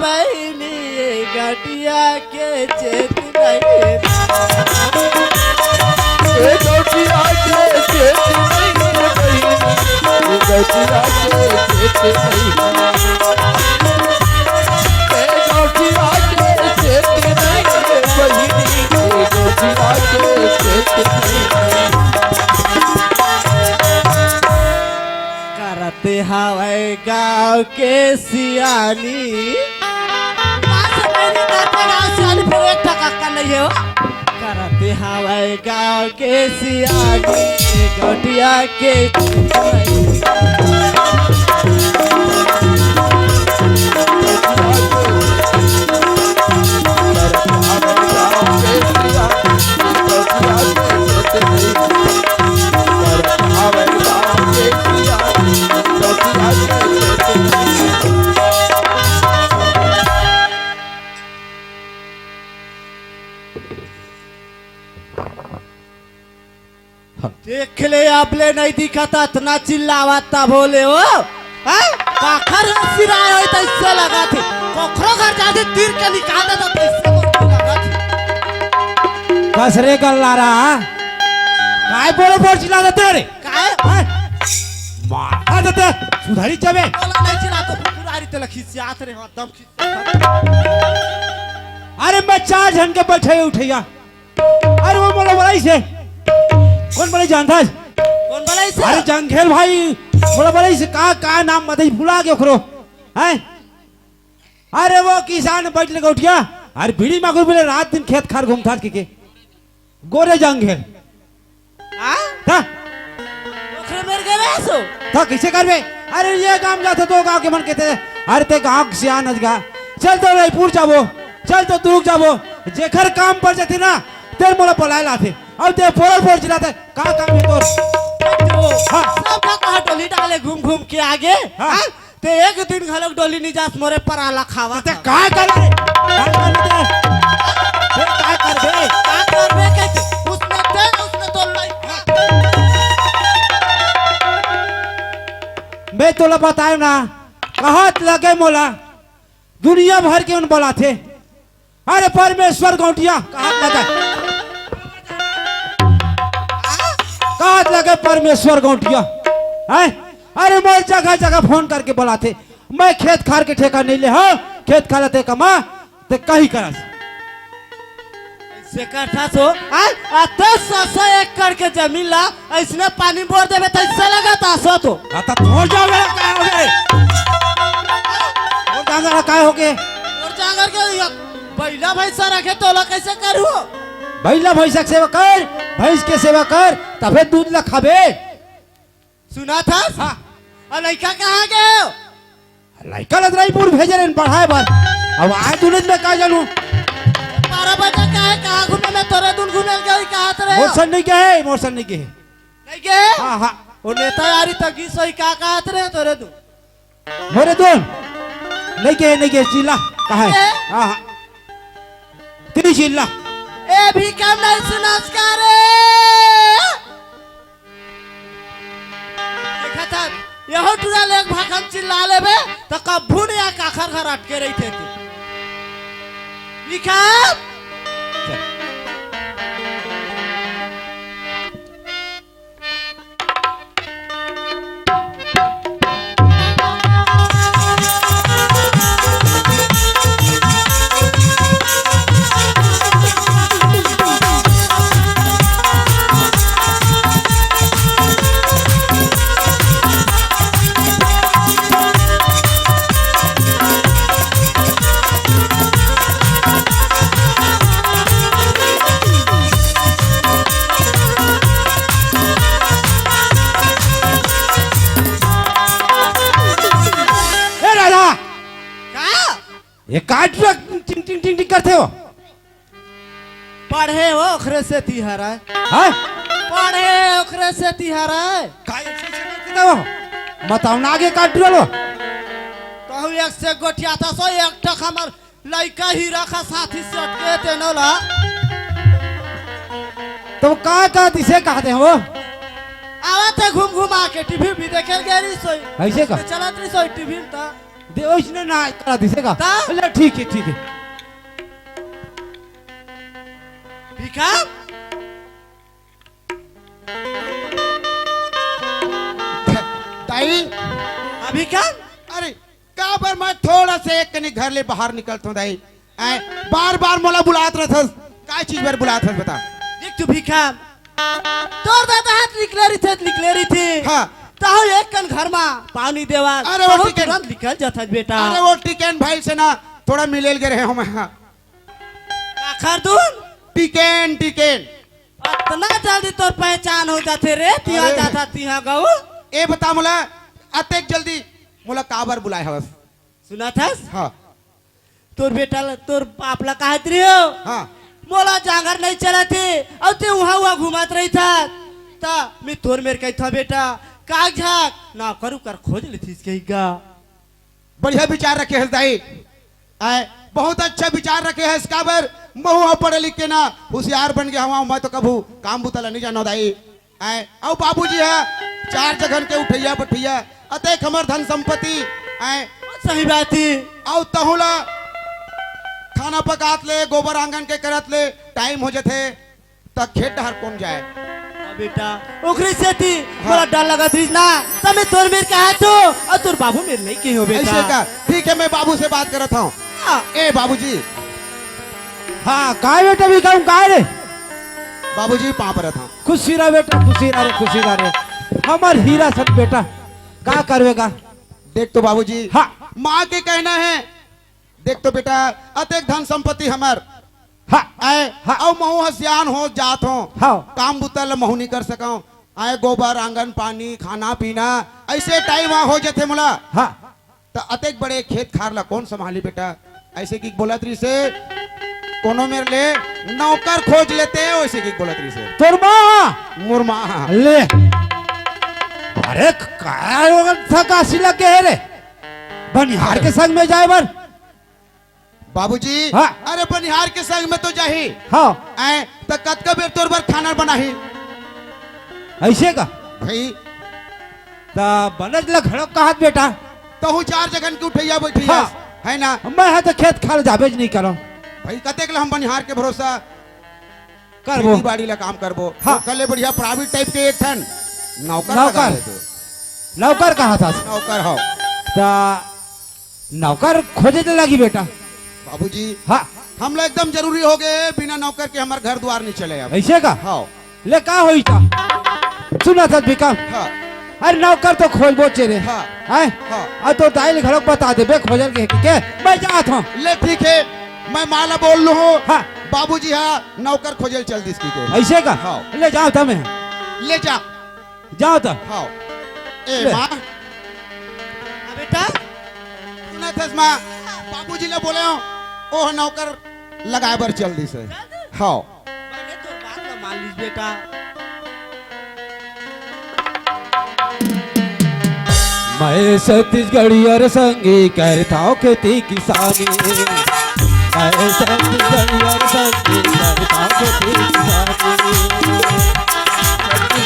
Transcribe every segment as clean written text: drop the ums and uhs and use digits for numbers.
बहनी गटिया के चेत नहीं गटिया के चेत नहीं बहनी गटिया के चेत नहीं गटिया के चेत नहीं बहनी गटिया के चेत नहीं करते हवाई गाँव के सियानी फिर एक टका नहीं है करते हवाई गाँव के सियानी गटिया के देख ले आपले नहीं दिखता इतना चिल्लावता बोले हो काखर सिराय हो तो इससे लगा थे कोखरो घर जाते तीर के निकाल देता तो इससे लगा थे कसरे गल्ला रहा काय बोलो बोल चिल्ला देते रे काय मार देते सुधारी जावे बोला नहीं चिल्ला तो पुरारी ते खिसियात रे दम खिस अरे मैं 4 जन के बैठे उठैया अरे वो बोलो बोलाई से कौन बोले जानता है कौन बोला इसे अरे जंगेल भाई बोला बोले इसे का नाम मत भुला के ओकरो हैं अरे वो किसान बैठ ले उठिया अरे बीड़ी मागुर बोले रात दिन खेत खार घूम थार के गोरे जंगेल हां था ओखरे मेर गए सो था किसे करबे अरे ये काम जाते तो गांव के मन कहते अरे ते गांव से आनज गा चल तो रायपुर जाबो चल तो दुर्ग जाबो जेखर काम पर जाते ना तेर मोला पलाय लाथे अब ते पोरल पोर चिल्लाते का काम है तोर हां सब कहा डोली डाले घूम घूम के आगे हां ते एक दिन घलक डोली नहीं जास मोरे पर आला खावा ते का कर रे का करबे कैसे उसने तो लाई मैं तोला बताए ना कहत लगे मोला दुनिया भर के उन बोला थे अरे परमेश्वर गौटिया कहत लगे परमेश्वर गौटिया है अरे मैं जगह जगह फोन करके बुलाते मैं खेत खार के ठेका नहीं ले हाँ खेत खाते कमा ते कहीं करा से करता सो तो 100 एकड़ के जमीन ला इसने पानी बोर देवे तो इससे लगाता सो तो आता छोड़ जाओ मेरा क्या हो गए और डांगर काय हो गए और जागर के बैला भैंसा रखे तो ला कैसे करू बैला भैंसा की सेवा कर भैंस के सेवा कर तबे दूध ला खाबे सुना था हां और लड़का कहां गए लड़का रायपुर भेजे रे पढ़ाए बार अब आए दुनिया में का जानू 12 बजे कहां घूमे में तोरे दून घूमे गई कहां तरे मोशन नहीं के है मोशन नहीं के नहीं के हां हां और नेता यारी तगी सोई का कहां तरे तोरे दून मोरे दून नहीं के चिल्ला कहां है हां हां तेरी चिल्ला ए भी काम नहीं सुनास करे देखा यहो टुरा लेक भाखम चिल्ला लेबे तो कभू ने आ काखर घर अटके रही थे लिखा ये काट टिंग टिंग टिंग करते हो पढ़े हो ओखरे से तिहारा हां पढ़े ओखरे से तिहारा काय से हो बताओ ना आगे काट लो तो एक से गोठिया था सो एक टक हमर लइका ही रखा साथी से अटके ते नला तो का दिसे कहते हो आवत घूम घूम आके टीवी भी देखे गेरी सोई ऐसे का चलत रही सोई टीवी ता देवश ने ना करा दिसेगा ता? ले ठीक है ठीक है भिका दाई अभी का अरे का बार मैं थोड़ा से एक कनी घर ले बाहर निकलता हूँ दाई आए बार बार मोला बुलात रहथस काय चीज बार बुलात हस बता देख तू भिका तोर दादा हाथ निकले रही थी हाँ ताहो एक कन घर में पानी देवा अरे वो ताहो टिकट- तुरंत निकल जाता है बेटा अरे वो टिकन भाई से ना थोड़ा मिलेल के रहे हूँ मैं हाँ। आखर दून टिकन टिकन इतना जल्दी तोर पहचान हो जाते रे तिहा अरे। जाता तिहा गऊ ए बता मोला अतेक जल्दी मोला का बार बुलाए हवस सुना थस हाँ तोर बेटा तोर बाप ला कहत रही हो हाँ मोला जांगर नहीं चला थे और ते वहाँ घुमात रही था ता मैं तोर मेरे कही था बेटा काग झाक ना करू कर खोज ली थी इसके का बढ़िया विचार रखे हस दाई आए बहुत अच्छा विचार रखे है इसका बार महू पढ़े लिख के ना होशियार बन गया हुआ मैं तो कभू काम बुतला नहीं जानो दाई आए औ बाबूजी है 4 जगह के उठैया बैठैया अतेक हमर धन संपत्ति आए सही बात है औ तहुला खाना पकात ले गोबर आंगन के करत ले टाइम हो जथे तक खेत हर कौन जाए बेटा ओकरी से थी बड़ा डर लगा थी ना तब मैं तोर मेरे कहा तो और तोर बाबू मेरे नहीं के हो बेटा ऐसे का ठीक है मैं बाबू से बात करत हूँ हाँ, ए बाबूजी हाँ काय बेटा भी कहूँ काय रे बाबूजी पाँव पर था खुशी रह बेटा खुशी रह रे खुशी रह रे हमार हीरा सन बेटा का करवेगा देख तो बाबूजी हाँ माँ के कहना है देख तो बेटा अतेक धन संपत्ति हमार हाँ आए हाँ। औ महू हसियान हो जात हो हाँ काम बुतल महू नहीं कर सकूं आए गोबर आंगन पानी खाना पीना ऐसे टाइम हो जथे मोला हाँ तो अतेक बड़े खेत खार ला कौन संभाली बेटा ऐसे की बोलत रही से कोनो मेरे ले नौकर खोज लेते हैं वैसे की बोलत रही से तोर माँ मुरमा ले अरे काय थकासी लगे है रे बनिहार के संग में जाए बर बाबूजी हाँ। अरे बनिहार के संग में तो जाही हाँ आए तो कतका बेर तोर बर खाना बनाही ऐसे का भाई ता बनत लग खड़क का हाथ बेटा तहु 4 जगह की उठैया बैठी हाँ। है ना मैं है तो खेत खाल जाबेज नहीं करो भाई कतेक ला हम बनिहार के भरोसा करबो खेती बाड़ी ला काम करबो हाँ। तो कले बढ़िया प्राइवेट टाइप के एक ठन नौकर नौकर। लगा लेते। नौकर कहा था नौकर हो ता नौकर खोजे तो लगी बेटा बाबूजी हाँ हम लोग एकदम जरूरी हो गए बिना नौकर के हमारे घर द्वार नहीं चले अब ऐसे का हाँ ले का होई था सुना था बिकम हाँ अरे नौकर तो खोजबो चेरे हाँ हैं हाँ अब तो दाइल घरों बता दे बे खोजल के मैं जात हूं ले ठीक है मैं माला बोल लू हूँ हाँ बाबूजी हाँ नौकर खोजल चल दी इसकी के ऐसे का हाँ। ले जाओ तमे ले जा जाओ तो हाँ ए ले। माँ हाँ, बेटा सुना थस माँ बाबूजी ने बोले हो ओह नौकर लगाए बर चल दी से हाँ मैंने तोर बात ना मान लीज बेटा मैं छत्तीसगढ़ी और संगी करता हूँ खेती किसानी मैं छत्तीसगढ़ी और संगी करता हूँ खेती किसानी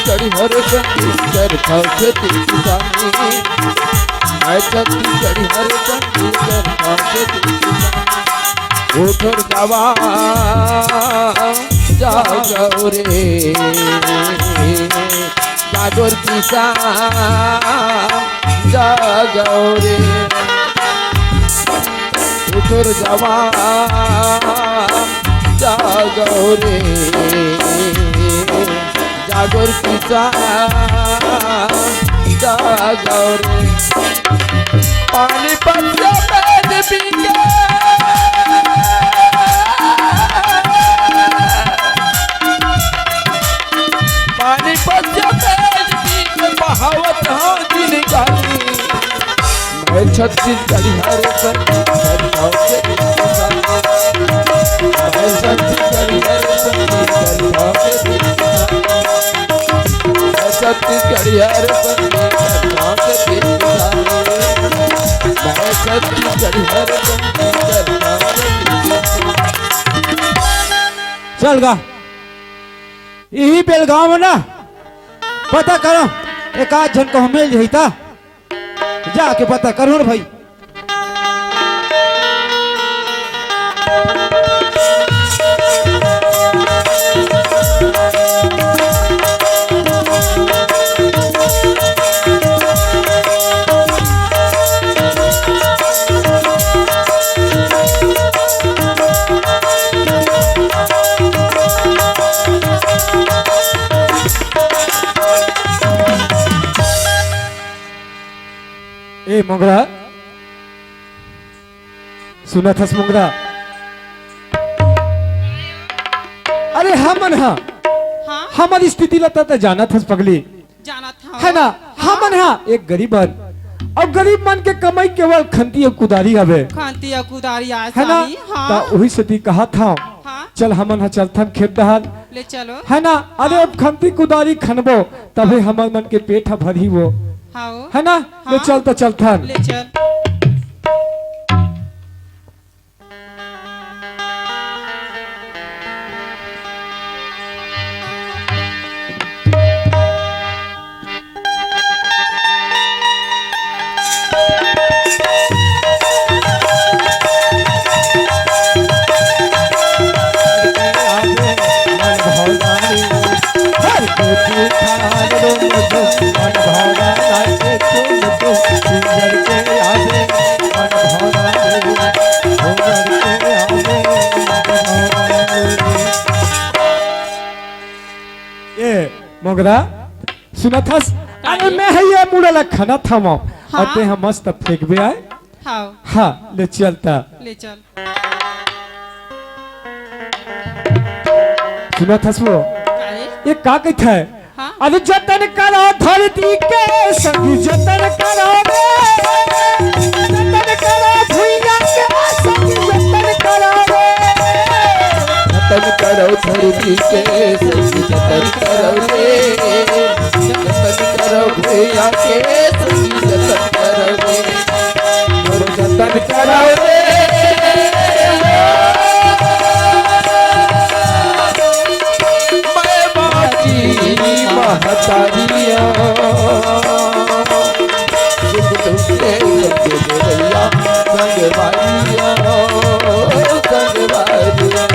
छत्तीसगढ़ी हर संगीत करता खेती किसानी मैं छत्तीसगढ़ी हर संगीत करता खेती किसानी उठर जावा जागो रे जागोर किसान जागो रे उठर जावा जागो रे जागोर किसान जागो रे पानी पतिया बैठ पीके पानी पतिया बैठ पीके बहावत हाँ दिन गानी मैं छत्तीसगढ़ी हर संगीत करता हूँ खेती किसानी मैं छत्तीसगढ़ी हर संगीत करता हूँ खेती किसानी मैं छत्तीसगढ़ी हर संगीत करता हूँ खेती किसानी मैं छत्तीसगढ़ी हर संगीत करता हूँ खेती किसानी चल गा यही बेलगांव में ना पता करो एक आध जन को मिल जाता जाके पता करो ना भाई ए मोगरा सुना थस मोगरा अरे हमन हा हाँ हमारी स्थिति लता तो जाना थस पगली जाना था है ना हमन हा एक गरीब मन और गरीब मन के कमाई केवल खंती और कुदारी हवे खांती या कुदारी आए है ना स्वामी हाँ तो वही सती कहा था हाँ चल हमन हा चलथन खेत दहार ले चलो है ना अरे अब खंती कुदारी खनबो तभी हमर मन के पेट हा भरी वो हाँ है ना ले हाँ। चल तो चलथन ले चल मोगरा सुना था अरे मैं है ये मुड़ला खाना था मो हाँ। अते हम मस्त फेंक बे आए हाँ हाँ ले चलता ले चल सुना था वो काहे? ये का कहता है हाँ अरे जतन करो धरती के संग जतन करो रे जतन करो भुइया के संग जतन करो रे जतन करो धरती के संग जतन करो रे जतन करो भैया के संग जतन करो रे और जतन करो रे मैं बाजी महतारिया सुख दुख के संग भैया संग भाइया संग भाइया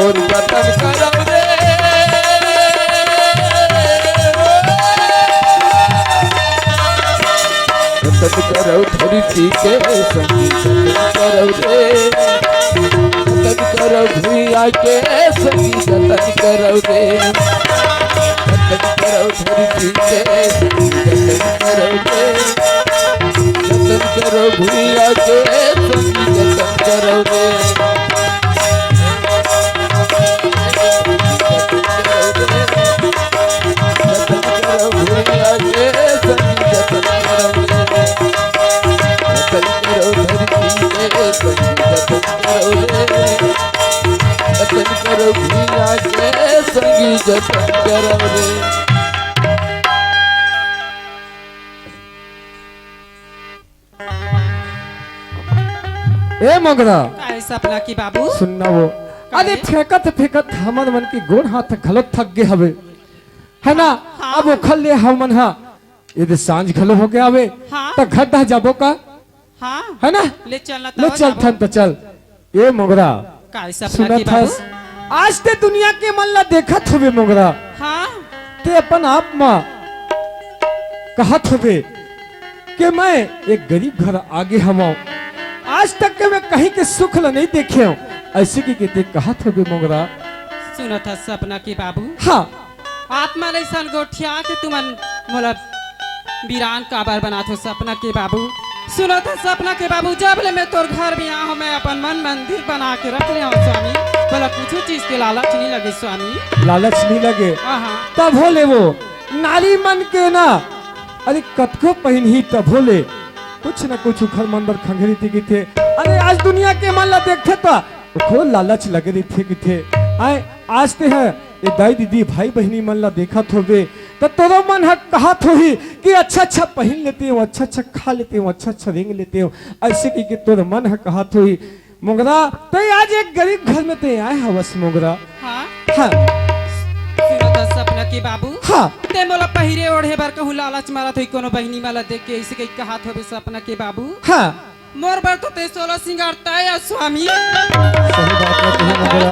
और जतन करो रे जतन करो धरती के संगी जतन करो रे जतन करो भैया के संगी जतन करो रे जतन करो धरती के संगी जतन करो रे जतन करो भैया के संगी जतन करो रे जतन करो भैया के संगी जतन करो रे ए मोगरा काहे सपना की बाबू सुनना वो अरे फेंकत फेंकत हमर मन की गोड़ हाथ गलत थक गए हवे है ना हाँ। अब ओखल ले हमन हा यदि सांझ घलो हो गया हवे हाँ। त घर दा जाबो का हाँ है ना ले चलना ले चल थन तो चल ए मोगरा काहे सपना सुना की था बाबू आज ते दुनिया के मन ला देखत हवे मोगरा हाँ ते अपन आप मा कहत हवे कि मैं एक गरीब घर आगे हमाओ आज तक के मैं कहीं के सुख ला नहीं देखे हूं ऐसे की कहते कहत हवे मोगरा सुनो था सपना की बाबू हाँ आत्मा लैसन गोठिया के तुमन मोला वीरान काबर बना थो सपना के बाबू सुनो था सपना के बाबू जब ले मैं तोर घर भी आ मैं अपन मन मंदिर बना के रख ले स्वामी बोला कुछ चीज के लालच नहीं लगे स्वामी लालच नहीं लगे हाँ तब होले वो नारी मन के ना अरे कतको पहन ही तब होले कुछ न कुछ उखल मन बर खंगरी थी थे अरे आज दुनिया के मन ला देखते तो उखो लालच लगे रही थे कि थे आए आज ते है ये दाई दीदी भाई बहनी मन ला देखा थोबे तो तोरो मन है कहा थो ही कि अच्छा अच्छा पहन लेते हो अच्छा अच्छा खा लेते हो अच्छा अच्छा रेंग लेते हो ऐसे की तोर मन है कहा थो ही मोगरा तो आज एक गरीब घर में ते आए हवस मोगरा हाँ हाँ सुनो था सपना के बाबू हाँ ते मोला पहिरे ओढ़े बर कहूँ लालच मारा थी कोनो बहनी वाला देख के ऐसे कहीं कहा थो सपना के बाबू हाँ मोर बर तो ते 16 सिंगार तय स्वामी सही बात है तुम्हें मोगरा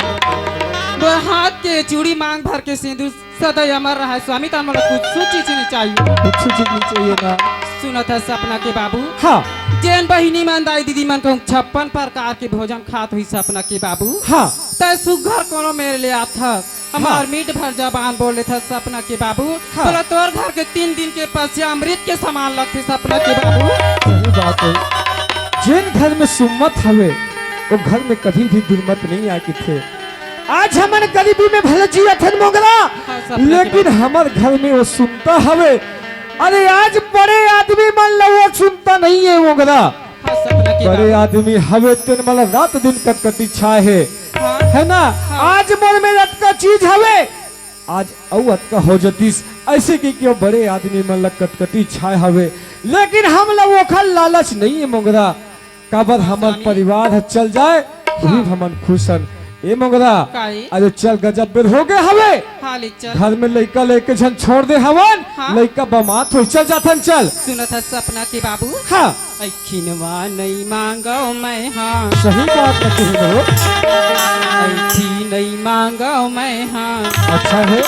वो हाथ के चूड़ी मांग भर के सिंदूर सदैव अमर रहा है स्वामी तो मोला कुछ चीज नहीं चाहिए कुछ चीज नहीं चाहिए ना सुनो था सपना के बाबू हाँ जैन बहिनी मन दाई दीदी मन कहूँ 56 प्रकार के भोजन खात हुई सपना के बाबू हाँ तय सुघर कोनो मेरे लिए आता हमार मीट भर जबान बोले था सपना के बाबू बोला तोर घर के 3 दिन के पश्चात अमृत के समान लगते सपना के बाबू। सही बात है। जिन घर में सुम्मत हवे वो घर में कभी भी दुर्मत नहीं आके थे। आज हमन गरीबी में भले जिया थन मोगरा, लेकिन हमार घर में वो सुनता हवे। अरे आज बड़े आदमी मन लो वो सुनता नहीं है मोगरा। हाँ सपना के बड़े आदमी हवे तेन मतलब रात दिन कटकटी छाए है ना। आज मोर में रत का चीज हवे, आज औत का हो जतीस ऐसे की क्यों बड़े आदमी मन कटकटी छाए हवे, लेकिन हम लोग वो खल लालच नहीं है मोगरा। काबर हमार परिवार है चल जाए वही हमन खुशन ए मोगरा। अरे चल गजब बेर हो गए हवे, हाँ ले चल घर में लड़का लेके झन छोड़ दे हवन। लड़का बमात हो चल जाथन चल। सुना था सपना के बाबू हाँ खिनवा नहीं मांगो मैं हाँ सही बात है हो। ऐठी नहीं मांगो मैं हाँ अच्छा है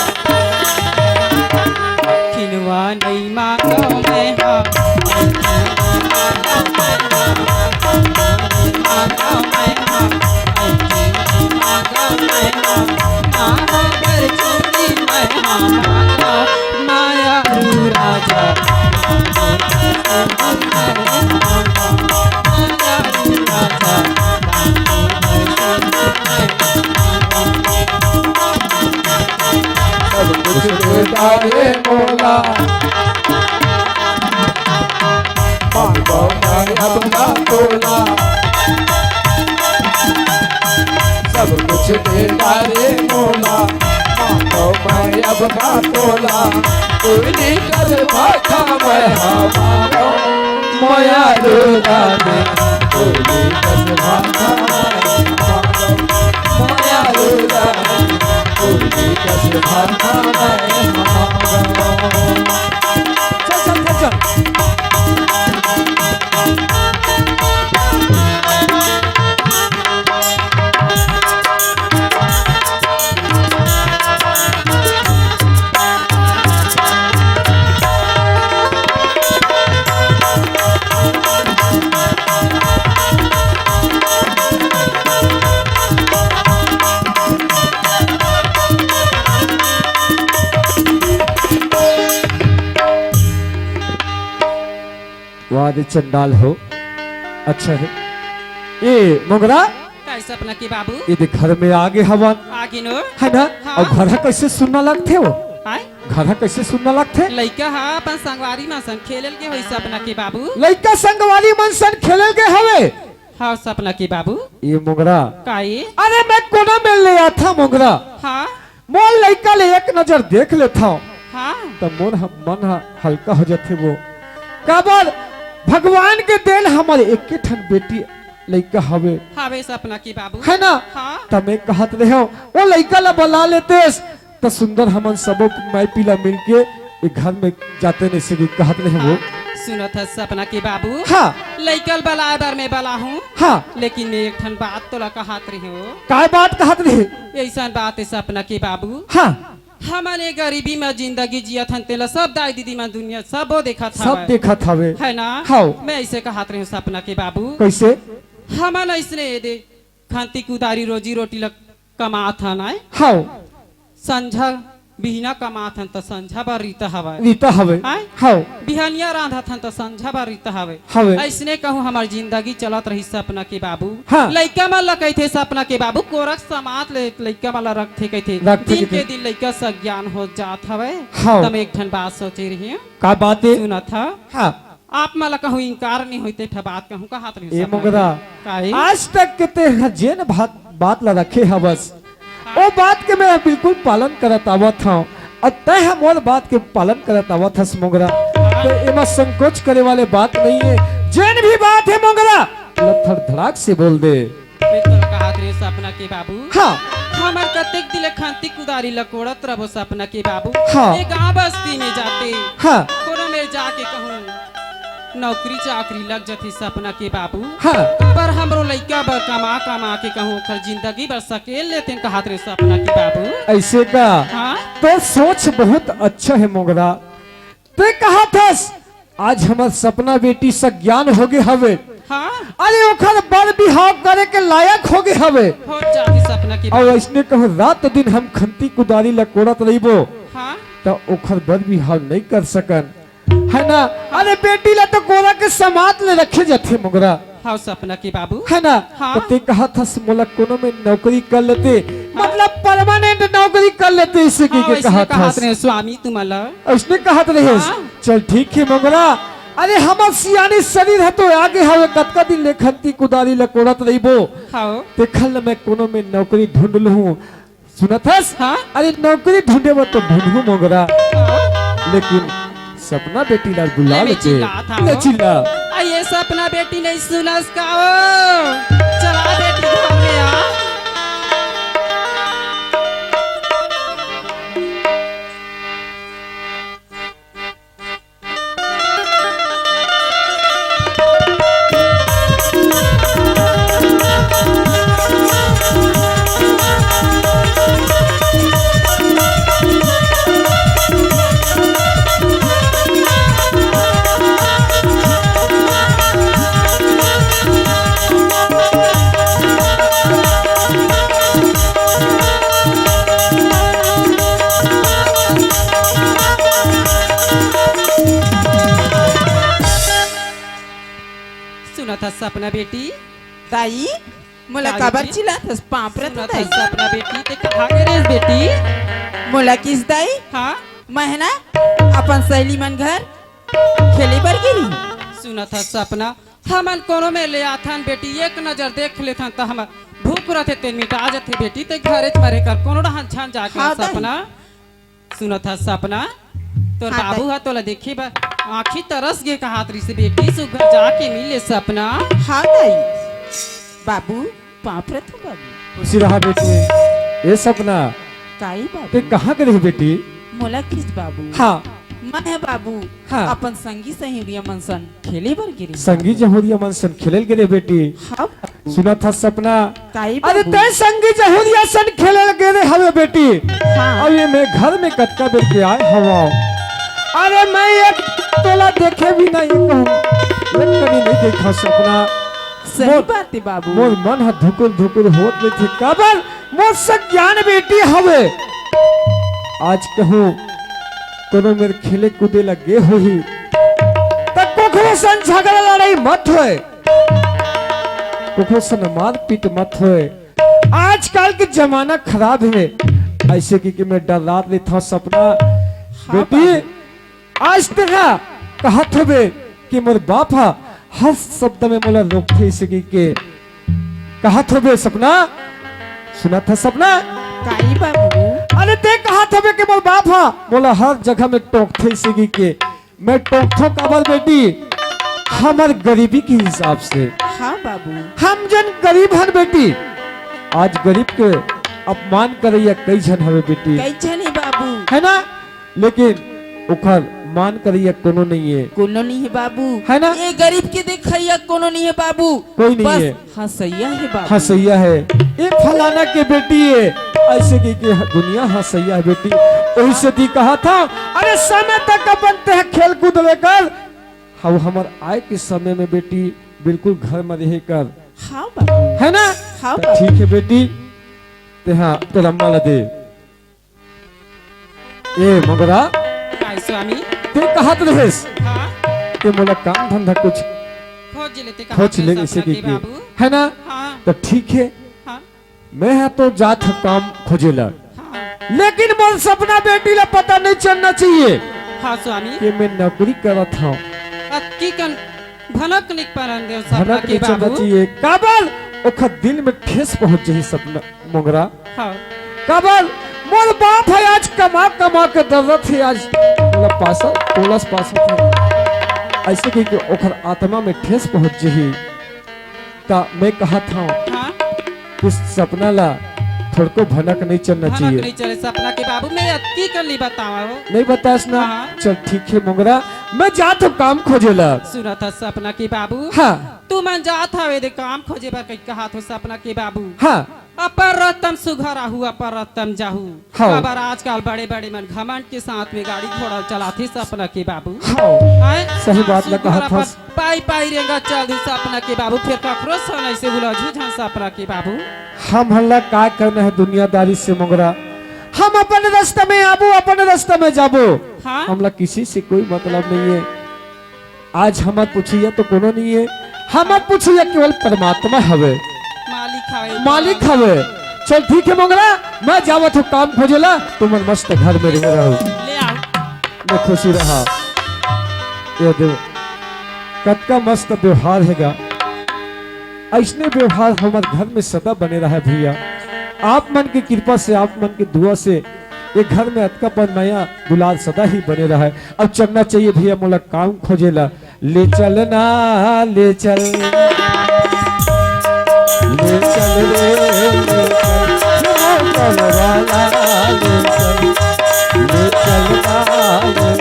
खिनवा नहीं मांगो मैं हाँ मांगो मैं हाँ मांगो मैं हाँ मांगो पर चुनी मैं हाँ मांगो माया राजा तारे मोला मांगो मैं अपना तोला सब कुछ दे तारे मोला मांगो मैं अपना तोला कोई नहीं कर भाखा मैं हमारो माया रोला दे कोई नहीं कर भाखा माया रोला कोई नहीं कर भाखा चल चल चल चल। वादे चंडाल हो अच्छा है। ये मोगरा कैसे सपना के बाबू ये देख घर में आगे हवन आगे नो है ना। हाँ। और घर कैसे सुनना लगते हो, आय घर कैसे सुनना लगते। लइका हा अपन संगवारी में सन खेलल के होई सपना के बाबू लड़का संगवारी मन सन खेलल के हवे। हाँ सपना के बाबू ये मोगरा काई अरे मैं कोना में ले आया था मोगरा। हाँ मोल लड़का ले एक नजर देख लेता हूँ हाँ तो मन हल्का हो जाते वो। काबर भगवान के देन हमारे एक ठन बेटी लड़का हवे हावे सपना के बाबू है ना। हाँ तब एक कहत रहे हो वो लड़का ला बुला लेते तो सुंदर हमन सबो माई पीला मिलके एक घर में जाते नहीं से कहत रहे वो। सुनो था सपना के बाबू हाँ लइकल बला बार में बला हूँ हाँ लेकिन मैं एक ठन बात तो ला कहत रही हूँ। काय बात कहत रहे। ऐसा बात है सपना के बाबू हाँ हमारे गरीबी में जिंदगी जिया थन तेला सब दाई दीदी में दुनिया सब वो देखा था सब देखा था वे है ना। हाँ मैं ऐसे कहत रही हूँ सपना के बाबू कैसे हमारा इसने दे खांती कुदारी रोजी रोटी लग कमा था ना हाँ संझा बिहना कमा थन तो संझा बार रीता हवा रीता हवे आय? हाँ बिहानिया रांधा थन तो संझा बार रीता हवे हवे ऐसने कहूँ हमार जिंदगी चलत रही सपना के बाबू हाँ। लइका माला कहते सपना के बाबू कोरक समात ले लइका माला रखते कहते रखथे दिन कहथे। के दिन लइका सज्ञान हो जात हवे हाँ। तम एक ठन बात सोचे रही का बात है सुना था हाँ आप माला कहूँ इनकार नहीं होते ठा बात कहूँ कहा ए मोगरा काहे आज तक के ते जेन बात ला रखे है बस वो बात के मैं बिल्कुल पालन करत आवत हूँ और तय हम और बात के पालन करत आवत हस मोगरा। तो एमा संकोच करे वाले बात नहीं है। जेन भी बात है मोगरा लथड़ धड़ाक से बोल दे। मैं तो कहा रे सपना के बाबू हाँ हमार कतेक दिले खांती कुदारी लकोड़त रहो सपना के बाबू हाँ। एक गाँव बस्ती में जाते हाँ कोनो में जाके कहूँ नौकरी चाकरी लग जाती सपना के बाबू हाँ पर हमरो लइका बर कमा कमा के कहूँ ओकर जिंदगी बर सकेल लेते कहा रे सपना के बाबू ऐसे का हाँ तो सोच बहुत अच्छा है मोगरा। ते कहा था आज हमार सपना बेटी सज्ञान हो गए हवे हाँ अरे ओखर बर बिहाव करे के लायक हो गए हवे हो जाती सपना के और बाबू इसने कहो रात दिन हम खंती कुदारी ला कोड़त रहिबो हाँ तो ओखर बर बिहाव नहीं कर सकन है ना। अरे बेटी ला तो कोरा के समात ले रखे जाते मोगरा हाँ सपना के बाबू है ना। हाँ। तो ते कहा था मोला कोनो में नौकरी कर लेते मतलब परमानेंट नौकरी कर लेते इसे की हाँ, के कहा था रे स्वामी तुम्हारा उसने कहा था रहे हाँ। चल ठीक है मोगरा अरे हमर सियानी शरीर है तो आगे हवे कतका दिन ले खंती कुदारी ला कोड़त रहिबो हाँ देखल मैं कोनो में नौकरी ढूंढ लूं सुनत हस हाँ। अरे नौकरी ढूंढे वो तो ढूंढू मोगरा हाँ। लेकिन सपना बेटी ला बुला ले लेते चिल्ला था ले वो। चिल्ला ये सपना बेटी नहीं सुना उसका ओ चला बेटी घर में आ सुना था सपना बेटी ताई मोला ताई काबर जी? चिल्लात पापरत सुना था ताई सपना बेटी ते कहा रे बेटी मोला किस ताई हाँ मैं ना अपन सहेली मन घर खेले बर गिरी सुना था सपना हमन कोनो में ले आथन बेटी एक नजर देख लेथन तो हम भूख रहते ते मिटा जाते बेटी ते घरे मरे कर कोनो रहन छान जाके हाँ, ताई। सपना सुना था सपना तोर हाँ, बाबू हा तोला देखी बा आँखी तरस गे कहा तरी से बेटी सुगर जाके मिले सपना हाँ ताई बाबू पापरत हो बाबू खुशी रहा बेटी ये सपना ताई ते बाबू कहाँ के रही बेटी मोला किस बाबू हाँ मैं है बाबू हाँ। अपन संगी सहेलिया मन सन खेले बर गिरी संगी जहुरिया मन सन खेलल गेले बेटी हाँ सुना था सपना ताई अरे बाबू ते संगी जहुरिया सन खेलल गेले हवे बेटी हाँ और ये मैं घर में कटका बेर के आए हवा अरे मैं एक तोला देखे भी नहीं कहूँ एक कभी नहीं देखा सपना सही मोर- बात है बाबू मोर मन हा धुकुर धुकुर होत में थे काबर मोर सब ज्ञान बेटी हवे आज कहूँ कोनो मेरे खेले कूदे लगे होही तब कोखरो सन झगड़ा लड़ाई मत होए कोखरो सन मार पीट मत होए आजकल के जमाना खराब है ऐसे कि मैं डर रात ले था सपना बेटी आज तेरा कहत होबे कि मोर बाप हा हर शब्द में मोला रोकथे इसे के कहत होबे सपना सुना था सपना ताई बाबू अरे ते कहा था बे कि मोर बाप हा बोला हर जगह में टोकथे इसी के मैं टोकथो काबर बेटी हमार गरीबी के हिसाब से हाँ बाबू हम जन गरीब हन बेटी आज गरीब के अपमान करैया कई जन हवे बेटी कैसे नहीं बाबू है ना लेकिन उखर मान करैया कोनो नहीं है कोनो नहीं है बाबू है ना? ये गरीब के देखैया कोनो नहीं है बाबू कोई नहीं बस है। हंसैया है बाबू हंसैया है ये फलाना के बेटी है ऐसे की के दुनिया हंसैया है बेटी वही से दी कहा था अरे समय तक बनते हैं खेल कूद लेकर हम हमार आय के समय में बेटी बिल्कुल घर में रह कर हाँ बाबू है ना हाँ तो बाबू ठीक है बेटी ते हाँ तो लम्बा ला दे ए मगरा काय स्वामी ते कहत रहेस हाँ ते मोला काम धंधा कुछ खोज लेते कहा खोज ले इसे की के है ना हाँ तो ठीक है हाँ मैं है तो जात हूं काम खोजेला हाँ लेकिन मोर सपना बेटी ला पता नहीं चलना चाहिए हाँ स्वामी कि मैं नौकरी करत हूँ की कन भनक निक परन देव सपना भनक के नहीं चलना बाबू चाहिए काबल ओखर दिल में ठेस पहुंच जाही सपना मोगरा हाँ काबल मोर बाप है आज कमा कमा के दर्द है आज मतलब पासा टोलस पासा थे ऐसे कि ओखर आत्मा में ठेस पहुंच जाही ता मैं कहा था हाँ कि सपना ला थोड़को भनक नहीं चलना भनक चाहिए नहीं चले सपना के बाबू मैं की कर ली बतावा हो नहीं बतास ना हाँ। चल ठीक है मोगरा मैं जात हूँ काम खोजेला सुना था सपना के बाबू हाँ तू मन जात हवे दे काम खोजे बर कई कहा तो सपना के बाबू हाँ अपरतम सुघर आहू अपरतम जाहू हाँ। खबर आजकल बड़े बड़े मन घमंड के साथ में गाड़ी घोड़ा चलाते सपना के बाबू हाँ आए? सही बात न कहा सुघर था। अपन पाई पाई रेंगा चल दू सपना के बाबू फिर कखरो सन ऐसे उलझू झन सपना के बाबू हम हल्ला का करना है दुनियादारी से मोगरा। हम अपने रास्ते में आबू अपने रास्ते में जाबो। हाँ? हमला किसी से कोई मतलब नहीं है। आज हम पूछिए तो कोनो नहीं है। हम पूछिए केवल परमात्मा हवे मालिक खाए मालिक हवे। चल ठीक है मोगरा मैं जावत हूँ काम खोजेला तुम मस्त घर में रहो ले आओ मैं खुशी रहा। ये देव कद का मस्त व्यवहार हैगा। ऐसने व्यवहार हमारे घर में सदा बने रहा है भैया। आप मन की कृपा से आप मन की दुआ से ये घर में अतका पर नया दुलार सदा ही बने रहा है। अब चलना चाहिए भैया मोला काम खोजेला। ले चलना ले चल ले चल रे ले चल वाला ले चल ले चलना ले चल वाला ले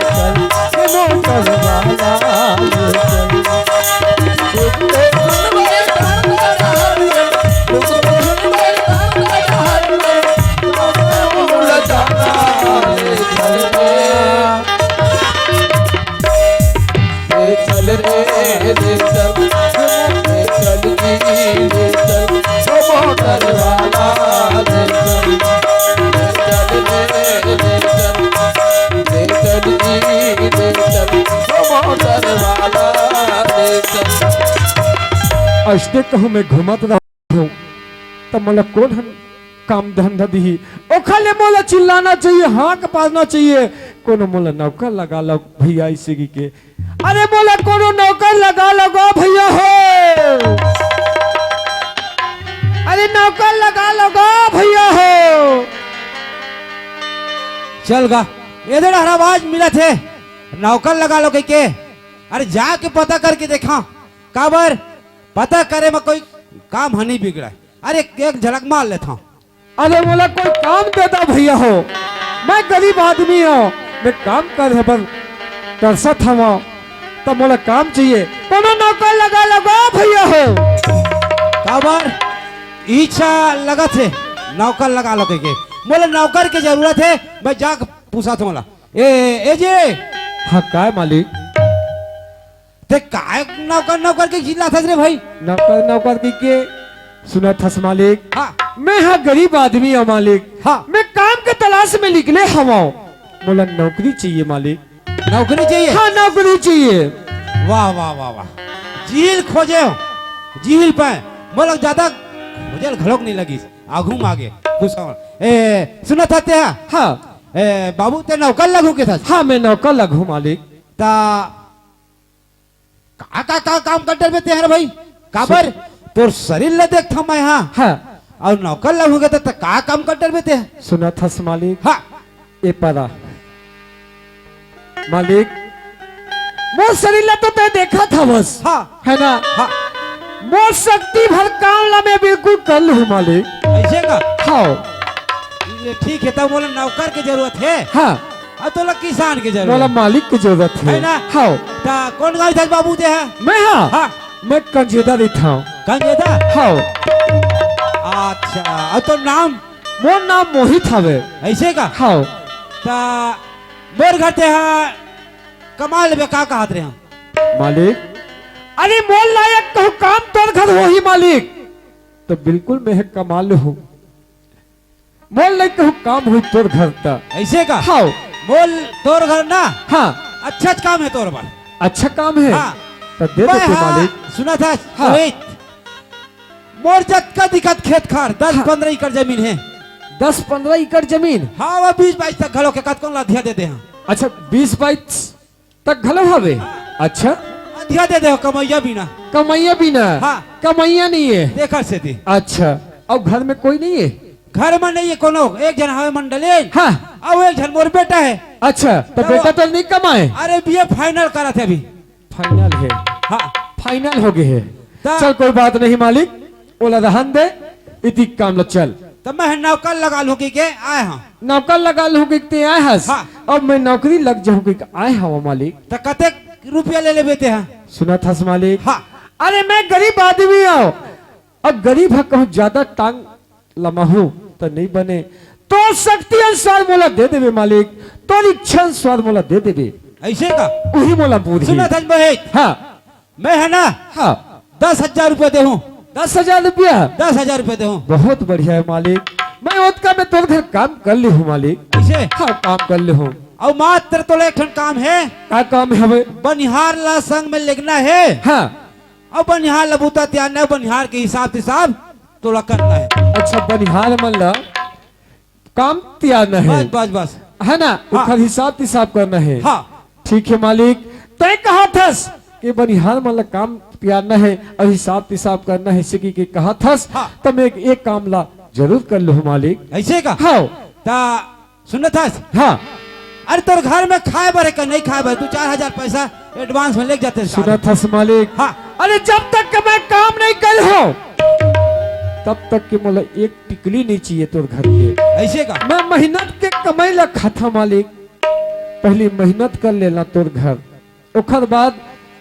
चल चल रे ले चल ले चल जी ले चल मोटर वाला ले चल ले चल रे ले चल ले चल जी ले चल मोटर वाला ले चल। अष्टे कहूँ मैं घुमत रहा हूँ तब मोला कौन हम काम धंधा दी ओखले मोला चिल्लाना चाहिए हाँ पाना चाहिए। कोनो मोला नौकर लगा लो भैया इसी के। अरे मोला कोनो नौकर लगा लगो भैया हो। अरे नौकर लगा लगो भैया हो। चल गा इधर हर आवाज मिला थे नौकर लगा लो के अरे जाके पता करके देखा काबर पता करे में कोई काम हनी बिगड़ा है। अरे एक झलक मार लेता हूँ। अरे मोला कोई काम देता भैया हो। मैं गरीब आदमी हूँ मैं काम कर है पर तरसत हम तब मोला काम चाहिए कोनो नौकर लगा लगो भैया हो। काबर इच्छा लगा थे नौकर लगा लो के बोले नौकर की जरूरत है। मैं जाके पूछा था मोला ए जे हाँ काय मालिक ते काय नौकर नौकर के चिल्ला था रे भाई। नौकर नौकर के सुना था मालिक। हाँ मैं हाँ गरीब आदमी हूँ मालिक। हाँ मैं काम के तलाश में निकले हवा मोला नौकरी चाहिए मालिक। नौकरी चाहिए। हाँ नौकरी चाहिए। वाह वाह वाह वाह झील खोजे हो झील पे बोला ज्यादा मुझे घड़ोक नहीं लगी आघू आगे पूछा सुना था ते हाँ बाबू ते नौकर लगू के था। हाँ मैं नौकर लगू मालिक। ता का काम करते में ते भाई काबर तोर शरीर ले देख था मैं हाँ हाँ और नौकर लगूंगे तो का काम करते में ते सुना था मालिक। हाँ ये परा मालिक मोर शरीर ला तो ते देखा था बस हाँ है ना। हाँ मोर शक्ति भर काम ला मैं बिल्कुल कर लूँ मालिक। ऐसे का हाँ ये ठीक है तब बोले नौकर की जरूरत है। हाँ और तो किसान की मोला जरूरत मालिक की जरूरत है। है ना? हाँ ता कौन गाँव था बाबू ते है मैं हाँ हाँ मैं कंजेदा देता हूँ। कौन था हाँ अच्छा और तो नाम मोर नाम मोहित हवे। ऐसे का हाँ ता मोर घर ते हाँ कमाल बे का कहत रहे हम मालिक अरे मोल लायक कहूँ काम तोर घर वही मालिक तो बिल्कुल मैं कमाल हूँ। मोल लायक कहूँ काम हुई तोर घर तक। ऐसे का हाँ बोल तोर घर ना हाँ अच्छा काम है तोर बार अच्छा काम है हाँ तो दे मैं देते हाँ, मालिक। सुना था हाँ। रोहित मोर जत का दिक्कत खेत खार 10-15 एकड़ जमीन है। 10-15 एकड़ जमीन। हाँ वो 20-22 तक घलो के कत कौन लाधिया दे दे हैं अच्छा 20-22 तक घलो हवे। अच्छा अधिया दे दे हो कमैया बिना कमैया भी ना। हाँ। कमैया नहीं है। देखा से थी अच्छा अब घर में कोई नहीं है। घर में नहीं है कोनो एक जन हवे मंडले हाँ और एक जन मोर बेटा है। अच्छा तो तो- बेटा तो नहीं कमाए। अरे बीए फाइनल करा थे अभी। फाइनल है। हाँ फाइनल हो गए है। ता- चल कोई बात नहीं मालिक ओला रहन दे इति काम ल चल। तो मैं नौकर लगा लूँ कि के आए हाँ नौकर लगा लूँ कि ते आए हस। हाँ। अब मैं नौकरी लग जाऊँ कि आए हवा मालिक। तो कते रुपया ले बेते हैं। सुना था मालिक। हाँ अरे मैं गरीब आदमी हूँ अब गरीब है कहूँ ज्यादा टांग लमहू तो नहीं बने तो शक्ति अनुसार मोला दे देवे मालिक तो इच्छा अनुसार मोला दे देवे ऐसे का वही मोला बूढ़ी सुना था महेश हाँ मैं है ना हाँ 10,000 रुपए दे हूँ 10,000 रुपया 10,000 रुपए दे हूँ बहुत बढ़िया है मालिक मैं ओतका में तोर घर काम कर ली हूँ मालिक ऐसे हाँ काम कर ली हूँ और मात्र तो एक ठन काम है क्या काम है हमें बनिहार ला संग में लिखना है हाँ और बनिहार लबूता त्यार नहीं बनिहार के हिसाब तोड़ा करना है अच्छा बनिहार मन ला काम तैयार न है बस बस बस है ना हाँ। उसका हिसाब किताब करना है हाँ ठीक है मालिक तय कहा थस कि बनिहार मतलब काम तैयार है और हिसाब किताब करना है सिकी के कहा थस हाँ। तो मैं एक काम ला जरूर कर लो मालिक ऐसे का हाँ ता सुन था हाँ अरे तोर घर में खाए बरे का नहीं खाए बरे तू 4,000 पैसा एडवांस में ले जाते सुना थस मालिक हाँ अरे जब तक कि मैं काम नहीं कर हो तब तक कि मतलब एक टिकली नहीं चाहिए तोर घर के ऐसे का मैं मेहनत के कमाई ला खाता मालिक पहली मेहनत कर लेना तोर घर ओखर बाद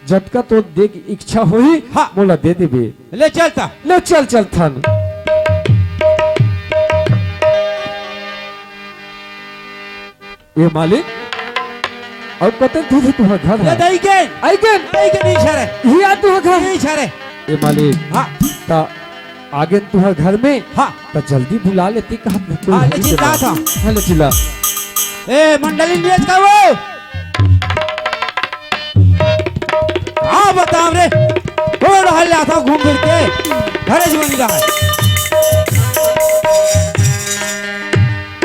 जटका तो देख इच्छा होई हाँ। मोला दे देबे ले चलता ले चल चल थन ये मालिक और कते दूर तुम्हारा घर ले है दई के नहीं छरे ही आ तुम्हारा घर नहीं छरे ये मालिक हाँ ता आगे तुम्हारे घर में हाँ तो जल्दी बुला लेती कहा हाँ, ले चिल्ला था। हाँ ले चिल्ला ए मंडली नियत का वो हाँ बताओ रे थोड़ा हल आता घूम फिर के घरे जीवन रहा है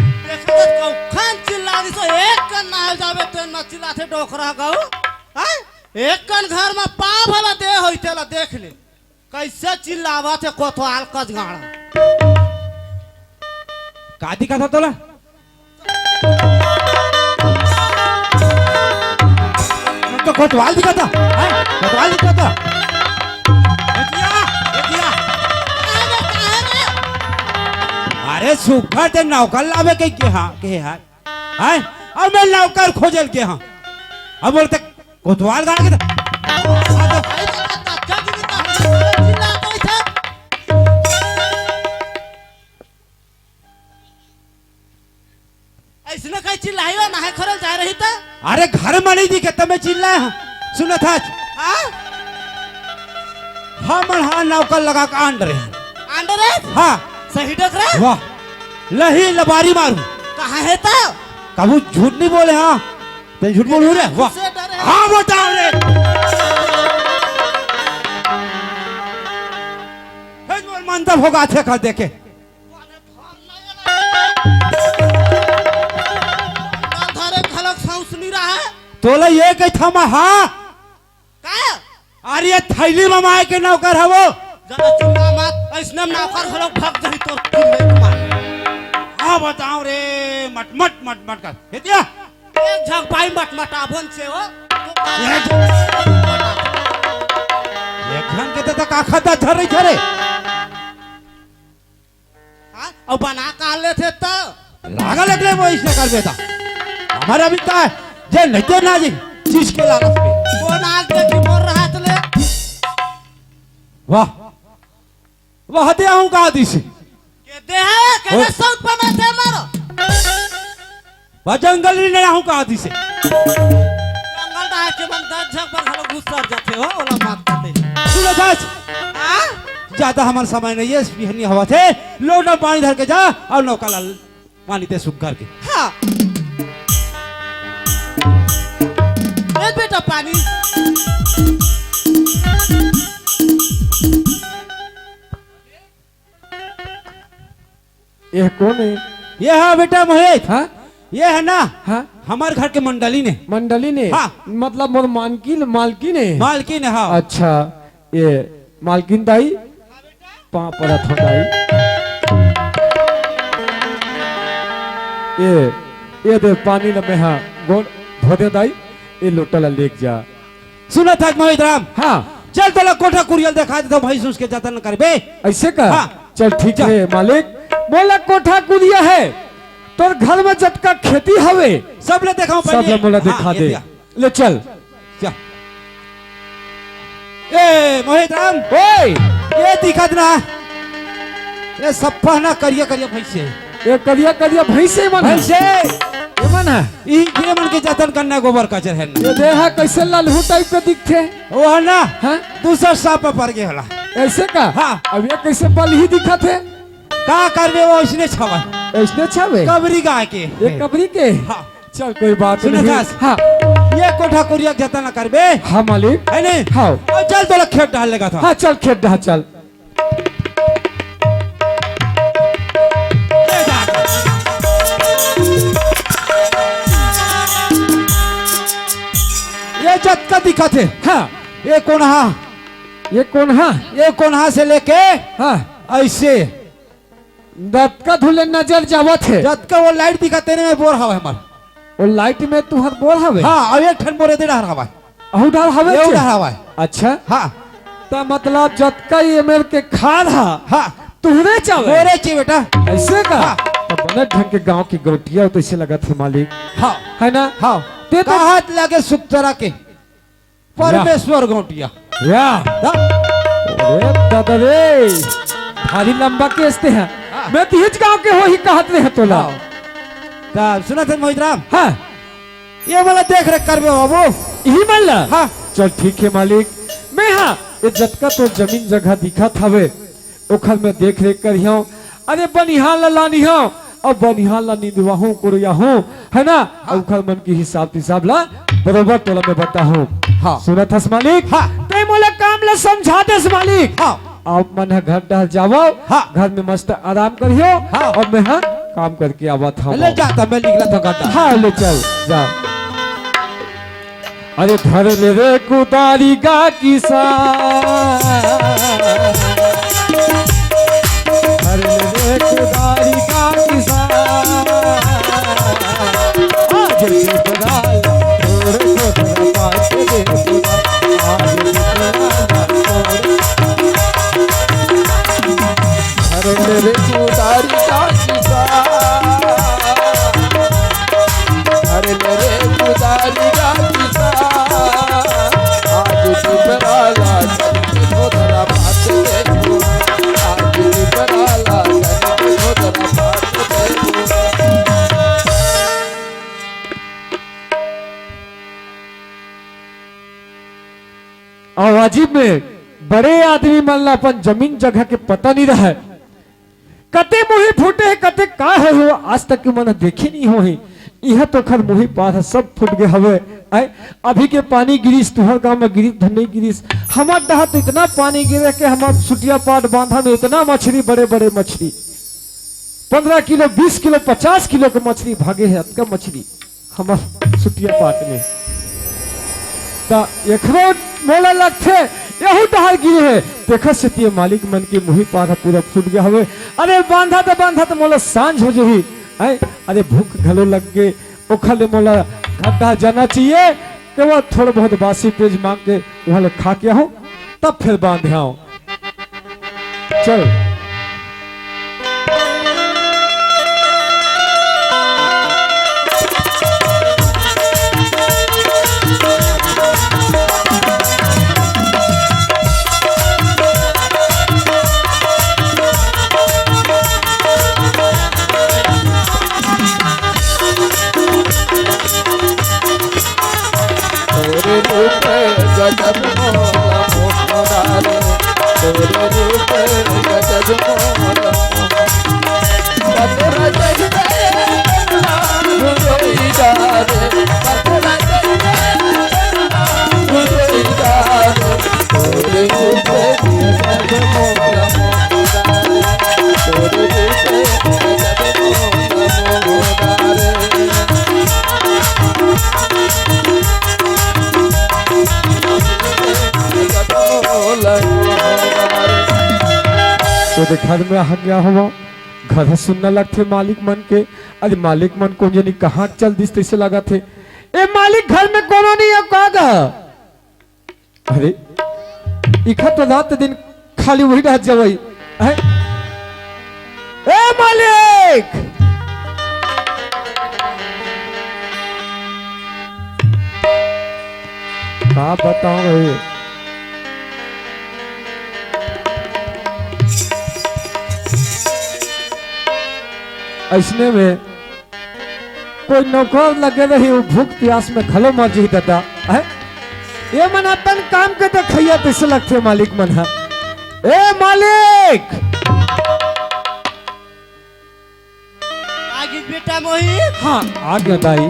खान चिल्ला दी सो एक कन ना जावे तो न चिल्लाते डोकरा गाऊ हैं एक कन घर में पाव भला दे होइते ला देख ले कैसे चिल्लावा थे कोतवाल कस गाड़ा कादी का था तोला तो कोतवाल दिखा था कोतवाल दिखा था अरे सुखा ते नौकर लावे के हाँ के हाथ हैं अब मैं नौकर खोजल के हाँ अब बोलते कोतवाल गाड़ के ऐसने कहीं चिल्लाइला ना है खरल जा रही था अरे घर में नहीं दिखे तब मैं चिल्लाया सुना था हाँ हम हाँ नौकर लगा के आंड रहे हैं अंडर है हाँ सही डक रहा वाह लही लबारी मारू कहाँ है तो कबू झूठ नहीं बोले हाँ तो झूठ बोलू रे वाह से डरे हाँ बताओ रे मंदब होगा थे कर देखे धारे खलक सांस नहीं रहा है तोला ये कही था मैं हाँ का अरे ये थैली में माए के नौकर है वो जरा चिल्ला मत ऐसने नौकर खलक भाग जाही तो किले मार हाँ बताओ रे मट मट मट मट कर हे दिया एक झक पाई मटमटावन से हो एक घन के तो का खाता धरे धरे हाँ और बना काल ले थे तो लागा लगले वो इसने कर बेटा हमारा भी का जे नहीं तो ना जी चीज के लागत पे वो नाक देखी मोर रहा तो ले वाह वाह दे हूं का दी से के दे है के सब बना थे मारो वह जंगल ही नहीं हूं का दी से जंगल डाल के मन 10 झक पर खलक घुसर जाते हो ओला बात करते सुनो दास हां ज्यादा हमारा समय नहीं है बिहनी हवा थे लोटा पानी धर के जा और नौका लाल पानी ते सुख करके हाँ ए बेटा पानी यह कौन है ये है बेटा महेश हाँ ये है ना हाँ हमारे घर के मंडली ने मंडली ने हाँ। मतलब मोर मालकिन मालकिन है मालकिन है हाँ अच्छा ये मालकिन दाई पा पड़ा था दाई ये दे पानी लमे हाँ गोल धो दे दाई ये लोटा ला लेक जा सुना था मोहित राम हाँ चल तो कोठा कुरियल दिखा दे तो भाई उसके जाता न कर बे ऐसे का हाँ। चल ठीक जा। है मालिक बोला कोठा कुदिया है तोर घर में जटका खेती हवे सब ले देखा सब ले मोला दिखा दे ले चल ए मोहित राम ओए ये दिखत ना ये सप्पा ना करिया करिया भैंसे ये करिया करिया भैंसे मन है। भैंसे ये मन है। ये मन के जतन करना गोबर कचर है ये देहा कैसे लालहू टाइप के दिखते। वो है ना हाँ? दूसरा सांप पर गया होला ऐसे का। हाँ। अब ये कैसे बल ही दिखा थे। का करबे वो इसने छवा ऐसने छावे कबरी गाय के ये कबरी के। हाँ। चल कोई बात सुनो नहीं। दास। हाँ ये कोठा कुरिया जतन करबे हाँ मालिक। है नहीं हाँ और चल तो खेत डाल लेगा था हाँ चल खेत डहा चल। ये जतका दिखा थे हाँ ये कोनहा ये कौन है। ये कोनहा से लेके हाँ ऐसे दत्त का धुले नजर जावत है। जतका वो लाइट दिखा तेरे में बोर हवा हमार और लाइट में तू हर बोल हवे। हाँ और एक ठन बोरे दे डर हवा अहू डाल हवे ये छे? डर हवा अच्छा हाँ तो मतलब जतका ये मेल के खाद हा हाँ तुहरे चावे बोरे ची बेटा ऐसे का। हाँ। तो बने ढंग के गांव की गोटिया तो इसे लगा थे मालिक हाँ है ना। हाँ ते तो हाथ लगे सुतरा के परमेश्वर गौटिया या अरे दादा रे भारी लंबा केसते हैं। मैं तो हिच गांव के हो ही कहत रहे तोला। सुना थे मोहित राम हाँ ये वाला देख रेख करबे बाबू यही मान ला। हाँ चल ठीक है मालिक। मैं हाँ ये जतका तो जमीन जगह दिखा थावे ओखर में देख रेख करियो। अरे बनिहाल ला लानियो अब बनिहाल ला निदवाहू कुरिया हूँ है ना। ओखर मन की हिसाब किताब ला बरोबर तोला में बताहूँ। हाँ सुना थस मालिक। हाँ। ते मोला काम ला समझा देस मालिक। हाँ आप मन है घर डहर जावो। हाँ। घर में मस्त आराम करियो। हाँ। और मैं हाँ काम करके आवा था। ले जाता मैं निकला था गड्ढा हाँ ले चल जा। अरे धर ले रे कुदारी गा किसान धर ले रे कुदारी गा किसान आज भी बड़ा थोड़े थोड़ा पास दे खुदा आज भी बड़ा थोड़े धर ले रे कुदारी गा किसान अरे मेरे कुदारी का किसान आज भी बराला तो धरा बात देखो आज भी बराला तो धरा बात देखो। आवाजी में बड़े आदमी मन ला अपन जमीन जगह के पता नहीं रहा। कते मुही फूटे है कते का है हो आज तक के मन देखे नहीं हो ही। यह तो खर मुही पार है सब फूट गए हवे। आए अभी के पानी गिरीस तुहर गांव में गिरी धन्नी गिरीस हमार डहा तो इतना पानी गिरे के हमार सुटिया पाट बांधा में इतना मछली बड़े बड़े मछली 15 किलो 20 किलो 50 किलो के मछली भागे है अतका मछली हमार सुटिया पाट में। ता एकरो मोला लगथे यहू डहार गिरे है देखा से मालिक मन के मुही पार पूरा फूट गया हवे। अरे बांधा तो मोला सांझ हो जही। अरे भूख घलो लग गए ओखले मोला गड्ढा जाना चाहिए कि वो थोड़ा बहुत बासी पेज मांग के वहां खा के आओ तब फिर बांध आओ। चल गजब मोला मोहरारे तोरे रूप गजब मोला पतरा जगदे गुरोई जारे पतरा जगदे गुरोई जारे तोरे रूप गजब मोला मोहरारे तोरे रूप गजब मोला मोहरारे। तो घर में आ गया हुआ घर सुनने लगते मालिक मन के। अरे मालिक मन को नहीं कहाँ चल दिस तैसे लगा थे। ए मालिक घर में कोनो नहीं है कागा। अरे इखा तो रात दिन खाली वही रह जावई। ए मालिक का बताओ ऐसने में कोई नौकर लगे रही वो भूख प्यास में खलो मर जी दादा है ये मन अपन काम के तो खैया पैसे लगते मालिक मन है ए मालिक आगे बेटा मोहित हाँ आगे दाई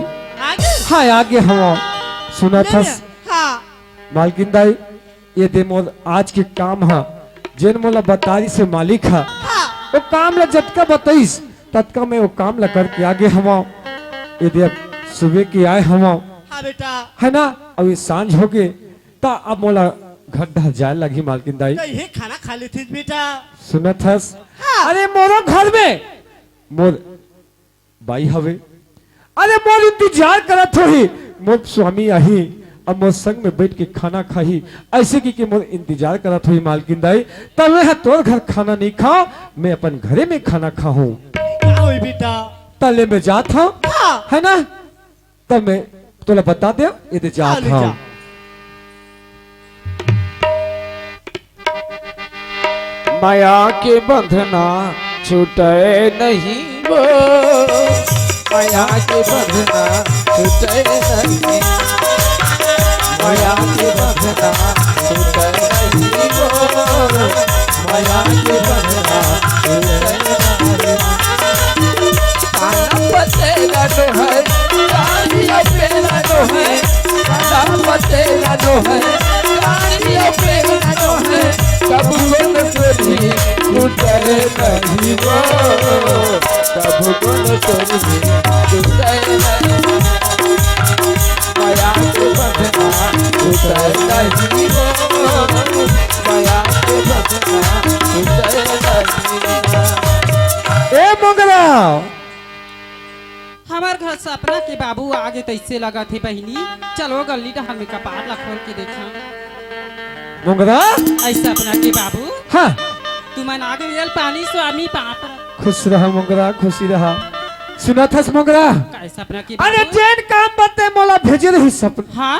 आगे हाँ आगे हम सुना था हाँ मालकिन दाई ये दे मोल आज के काम है जेन मोला बतारी से मालिक है हाँ वो काम ला जटका बताइस तत्का में वो काम ला करके आगे हम ये दे अब सुबह की आए हम हाँ बेटा है ना अब ये सांझ हो गए ता अब मोला घर ढह जाए लगी मालकिन दाई तो ये खाना खा ली थी बेटा सुना था हाँ। अरे मोरो घर में मोर बाई हवे अरे मोर इंतजार करत होही मोर स्वामी आही अब मोर संग में बैठ के खाना खाही ऐसे की मोर इंतजार करत हुई मालकिन दाई तब मैं तोर घर खाना नहीं खाओ मैं अपन घरे में खाना खाऊं क्या हुई बेटा तले में जात हूँ हाँ है ना तब मैं तोला बता दे ये जात ले हूँ जा। माया के बंधना छूटे नहीं वो माया के बंधना छूटे नहीं माया के बंधना छूटे नहीं वो माया के बंधना छूटे नहीं खाना पतेला जो है गालियाँ पेला जो है खाना पतेला जो है गालियाँ पेला जो है कब गुण तुझी छूटे नहीं वो कब गुण तुझी छूटे नहीं माया के बंधना छूटे नहीं वो माया के बंधना छूटे नहीं ए मोगरा हमार घर सपना के बाबू आगे तैसे लगा थे बहनी चलो गली डहर में कपाट ला खोल के देखा मोगरा ऐसा अपना के बाबू हाँ तुमन आगे मिल पानी स्वामी पाप खुश रहा मोगरा खुशी रहा सुना था मोगरा कैसा अपना के अरे बाबू जेन काम बते मोला भेजे रही सपन हाँ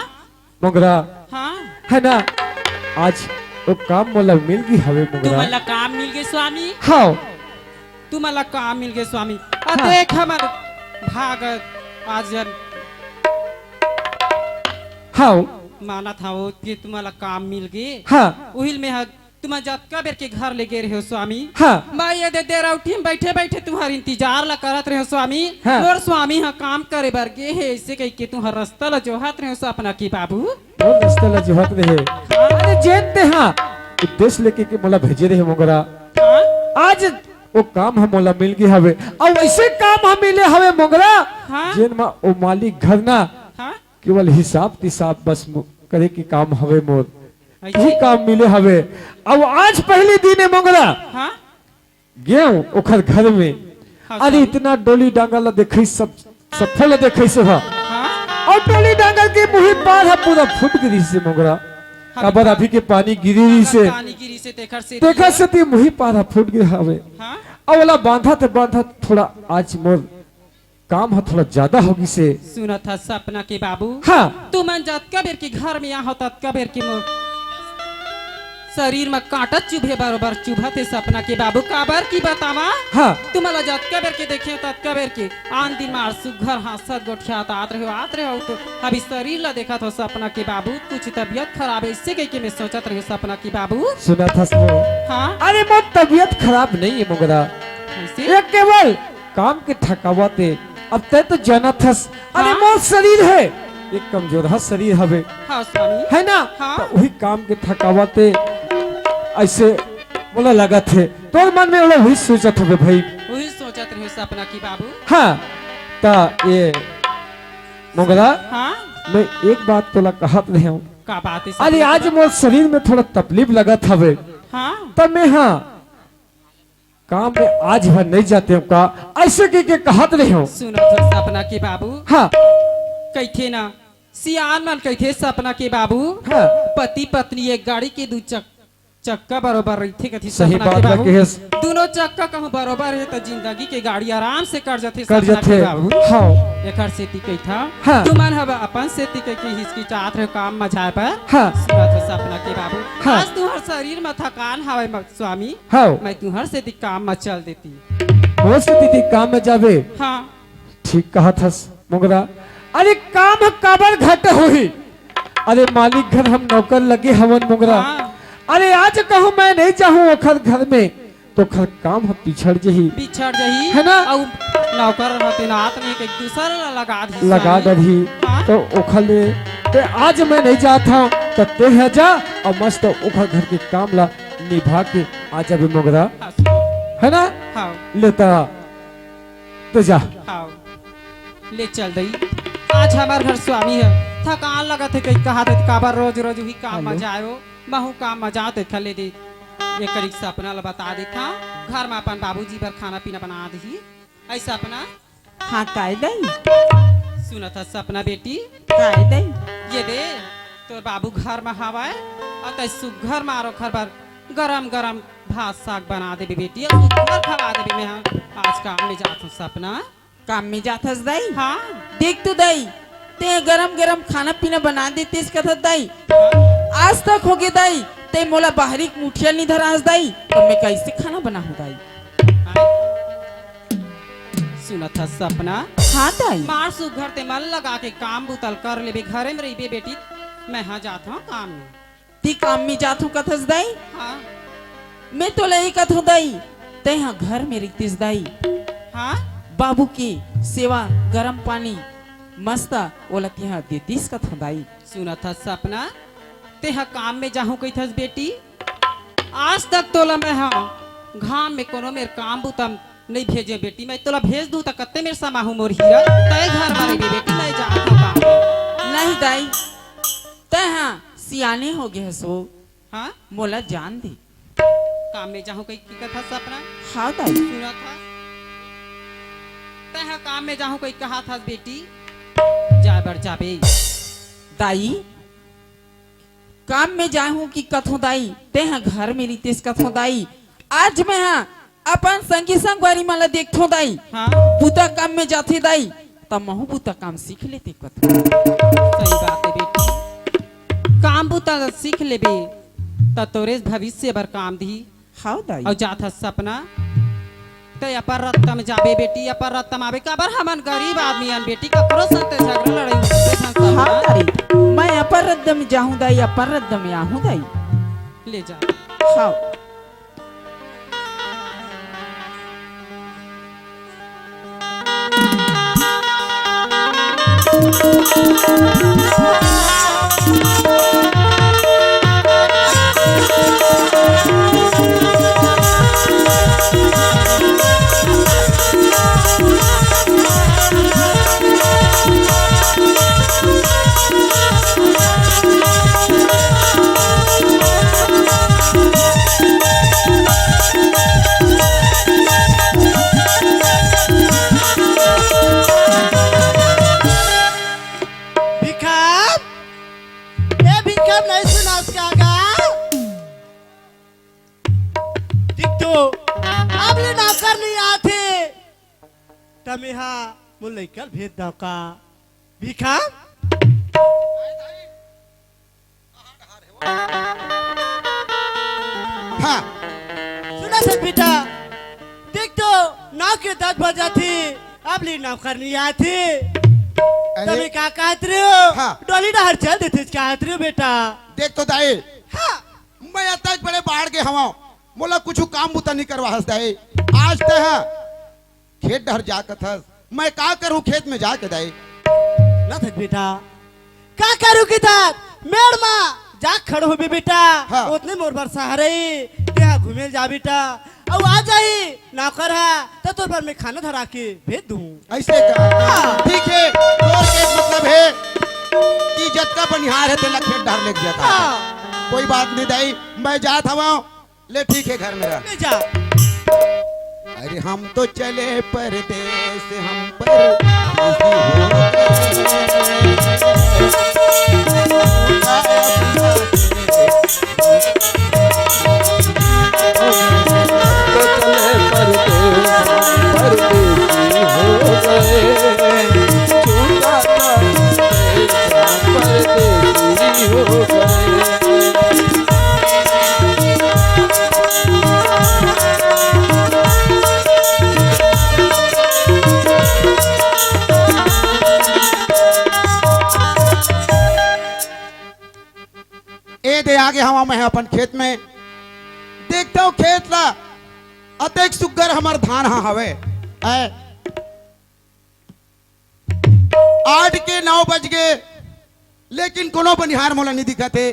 मोगरा हाँ है ना आज वो काम मोला मिल गई हवे मोगरा तुम्हारा काम मिल गए स्वामी हाँ तुम्हारा काम मिल गए स्वामी हाँ। देख हमार भाग आज हाँ माना था वो कि तुम्हारा काम मिल गए हाँ उहिल में तुम जतका बेर के घर ले गए रहे हो स्वामी हाँ मैं ये दे देर उठी में बैठे बैठे तुम्हारे इंतजार ला करत रहे हो स्वामी हाँ। और स्वामी हाँ काम करे बर गे है ऐसे कह के तुम्हारा रास्ता ला जोहत रहे हो सपना की बाबू वो रास्ते ला जोहत रहे अरे जेन ते हाँ उद्देश्य लेके के मोला भेजे रहे मोगरा हाँ? आज वो काम हम मोला मिल गई हवे और वैसे काम हम मिले हवे मोगरा हाँ? जेन मा ओ मालिक घर ना हाँ? केवल हिसाब तिसाब बस करे के काम हवे मोर ऐसे? यही काम मिले हवे अब आज पहले दिन है मोगरा हाँ? गेहूं ओखर घर में हाँ, अरे स्वामी। इतना डोली डांगल देखै सब सफल देखै से भा हाँ? और डोली डांगल के मुही पार है पूरा फुट गिरी से मोगरा काबर अभी के पानी गिरी रही से पानी गिरी से देखा से ती मुही पार है फुट गिर हवे हाँ? अब वाला बांधा थोड़ा आज मोर काम है थोड़ा ज्यादा होगी से सुना था सपना के बाबू हाँ तुम जतका बेर के घर में यहाँ ततका बेर के मोर शरीर में कांटा चुभे बरोबर चुभते सपना के बाबू काबर की बतावा हाँ तुम्हारा जतका बेर के देखे ततका बेर के आन दिन मार सुघर हासत गोठियात आत रहे हो तो अभी शरीर ला देखा था सपना के बाबू कुछ तबियत खराब है इससे कह के मैं सोचत रहे सपना के बाबू सुना था सो हाँ अरे मोर तबीयत खराब नहीं है मोगरा ऐसे ये केवल काम के थकावट है अब तय तो जाना थस अरे हाँ? मोर शरीर है एक कमजोर हा शरीर हवे हाँ स्वामी है ना हाँ? तो वही काम के थकावट है ऐसे बोला लगा थे तो मन में बोला वही सोचत होगे भाई वही सोचत रहे सपना की बाबू हाँ ता ये मोगरा हाँ मैं एक बात तोला कहत रहे हूँ का बात है अरे सपना आज की मोर शरीर में थोड़ा तकलीफ लगा था वे बाबू? हाँ तब मैं हाँ काम में आज भर नहीं जाते हूँ का ऐसे के कहत रहे हूँ सुनो तो सपना के बाबू हाँ कैथे ना सियान मन कैथे सपना के बाबू हाँ पति पत्नी एक गाड़ी के दू चक्का बरोबर रही कथी सही सपना के बात बाबू है दोनों चक्का कहूँ बरोबर है तो जिंदगी के गाड़ी आराम से कर जाते कर सपना जाते के बाबू हाँ एकर सेती कही था हाँ। तुमन हब अपन सेती कही के हिचकिचात रहे काम मजाए पर हाँ सुना तो सपना के बाबू हाँ। आज तुहर शरीर में थकान हवे स्वामी हाँ मैं तुहर सेती काम में चल देती होश दीदी काम में जावे हाँ ठीक कहा था मोगरा। अरे काम काबर घट हुई। अरे मालिक घर हम नौकर लगे हवन मोगरा। हाँ। अरे आज कहूँ मैं नहीं चाहूँ ओखर घर में तो खर काम हम पिछड़ जही बिछड़ जही है ना? और नौकर रहते ना आत में एक दूसरा लगा दी लगा दही हाँ। तो ओखर ले ते आज मैं नहीं जाता हूँ तो ते है जा और मस्त ओखर घर के काम ला निभा के आ जाबे मोगरा है ना। हाँ लेता तो जा हाँ ले चल दई। आज हमार घर स्वामी है थकान लगा थे कहीं कहा थे काबर रोज रोज ही काम मजा आयो महू काम मजा ते खले दे ये करी सपना ला बता देता घर में अपन बाबूजी पर खाना पीना बना दी ऐसा अपना हाँ काय दई सुना था सपना बेटी काय दई ये दे तोर बाबू घर में हवा है और तै सुघर मारो घर पर गरम गरम भात साग बना दे बेटी और सुघर खवा दे मैं आज काम में जाता हूँ सपना काम में जाथस दई हाँ देख तू दई ते गरम गरम खाना पीना बना देते इस कथा दई आज तक हो गए दई ते मोला बाहरी मुठिया नहीं धरास दई तो मैं कैसे खाना बनाऊं दई। सुना था सपना हाँ दई मार सुघर ते मन लगा के काम बुतल कर ले घरे में रही बेटी मैं हाँ जाता हूँ काम में ती काम में जाथू कथस दई हाँ मैं तो लई कथू दई ते हाँ घर में रितिस दई हाँ बाबू की सेवा गरम पानी मस्त ओला के यहाँ देतीस कथू दई। सुना था सपना ते हाँ काम में जाहूँ कही थस बेटी आज तक तोला मैं हाँ घाम में कोनो मेरे काम बुतम नहीं भेजे बेटी मैं तोला भेज दूँ तो कत्ते मेरे समाहू मोर हीरा तय घर में रही बेटी मैं जा नहीं दाई ते हाँ सियाने हो गए सो हाँ मोला जान दे काम में जाहूँ कही की कथा सपना हाँ दाई सुना था तय हाँ काम में जाहूँ कही कहा था बेटी जा बर जाबे दाई काम में जाहूं कि कथो दाई ते हाँ घर में रितेश कथो दाई आज मैं हाँ अपन संगी संगवारी माला देखथो दाई हाँ बुता काम में जाथे दाई तब महू बुता काम सीख लेते कथो। सही बात है बेटी काम बुता सीख लेबे त तोरे भविष्य बर काम दी हाँ दाई और जाथा सपना ते अपर रत्तम जाबे बेटी अपर रत्तम आबे काबर हमन गरीब आदमी अन बेटी ककरो संग झगड़ा लड़ाई होते सन हाँ सपना दाई मैं अपर रद्द में जाहूं दाई अपर रद्द में आहूं दाई ले जा हाँ तमेहा मुल्ले कल भेद दाव का भिखा हाँ सुना से बेटा देख तो नाव के 10 बजा थी अब ली नाव करनी आई थी तभी क्या कहते हो हाँ। डोली डहर चल देते क्या कहते हो बेटा देख तो दाई हाँ मैं आता बड़े बाहर के हवा मोला कुछ काम बुता नहीं करवा हंस दाई आज ते हाँ खेत डहर जाकर था मैं का करूं खेत में जाके दाई ना थक बेटा का करूं की था मेड़ मा जा खड़ो हो बे बेटा हाँ। उतने मोर बरसा हरे त्या घूमे जा बेटा अब आ जाई नौकर है तो तोर पर मैं खाना धरा के भेज दूं ऐसे का हाँ। ठीक है तोर के मतलब है कि जत्ता बनिहार है तेला खेत डहर लेके जाता है। हाँ। कोई बात नहीं दाई मैं जात हवा ले ठीक है घर मेरा ले जा अरे हम तो चले परदेस हम पर ए दे आगे हवा मैं अपन खेत में देखता हूँ खेत ला अतेक सुग्गर हमार धान हा हवे 8 के 9 बज गए लेकिन कोनो बनिहार मोला नहीं दिखा थे।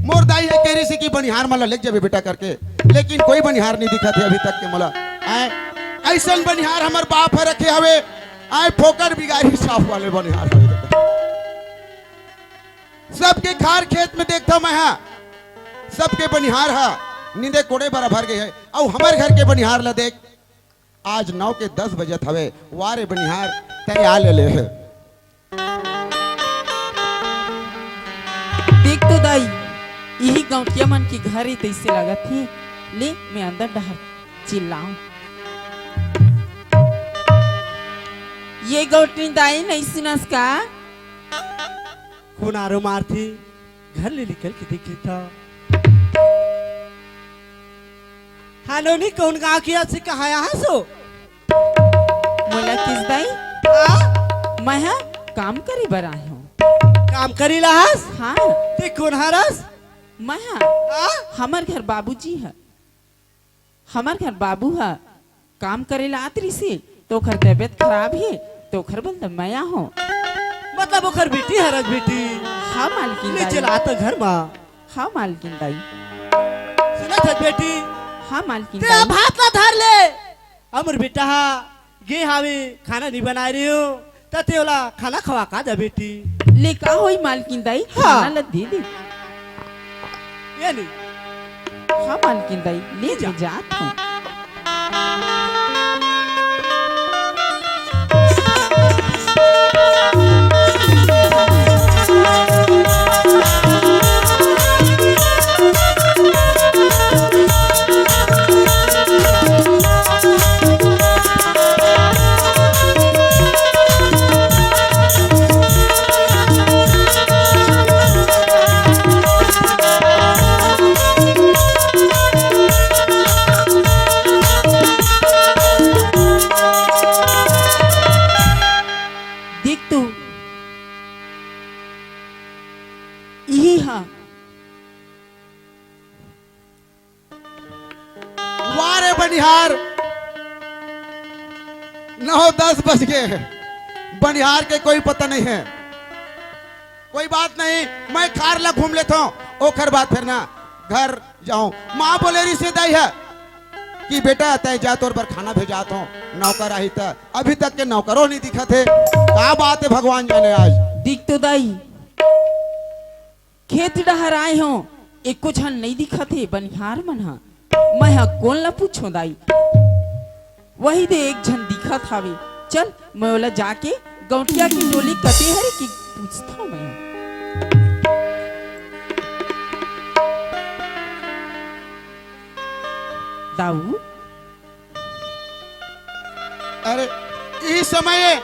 मोर दाई है कह रही सी कि बनिहार मोला लेग जाबे बेटा करके, लेकिन कोई बनिहार नहीं दिखा थे अभी तक के मोला। ऐसा बनिहार हमार बाप है रखे हवे फोकर बिगारी साफ वाले बनिहार हवे। सबके खार खेत में देखता मैं हा सबके बनिहार हा नींदे कोड़े बरा भर गए है। और हमारे घर के बनिहार ला देख आज 9 के 10 बजत हवे वारे बनिहार तय आ ले है। देख तो दाई यही गौटिया मन की घर ही तैसे लगा थी। ले मैं अंदर डहर चिल्लाऊं। ये गौटी दाई नहीं सुनस का? कुनारो मारती घर ले निकल के देखी था। हानोनी कौन गाँव की से कहा यहाँ सो मोला किस दाई मैं हा काम करी बर आई हूँ। काम करी लहास हाँ ते कौन हरस मैं हा हमार घर बाबूजी है। हमार घर बाबू है काम करे ला आतरी से तो खर तबियत खराब है तो खर बंद मैं हूँ। मतलब ओकर बेटी हरस बेटी हाँ मालकिन ले दाई। चला तो घर मा हाँ मालकिन दाई। सुना था बेटी हाँ मालकिन ते दाई। भात ला धर ले अमर बेटा हा गे हावे खाना नहीं बना रही हो तते वाला खाना खवा का जा बेटी ले का होई मालकिन दाई हाँ। खाना ला दे दे। ये नहीं हाँ मालकिन दाई ले जा। जात हूँ। देख तू यही हाँ वारे बनिहार 9-10 बज गए बनिहार के कोई पता नहीं है। कोई बात नहीं मैं खार ला घूम लेता हूँ ओखर बात फिर ना घर जाऊं। माँ बोले रही से दाई है कि बेटा तय जा तोर पर खाना भेजाता हूँ नौकर आई था अभी तक के नौकरों नहीं दिखा थे। क्या बात है भगवान जाने आज। देख तो दाई खेत डहर आए हो एक कुछ हन नहीं दिखा थे बनिहार मन हा मैं हा कौन ला पूछो दाई। वही दे एक झन दिखा थावे चल मैं ओला जाके गौटिया की टोली कते हरे की पूछता हूँ मैं। दाऊ अरे इस समय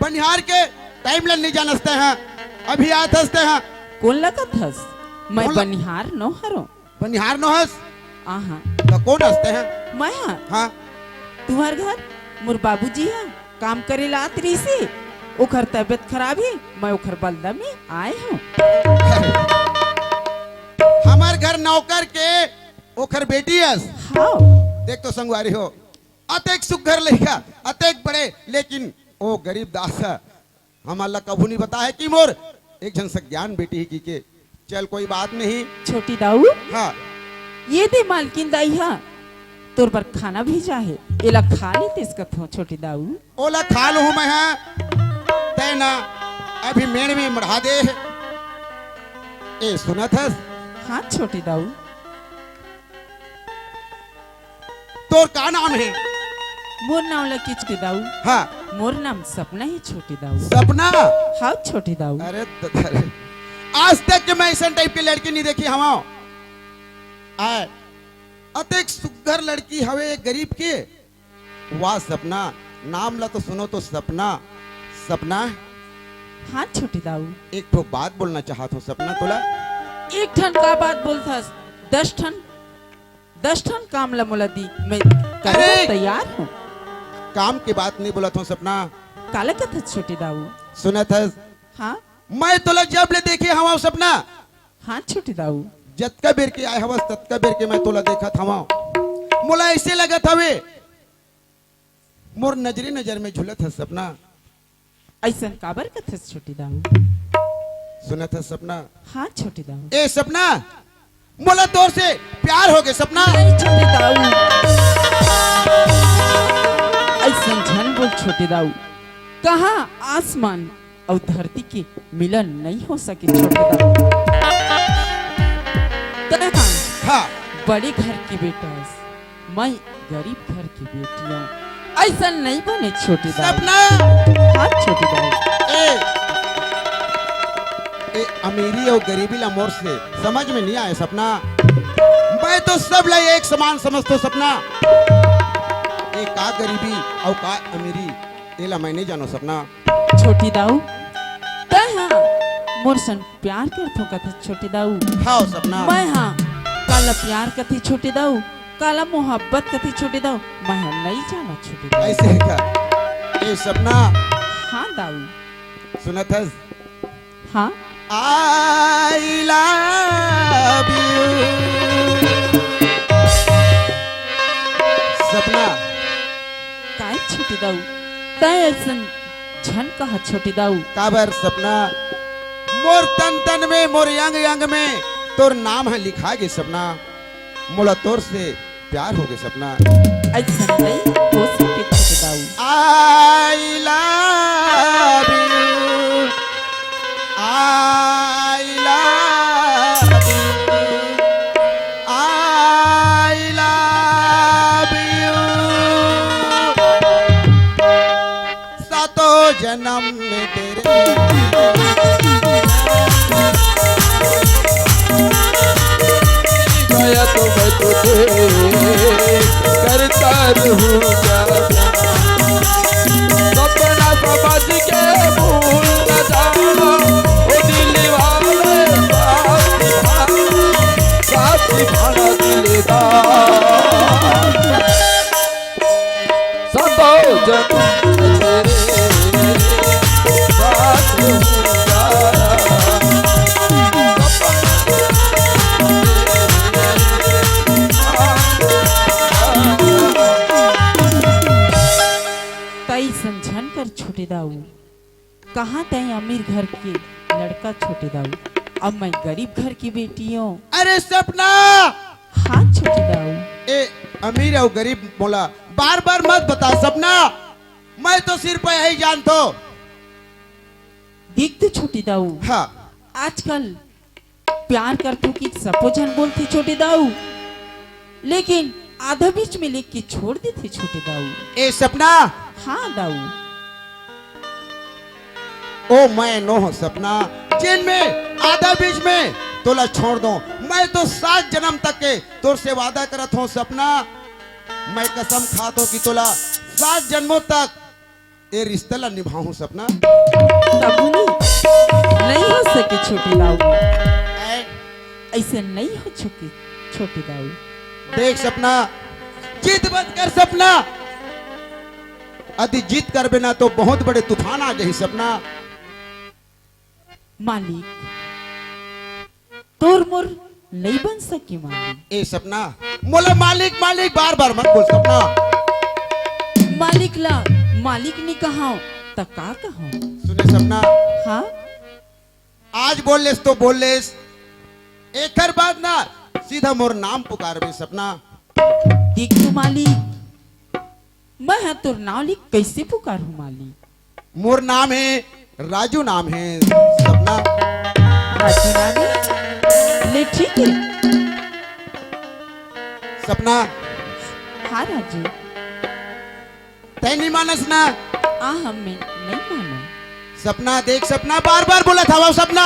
बनिहार के टाइम नहीं जानते हैं अभी आत हंसते हैं। कौन लगा थस मैं कौन ला- बनिहार नो हरो बनिहार नो हंस आहा तो कौन हंसते हैं? मैं हा हाँ तुम्हार घर मोर बाबूजी है काम करे ला आतरी से ओखर तबियत खराब है मैं ओखर बलदा में आए हूँ। हमार घर नौकर के ओखर बेटी है। हाँ देख तो संगवारी हो अतेक सुघर लड़का अतेक बड़े लेकिन ओ गरीब दास है। हमारा कभू नहीं बता है कि मोर एक जन से ज्ञान बेटी ही के चल कोई बात नहीं। छोटी दाऊ हाँ ये दे मालकिन दाई हा तोर पर खाना भेजा है एला खा ले तेस कथो छोटी दाऊ। ओला खा लू मैं है तय ना अभी मेड़ में मढ़ा दे ए सुनत है हाँ छोटी दाऊ तोर का नाम है? मोर नाम लकी छोटी दाऊ। हाँ मोर नाम सपना है छोटी दाऊ। सपना। हाँ छोटी दाऊ। अरे आज तक के मैं ऐसा टाइप की लड़की नहीं देखी हवा आए अतेक सुघर लड़की हवे गरीब के वाह सपना नाम ला तो सुनो तो सपना सपना हाँ छोटी दाऊ एक तो बात बोलना चाहत हूँ सपना तोला। एक ठन का बात बोलथस 10 ठन काम ला मोला दी मैं अरे! करे तैयार हूँ। काम की बात नहीं बोला था सपना काला कथा छोटी दाऊ। सुना था हाँ मैं तोला जब ले देखे हवा सपना हाँ छोटे दाऊ जतका बेर के आए हवस ततका बेर के मैं तोला देखा था मोला ऐसे लगत हवे मोर नजरे नजर में झुलत है सपना। ऐसा काबर कथस छोटे दाऊ सुनत है सपना। हाँ छोटे दाऊ ए सपना मोला तोर से प्यार हो गए सपना। नहीं छोटे दाऊ ऐसा झन बोल छोटे दाऊ कहाँ आसमान और धरती के मिलन नहीं हो सके छोटे दाऊ। तहाँ हाँ बड़े घर की बेटा मैं गरीब घर की बेटी हूँ ऐसा नहीं बने छोटे दाऊ। सपना हाँ छोटे दाऊ ए, ए अमीरी और गरीबी ला मोर से समझ में नहीं आए सपना। मैं तो सब ला एक समान समझता हूँ सपना। ए का गरीबी और का अमीरी ये ला मैं नहीं जानो सपना। छोटी दाऊ तहाँ मोर सन प्यार करथो कथे छोटे दाऊ। हाँ सपना मैं हाँ काला प्यार कथी छोटे दाऊ काला मोहब्बत कथी छोटे दाऊ मैं हाँ नहीं जाना छोटे दाऊ। ऐसे है क्या ए सपना हाँ दाऊ सुनत है हाँ I love you सपना काय छोटे दाऊ तय ऐसन झन कहा छोटे दाऊ। काबर सपना मोर तन तन में मोर यंग यंग में तोर नाम है लिखा गे सपना। मोला तोर से प्यार हो गए सपना। ऐसा नहीं हो सके छोटे दाऊ। I love you I love you I love you सातों जन्म में तेरे गया तो मैं तुझे करता रहूंगा सपना समझ के भूल न जाना ओ दिल वाले साथ निभाना दिलदार सदो जन्म तेरे साथ रहूंगा तई समझन कर छोटे दाऊ कहाँ तय अमीर घर के लड़का छोटे दाऊ अब मैं गरीब घर की बेटी हूँ। अरे सपना हाँ छोटे दाऊ ए अमीर और गरीब बोला बार बार मत बता सपना। मैं तो सिर पे यही जानता हूँ। देख तो छोटे दाऊ हाँ आजकल प्यार करतू की सबको जन बोलते छोटे दाऊ लेकिन आधा बीच में लेके छोड़ देते छोटे दाऊ। ए सपना हाँ दाऊ ओ मैं नो हूँ सपना जिन में आधा बीच में तोला छोड़ दो। मैं तो 7 जन्म तक के तोर से वादा करत हूँ सपना। मैं कसम खात हूँ कि तोला 7 जन्मों तक ये रिश्ता ला निभाऊं सपना। तब नहीं हो सके छोटे दाऊ ऐ, ऐसे नहीं हो चुके छोटे दाऊ। देख सपना जिद मत कर सपना। यदि जिद कर बिना तो बहुत बड़े तूफान आ जाए सपना। मालिक तोर मोर नहीं बन सके मालिक। ए सपना मोला मालिक मालिक बार बार मत बोल सपना। मालिक ला मालिक ने कहा त का कहा। सुने सपना हाँ आज बोल लेस तो बोल लेस एक हर बात ना सीधा मोर नाम पुकार बे सपना। देख तू मालिक मैं हाँ तोर नाम लिख कैसे पुकारूं मालिक। मोर नाम है राजू नाम है सपना। राजू नाम है? ले ठीक है सपना हाँ राजू तय नहीं मानस ना। आ हमें नहीं मानो। सपना देख सपना बार बार बोला था वो सपना।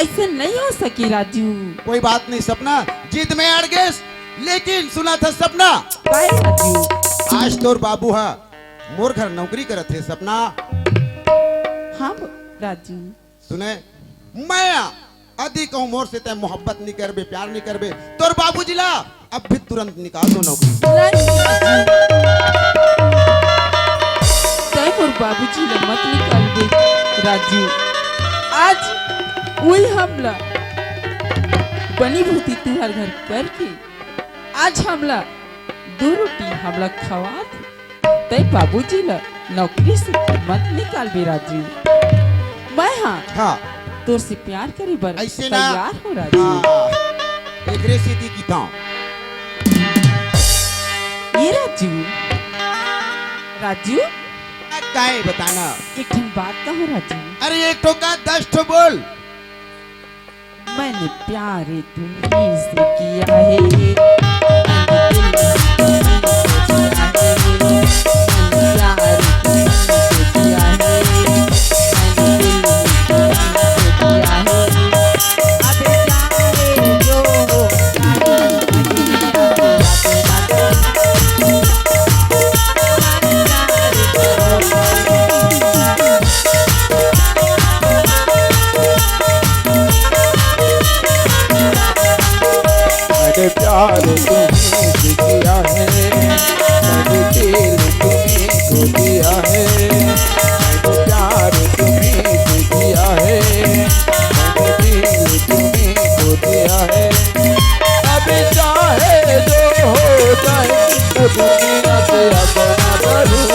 ऐसे नहीं हो सकी राजू। कोई बात नहीं सपना जिद में अड़ गए लेकिन सुना था सपना काय राजू आज तोर बाबू है मोर घर नौकरी करत थे सपना। हाँ राजू सुने मैं अधिक कहूँ मोर से तय मोहब्बत नहीं करबे प्यार नहीं करबे तोर बाबूजी ला अब भी तुरंत निकाल दो नौकरी। तय मोर बाबूजी ने मत निकाल दे राजू। आज वही हमला बनी भूती तुहार घर करके आज हमला 2 रोटी हमला खवात तय बाबूजी ला नौकरी से मत निकाल बे राजू। मैं हाँ हाँ तोर से प्यार करे बर ऐसे ना तैयार हो राजू। एकरे सीधी की था ये राजू राजू काहे बताना। एक ठन बात कहो राजू। अरे एक ठोका 10 ठो बोल। मैंने प्यार तुम्हीं से किया है मैंने दिल प्यार तुम्हीं से किया है मैंने दिल किया है अब चाहे जो हो मैंने प्यार तुम्हें किया है मैंने दिल तुम्हें को दिया है मैंने प्यार तुम्हें किया है मैंने दिल तुम्हें को दिया है अब चाहे जो हो जाए मैं दुनिया से अपना करूं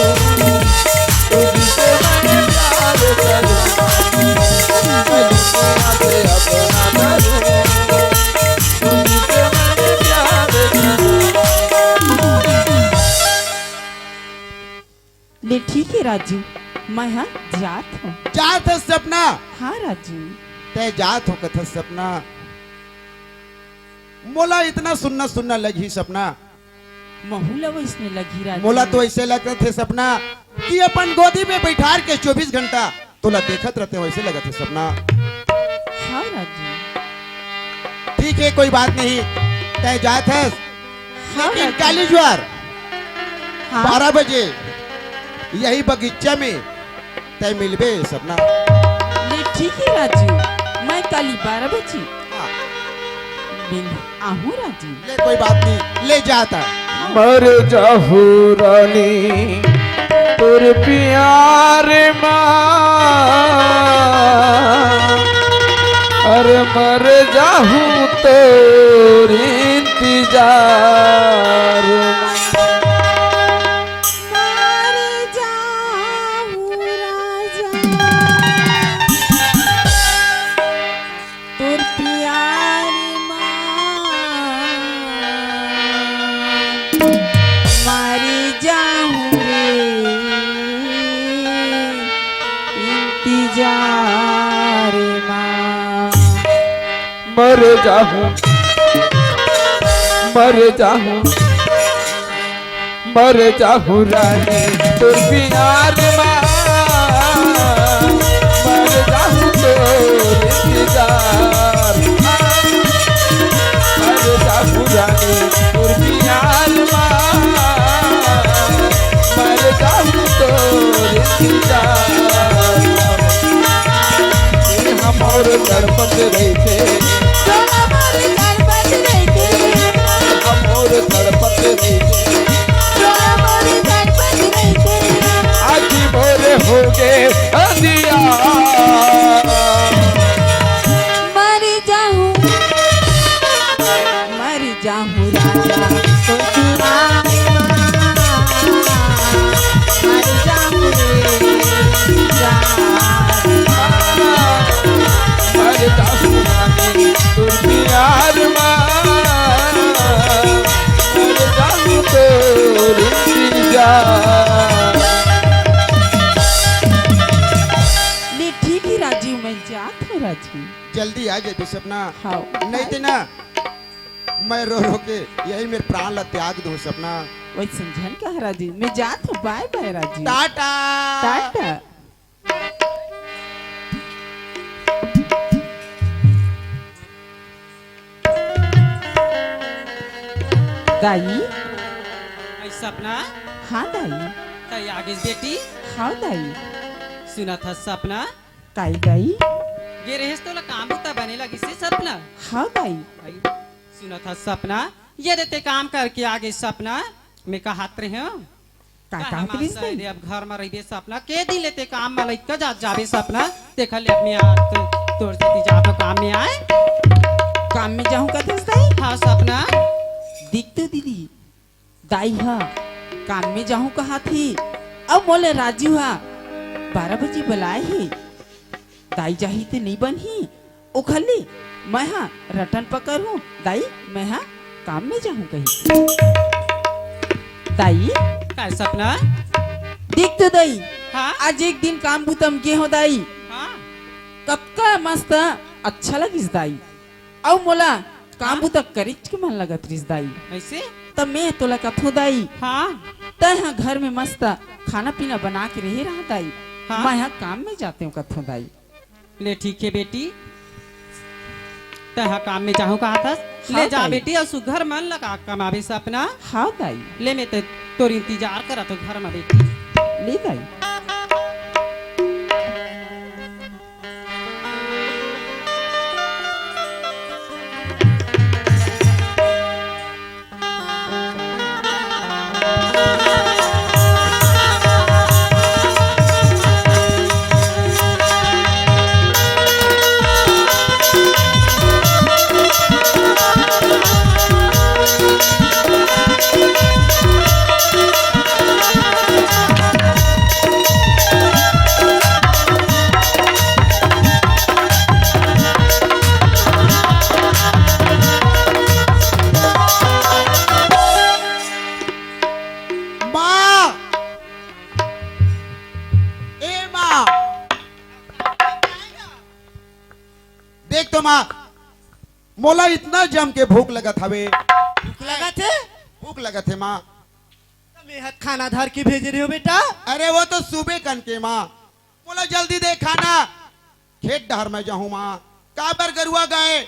तुझसे मैंने प्यार करूं मैं दुनिया से अपना करूं ले ठीक है राजू मैं हाँ जात हूँ। जात है सपना हाँ राजू तय जात हो कथा सपना मोला इतना सुनना सुनना लगी सपना महूला वैसने लगी राजू। मोला तो ऐसे लगते थे सपना कि अपन गोदी में बैठार के 24 घंटा तोला देखत रहते वैसे लगत है सपना। हाँ राजू ठीक है कोई बात नहीं तय जात है हाँ लेकिन राजू। काली ज्वार हाँ 12 बजे यही बगीचा में तय मिलबे सपना। ले ठीक है राजू मैं कल 12 बजे हाँ, मिल आहूँ राजू। ले कोई बात नहीं ले जाता मर जाहू रानी तुर प्यार माँ अरे मर जाहू तोर इंतजार मर जाऊँ राजा तोर प्यारी माँ मारी जाऊँ रे इंतजार माँ मर जाहूं मर जाहूं मर जाहूं रानी तुर प्यार माँ मर जाहूं तोर इंतजार मर जाहूं रानी तुर प्यार माँ मर जाहूं तोर इंतजार हम और तड़पत रहते हम और तड़पत रहते आखी भोरे हो गए अंधिया मर जाऊँ राजा तो तुम्हारी माँ मर जाऊँ रे जान मर जाहूं रानी तुर प्यार माँ मर जाहूं तोर इंतजार ले ठीक ही राजू मैं जात हूँ राजू। जल्दी आ जाए सपना हाँ नहीं तो ना मैं रो रो के यही मेरे प्राण ला त्याग दूं सपना। वही समझन का है राजू मैं जात हूँ बाय बाय राजू टाटा टाटा। दाई ऐ सपना हाँ दाई तै आगे बेटी हाँ दाई सुना था सपना काई दाई गे रहेस तो काम होता बने लगी से सपना हाँ दाई ऐ सुना था सपना ये देते काम करके आगे सपना मैं कहत रहे हो का हम कहत रहिस शायद दाई? अब घर में रहिबे सपना के दिन लेते काम में लइका जा जाबे सपना देखल ले अपनी हाथ तोर से जाबो काम में आए। काम में जाऊं का दस दाई हाँ सपना, दिख तो दीदी दाई हा काम में जाऊं कहा थी। अब बोले राजू हा 12 बजे बुलाए ही दाई जाही तो नहीं बनी उखली मैं हाँ रटन पकड़ हूँ दाई मैं हाँ काम में जाऊं कहीं दाई काय सपना। देख तो दाई हाँ आज एक दिन काम बुतम के हो दाई हाँ कब का मस्त अच्छा लगिस दाई अब मोला काम बुता करिच के मन लगत रिस दाई ऐसे। तब मैं तोला कथो दाई हाँ तय घर में मस्त खाना पीना बना के रही रहा दाई हाँ। मैं यहाँ काम में जाते हूँ कथो दाई ले ठीक है बेटी, तह काम में जाऊँ कहा था। ले हाँ, जा ताई। बेटी और सुघर मन लगा कमावे सपना। हाँ दाई ले मैं तो तोर इंतजार करा तो घर में बेटी। ले दाई माँ ए माँ देख तो माँ मोला इतना जम के भूख लगत हवे। भूख लगा थे भूख लगत है माँ। मैं हाथ खाना धर के भेज रही हो बेटा। अरे वो तो सुबह कन के माँ मोला जल्दी दे खाना खेत डहर में जाऊँ माँ काबर गरुआ गाय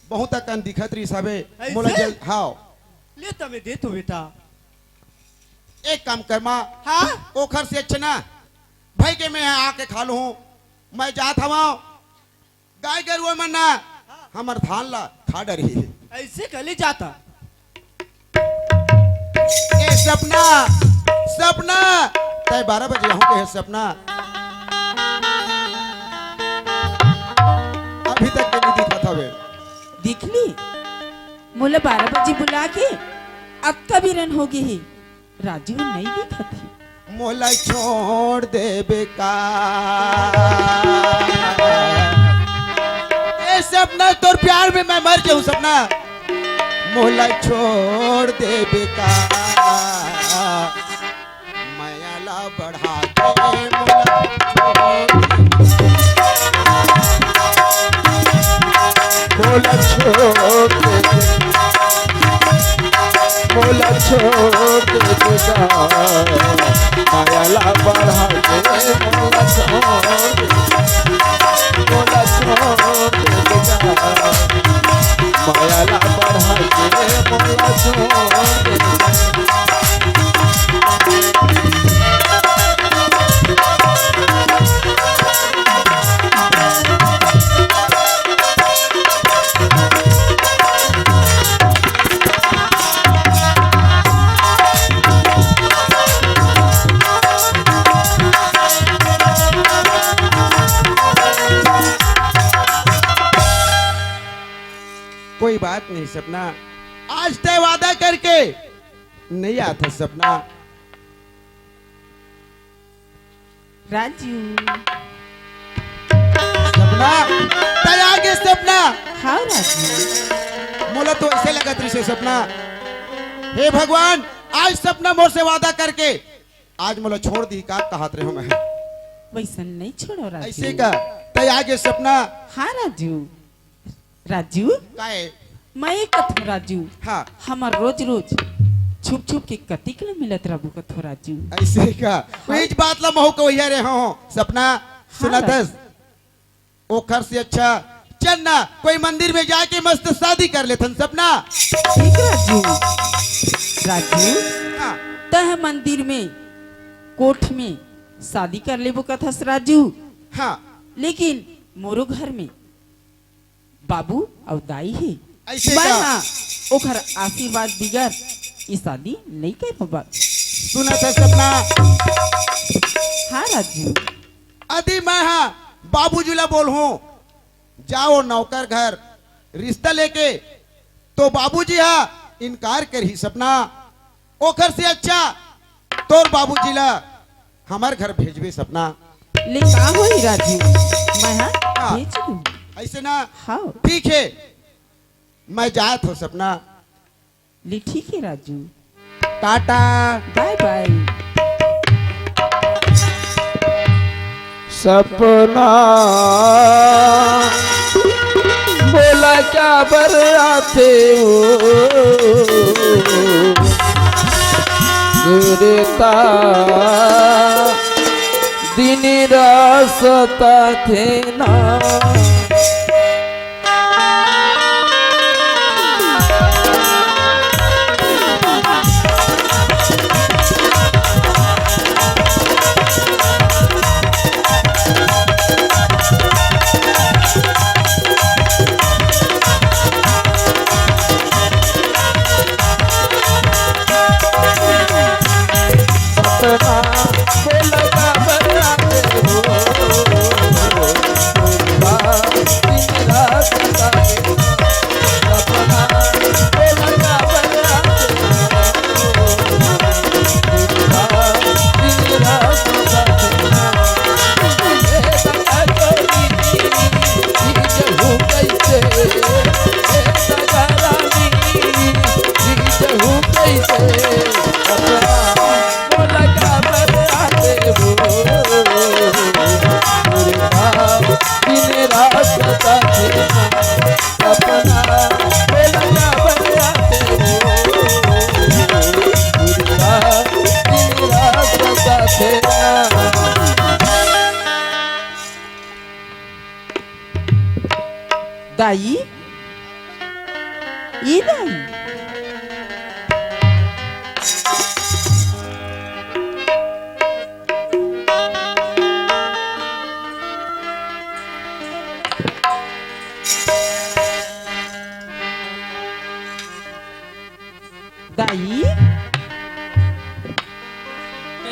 बहुत कन दिखत रही सबे मोला ऐसे? जल हाँ ले तमे दे तो बेटा। एक काम कर माँ हाँ ओखर से अच्छा ना भाई के मैं यहाँ आके खा लू मैं जात हवा गाय गरुआ में ना हमर धान ला खा डरी है। ऐसे कली जाता। ए सपना सपना तय 12 बजे यहाँ के है सपना अभी तक के नहीं दिखा था वे। दिख ली मोला 12 बजे बुला के अब का भी रन हो गई है राजू नहीं दिखा थी। मोला छोड़ दे बेका ए सपना तोर प्यार में मैं मर जाऊं सपना मोला छोड़ दे बेका मायाला बढ़ा के मोला छोड़ दे मोला छोड़ दे बेका मायाला बढ़ा के मोला छोड़ दे मोला छोड़ दे बेका मायाला बढ़ा के मोला छोड़ दे कोई बात नहीं सपना आज तय वादा करके नहीं आता सपना। राजू सपना तय आगे सपना हाँ राजू मोला तो ऐसे लगा रही से सपना हे भगवान आज सपना मोर से वादा करके आज मोला छोड़ दी का कहत रहे हो मैं वैसा नहीं छोड़ो राजू ऐसे का तय आगे सपना हाँ राजू राजू काहे मैं कथो राजू हाँ हमार रोज रोज छुप छुप के कतिक ल मिलत रहू कथो राजू ऐसे का कोई बात ला महू को रे हो सपना सुना हाँ, दस ओखर से अच्छा चल ना कोई मंदिर में जाके मस्त शादी कर लेथन सपना। ठीक राजू राजू हाँ, तह मंदिर में कोठ में शादी कर लेबो कथस राजू हाँ लेकिन मोरो घर में बाबू और दाई है ऐसे मैं का? हाँ ओखर आशीर्वाद बिगर ये शादी नहीं कर पाबा सुना था सपना हाँ राजू अभी मैं हाँ बाबूजी ला बोल हूँ जाओ नौकर घर रिश्ता लेके तो बाबूजी हा इनकार कर ही सपना ओकर से अच्छा तोर बाबूजी ला हमार घर भेजबे सपना। ले का होई राजू मैं हाँ हाँ। भेज दूँ। ऐसे ना हाँ ठीक है मैं जात हो सपना। ले ठीक है राजू टाटा। Bye bye. सपना बोला क्या बराते हो सुरता दिन रास्ता थे ना दाई ये दाई दाई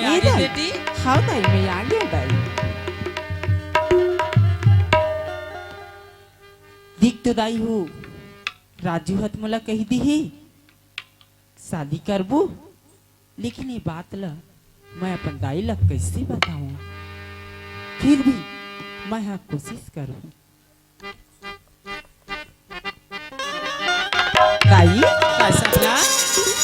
ये बेटी हाँ दाई मैं आ गया दाई। दिख तो दाई हो राजू हत मोला कही दी है शादी करबो लेकिन ये बात ला मैं अपन दाई ला कैसे बताऊं फिर भी मैं हाँ कोशिश करूं। दाई काय सपना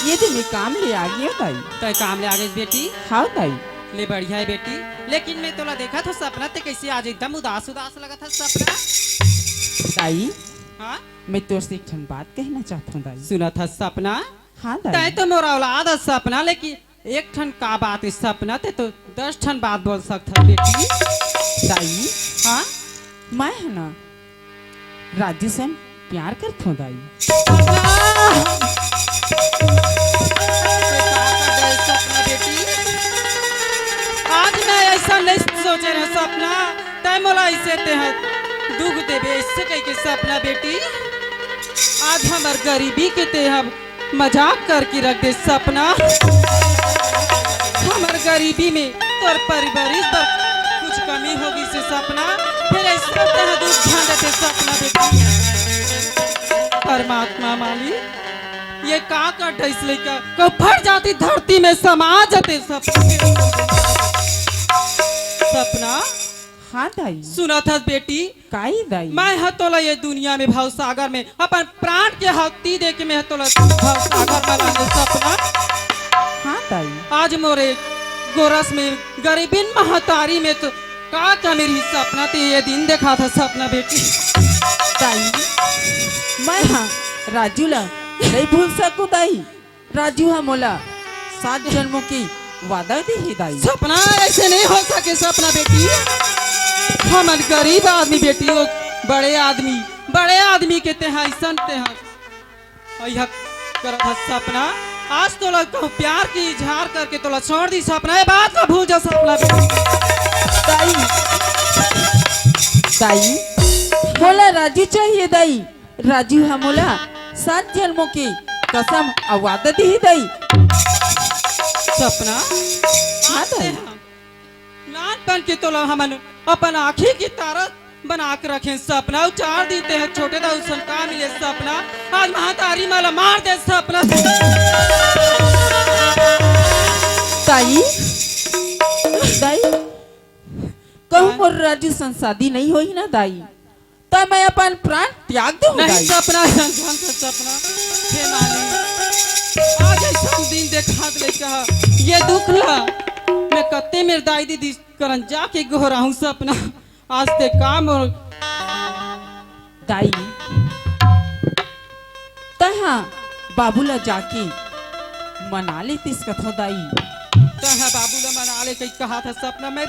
ये तो मैं काम ले आ गया दाई। तय काम ले आ गई बेटी हाँ दाई ले बढ़िया है बेटी लेकिन मैं तोला देखा था सपना ते कैसे आज एकदम उदास उदास लगा था सपना। दाई हाँ मैं तो से एक ठन बात कहना चाहता हूँ दाई। सुना था सपना हाँ तय दाई तो मोरा औलाद है सपना लेकिन एक ठन का बात है सपना ते तो 10 ठन बात बोल सकता बेटी। दाई हाँ मैं है ना राजू से प्यार करता हूँ दाई। सपना बेटी आज मैं ऐसा नहीं सोचे रहा सपना तय मोला ऐसे ते है दुख देवे इससे कह के सपना बेटी आज हमार गरीबी के ते हम मजाक करके रख दे सपना। हमार गरीबी में तोर परिवारिक पर कुछ कमी होगी से सपना फिर ऐसा ते है दुख ध्यान देते सपना बेटी। परमात्मा मालिक ये का कर इसलिए का फट जाती धरती में समा जाते सपना। हाँ दाई सुना था बेटी काई दाई मैं हतोला ये दुनिया में भाव सागर में अपन प्राण के हक्ति दे के मैं हतोला भाव सागर में लाने सपना। हाँ दाई आज मोरे गोरस में गरीबिन महतारी में तो का मेरी सपना ते ये दिन देखा था सपना बेटी। दाई मैं हाँ राजू ला नहीं भूल सकूं दाई। राजू हाँ मोला 7 जन्मों की वादा दी ही दाई। सपना ऐसे नहीं हो सके सपना बेटी हमार गरीब आदमी बेटी वो बड़े आदमी के तेहा ऐसा तेहा करत है सपना। आज तो लगता हूँ प्यार की इजहार करके तो छोड़ दी सपना ये बात का भूल जा सपना दाई दाई बोला राजू चाहिए दाई। राजू हाँ मोला 7 जन्मों की कसम और वादा दी ही दाई। सपना हाँ दाई नानपन के तो हमन अपन आँखी की तारा बना के रखे सपना। और 4 दिन ते है छोटे दा उसन का मिले सपना। आज महातारी माला मार दे सपना। दाई दाई कहूँ मोर राजू संसादी नहीं होई ना दाई, तो मैं अपन प्राण त्याग दूँ नहीं दाई। सपना संसार का सपना हे माली आज ऐसा दिन देखा ले कहा ये दुख ला मैं कत्ते मेरे दाई दीदी करन जाके गोहरा हूँ सपना। आज ते काम और दाई तहा बाबूला जाके मना लेतीस कथो दाई। तहा बाबूला मना ले कई कहा था सपना मैं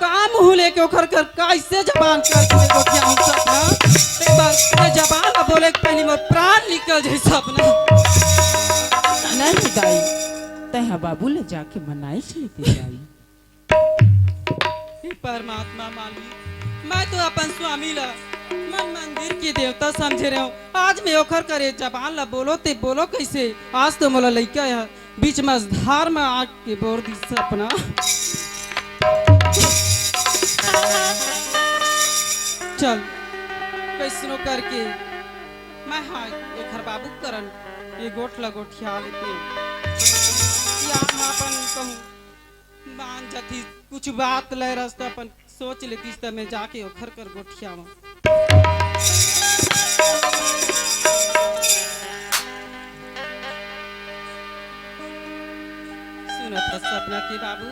काम हूँ लेके ओखर कर कैसे जबान कर के गोठिया हूँ सपना। एक बार मैं जबान ना बोले के पहले मोर प्राण निकल जाए सपना। नहीं दाई तहा बाबूला जाके मनाई लेती दाई। हे परमात्मा मालिक मैं तो अपन स्वामी ला मन मंदिर की देवता समझे रहे हूँ। आज मैं ओखर करे जबान ला बोलो ते बोलो कैसे। आज तो मोला लइका है बीच मझधार में आग के बोर दी सपना। चल कैसनो करके मैं हाँ ओखर बाबू करन ये गोठला गोठिया लेते या अपन कहूँ मान जथी कुछ बात ले रास्ता अपन सोच लेती त मैं जाके ओखर कर गोठिया सुनो तो सपना के बाबू।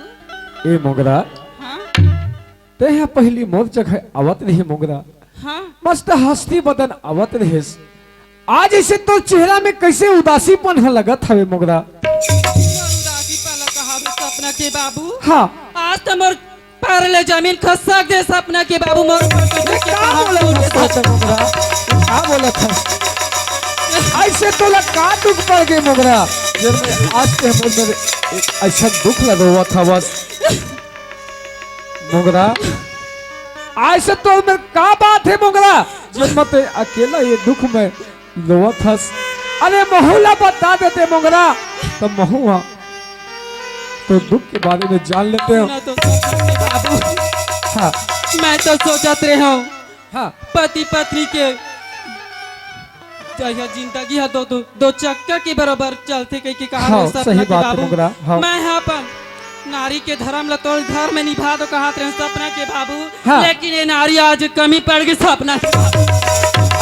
ए मोगरा हाँ ते यहाँ पहली मौत जगह आवत रही मोगरा हाँ मस्त हस्ती बदन आवत रहे। आज ऐसे तो चेहरा में कैसे उदासीपन लगत हवे मोगरा। उदासी पहला कहावे सपना के बाबू। हाँ आज तो मोर पैर ले जमीन खसक दे सपना के बाबू मोर क्या बोला था ऐसे तो का दुख पड़ गए मोगरा। जब मैं आज के मेरे एक ऐसा दुख लगा हुआ था बस मोगरा। ऐसे तो मेरे का बात है मोगरा जब मत अकेला ये दुख में लोआ था। अरे महुला बता देते मोगरा तो महुआ तो दुख के बारे में जान लेते हो। सुना तो सपना के बाबू हाँ मैं तो सोचत रहे हूँ हाँ पति पत्नी के जहिया जिंदगी है दो चक्कर के बराबर चलते कहीं के कहा हाँ, सपना सही के बात है बाबू। मोगरा, हाँ। मैं यहाँ पर नारी के धर्म ला तो घर में निभा दो कहा रहे सपना के बाबू। हाँ। लेकिन ये नारी आज कमी पड़ गई सपना के बाबू।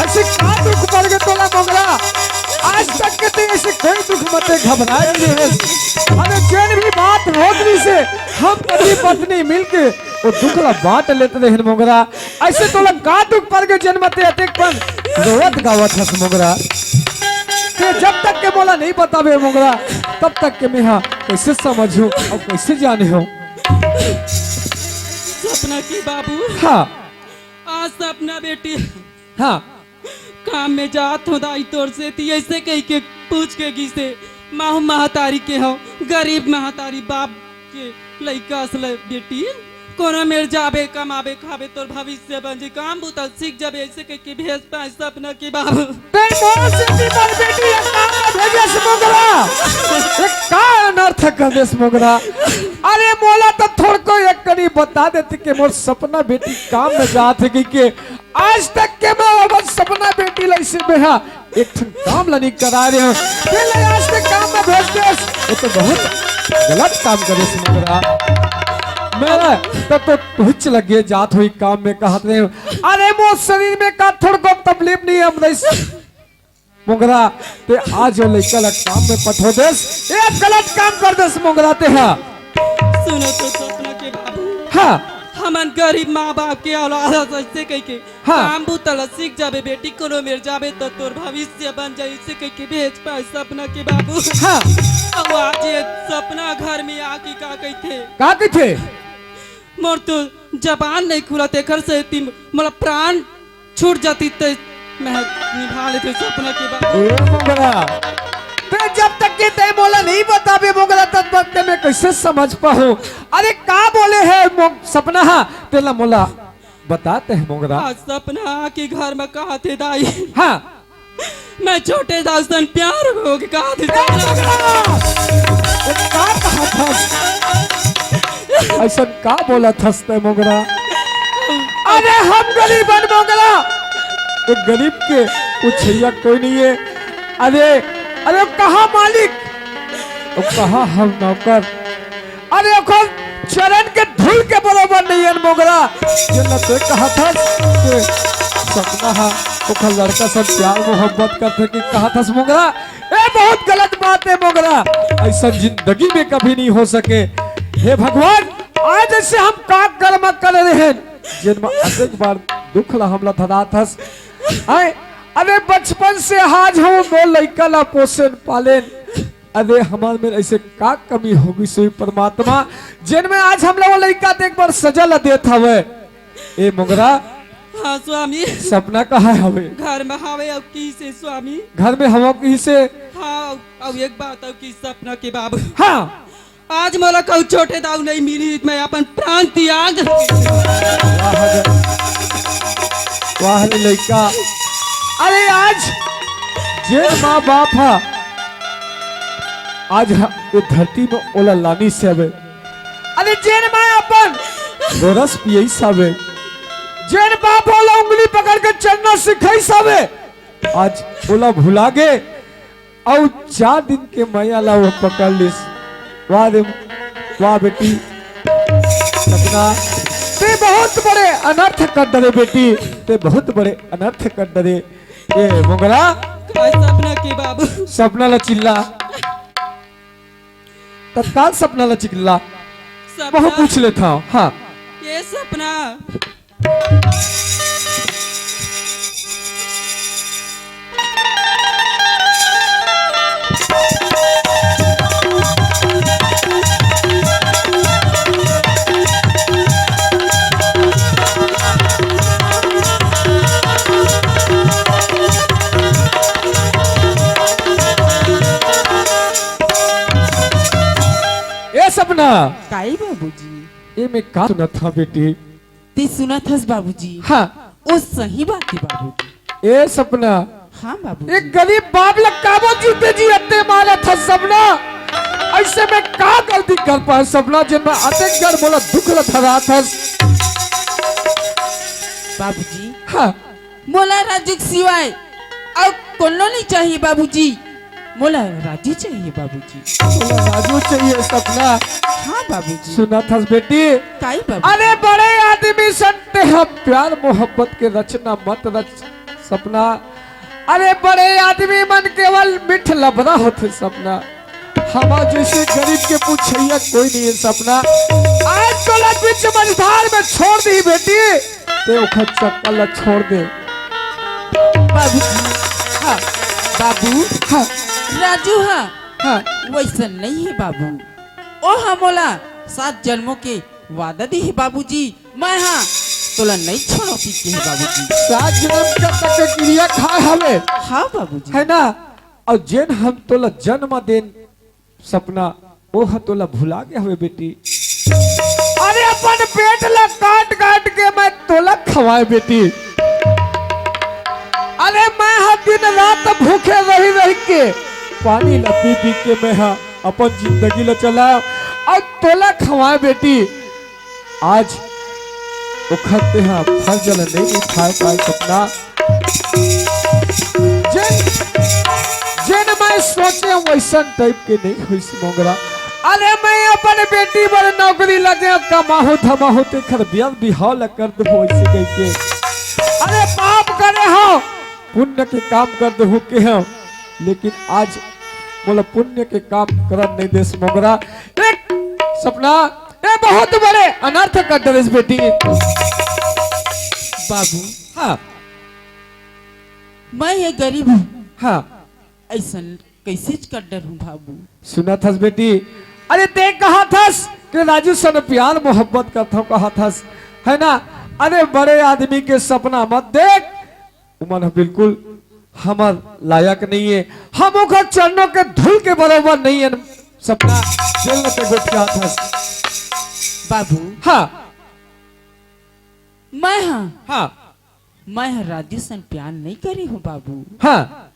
ऐसे का दुख पड़ गए तोला मोगरा। आज तक के ते ऐसे कोई दुख मत घबराए नहीं है। अरे जैन भी बात रोकनी से हम पति पत्नी मिलके वो दुख ला बांट लेते रहे मोगरा। ऐसे तोला का दुख पड़ गए जन्म ते अटेकपन रोवत गावत हस मोगरा। ते जब तक के बोला नहीं बतावे मोगरा तब तक के मैं हाँ कैसे समझूं और कैसे जाने हो। सपना के बाबू हाँ आज सपना बेटी हाँ काम में जात हो दाई तोर से थी ऐसे कही के पूछ के गिसे माँ महतारी के हो गरीब महतारी बाप के लइका असले बेटी कोनो मेर जाबे कमाबे खाबे तोर भविष्य बन जे काम बुतल सीख जाबे ऐसे कह के भेज पाए सपना के बाबू। ते मोर से की मन बेटी एक काम भेजस मोगरा। एक का अनर्थ कर देस मोगरा। अरे मोला तो थोड़ को एक कनी बता देती कि मोर सपना बेटी काम में जात है कि आज तक के मैं अब सपना बेटी लइसे बेहा एक ठन काम ला नहीं करा रहे हो पहले आज तक काम में भेज देस। ये तो बहुत गलत काम करे से मोगरा। मेरा तो तुच्छ लगे जात हुई काम में कहत रहे हो। अरे मोर शरीर में का थोड़ को तकलीफ नहीं है हम मोगरा ते आज जो लइका ला काम में पठो देस एक गलत काम कर देस मोगरा ते हाँ। सुनो तो सपना के बाबू हाँ हमन गरीब माँ बाप के औलाद ऐसे कह के हाँ। काम बुतल सीख जाबे बेटी कोनो मेर जाबे तो तोर भविष्य बन जाए ऐसे कह के भेज पाए सपना के बाबू। हाँ अब आज ये सपना घर में आके का कहते का कथे मोर तो जबान नहीं खुला तेखर से तीन मोला प्राण छूट जाती तो मैं निभा लेते सपना के बाबू। ए मोगरा ते जब तक के ते मोला नहीं बताबे मोगरा तब तक के मैं कैसे समझ पाऊं। अरे का बोले है सपना हाँ तेला मोला बताते हैं मोगरा। आज सपना के घर में कहा थे दाई हाँ मैं छोटे दासन प्यार हो के कहा थे ये का कहा था ऐसा का बोला थसते मोगरा। अरे हम गरीब बन मोगरा, तो गरीब के पूछैया कोई नहीं है। अरे अरे कहा मालिक, तो कहा हम नौकर, अरे ओकर चरण के धूल के बराबर नहीं है मोगरा। ये न तो कहा था कि सपना है ओकर लड़का सब प्यार मोहब्बत करते कि कहा था मोगरा, ये बहुत गलत बात है मोगरा, ऐसा जिंदगी में कभी नहीं हो सके। हे भगवान, आज से हम का कर्म कर रहे हैं जिनमें अनेक बार दुख ला हमला धरा था। अरे बचपन से आज हम दो लड़का ला पोषण पालेन, अरे हमारे में ऐसे का कमी होगी सोई परमात्मा जिनमें आज हम लोग लड़का एक बार सजा ला देता हवे। ए मोगरा, हाँ स्वामी, सपना कहाँ हवे? घर में हवे अब की से स्वामी। घर में हम की से। हाँ अब एक बात अब की सपना के बाबू, हाँ आज मोला कहू छोटे दाऊ नहीं मिली, मैं अपन प्राण त्याग वाह लड़का। अरे आज जे माँ बाप हा आज ये धरती में ओला लानी से हवे। अरे जेन माँ अपन गोरस पियई सावे, जेन बाप ओला उंगली पकड़ के चलना सिखाई सावे, आज ओला भुला गे और 4 दिन के मैया ला वो पकड़ लिस। वाह रे वाह बेटी, सपना ते बहुत बड़े अनर्थ कर डरे बेटी, ते बहुत बड़े अनर्थ कर डरे। ए मोगरा, सपना के बाबू, सपना ला चिल्ला, तत्काल सपना ला चिल्ला, बहुत पूछ लेता हूँ। हाँ ये सपना सपना काई बाबूजी, ये मैं का सुना था बेटी? ते सुना थस बाबूजी। हाँ ओ सही बात है बाबूजी। ए सपना, हाँ बाबूजी। एक गरीब बाप लकाबो जीते जी अत्ते मारा था सपना, ऐसे में का गलती कर पाए सपना जिनमें अतेक जड़ बोला दुख ल धरा था। बाबूजी, हाँ मोला राजू के सिवाय अब कोनो नहीं चाहिए बाबूजी, मोला राजू चाहिए बाबूजी। बोला राजू चाहिए सपना। हाँ बाबूजी। सुना था बेटी, काई बाबू, अरे बड़े आदमी संते हैं प्यार मोहब्बत के रचना मत रच सपना, अरे बड़े आदमी मन केवल मिठ लबरा होते सपना, हमारा जैसे गरीब के पूछैया कोई नहीं है सपना। आज तो बीच मझधार में छोड़ दी बेटी, ते उखड़ चक्कर छोड़ दे। बाबूजी। हाँ बाबू, हाँ राजू हाँ हाँ वैसा नहीं है बाबू, ओ हाँ मोला 7 जन्मों के वादा दी है बाबूजी, मैं हाँ तोला नहीं छोड़ो पीछे है बाबूजी। 7 जन्म तक क्रिया खाए हमें, हाँ बाबूजी। है ना, और जेन हम तोला जन्म देन सपना वो है तोला भुला गया हुए बेटी। अरे अपन पेट ला काट काट के मैं तोला खवाए बेटी, अरे मैं हर दिन रात भूखे रही रही के पानी ला पी पी के मैं हाँ अपन जिंदगी ला चला और तोला खवाए बेटी। आज वो खाते हैं फल जल नहीं खाए पाए सपना, जेन मैं सोचे वैसा टाइप के नहीं हुई मोगरा। अरे मैं अपन बेटी पर नौकरी लगे कमाहू धमाहू ते खर बियाह बिहाव कर दो ऐसे कह के, अरे पाप करे हो पुण्य के काम कर दो के हो, लेकिन आज बोला पुण्य के काम कर नहीं देश मोगरा। एक सपना ये बहुत बड़े अनर्थ कर डरेस बेटी। बाबू, हाँ मैं ये गरीब हूँ, हाँ ऐसा कैसे कर डर हूँ बाबू। सुना थस बेटी, अरे देख कहा थस कि राजू सन प्यार मोहब्बत करता हूँ कहा थस, है ना, अरे बड़े आदमी के सपना मत देख, उमर बिल्कुल हमार लायक नहीं है, हम ओकर चरणों के धूल के बराबर नहीं है सपना जेल में बैठा थस। बाबू, हाँ मैं हाँ हाँ मैं हाँ राजू सन प्यार नहीं करी हूँ बाबू, हाँ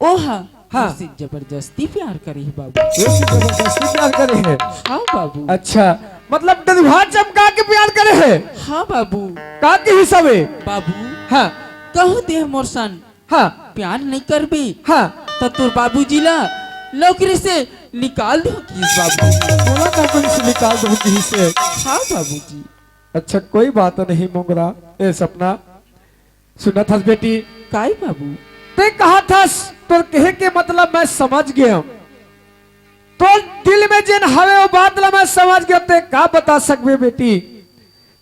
ओ हाँ हाँ। उससे जबरदस्ती प्यार करी है बाबू। जबरदस्ती प्यार करे है। हाँ बाबू। अच्छा मतलब डलवा चमका के प्यार करे है हाँ बाबू का के हिसाब है बाबू हाँ कहो दे मोर सन हाँ प्यार नहीं करबे हाँ तो तोर बाबूजी ला नौकरी से निकाल दो किस बाबू बोला था कौन से निकाल दो कहीं से हाँ बाबूजी अच्छा कोई बात नहीं मोगरा ए सपना सुना था बेटी काय बाबू ते कहा था तो कहे के मतलब मैं समझ गया तो दिल में जिन हवे वो बात ला मैं समझ गया ते का बता सकबे बेटी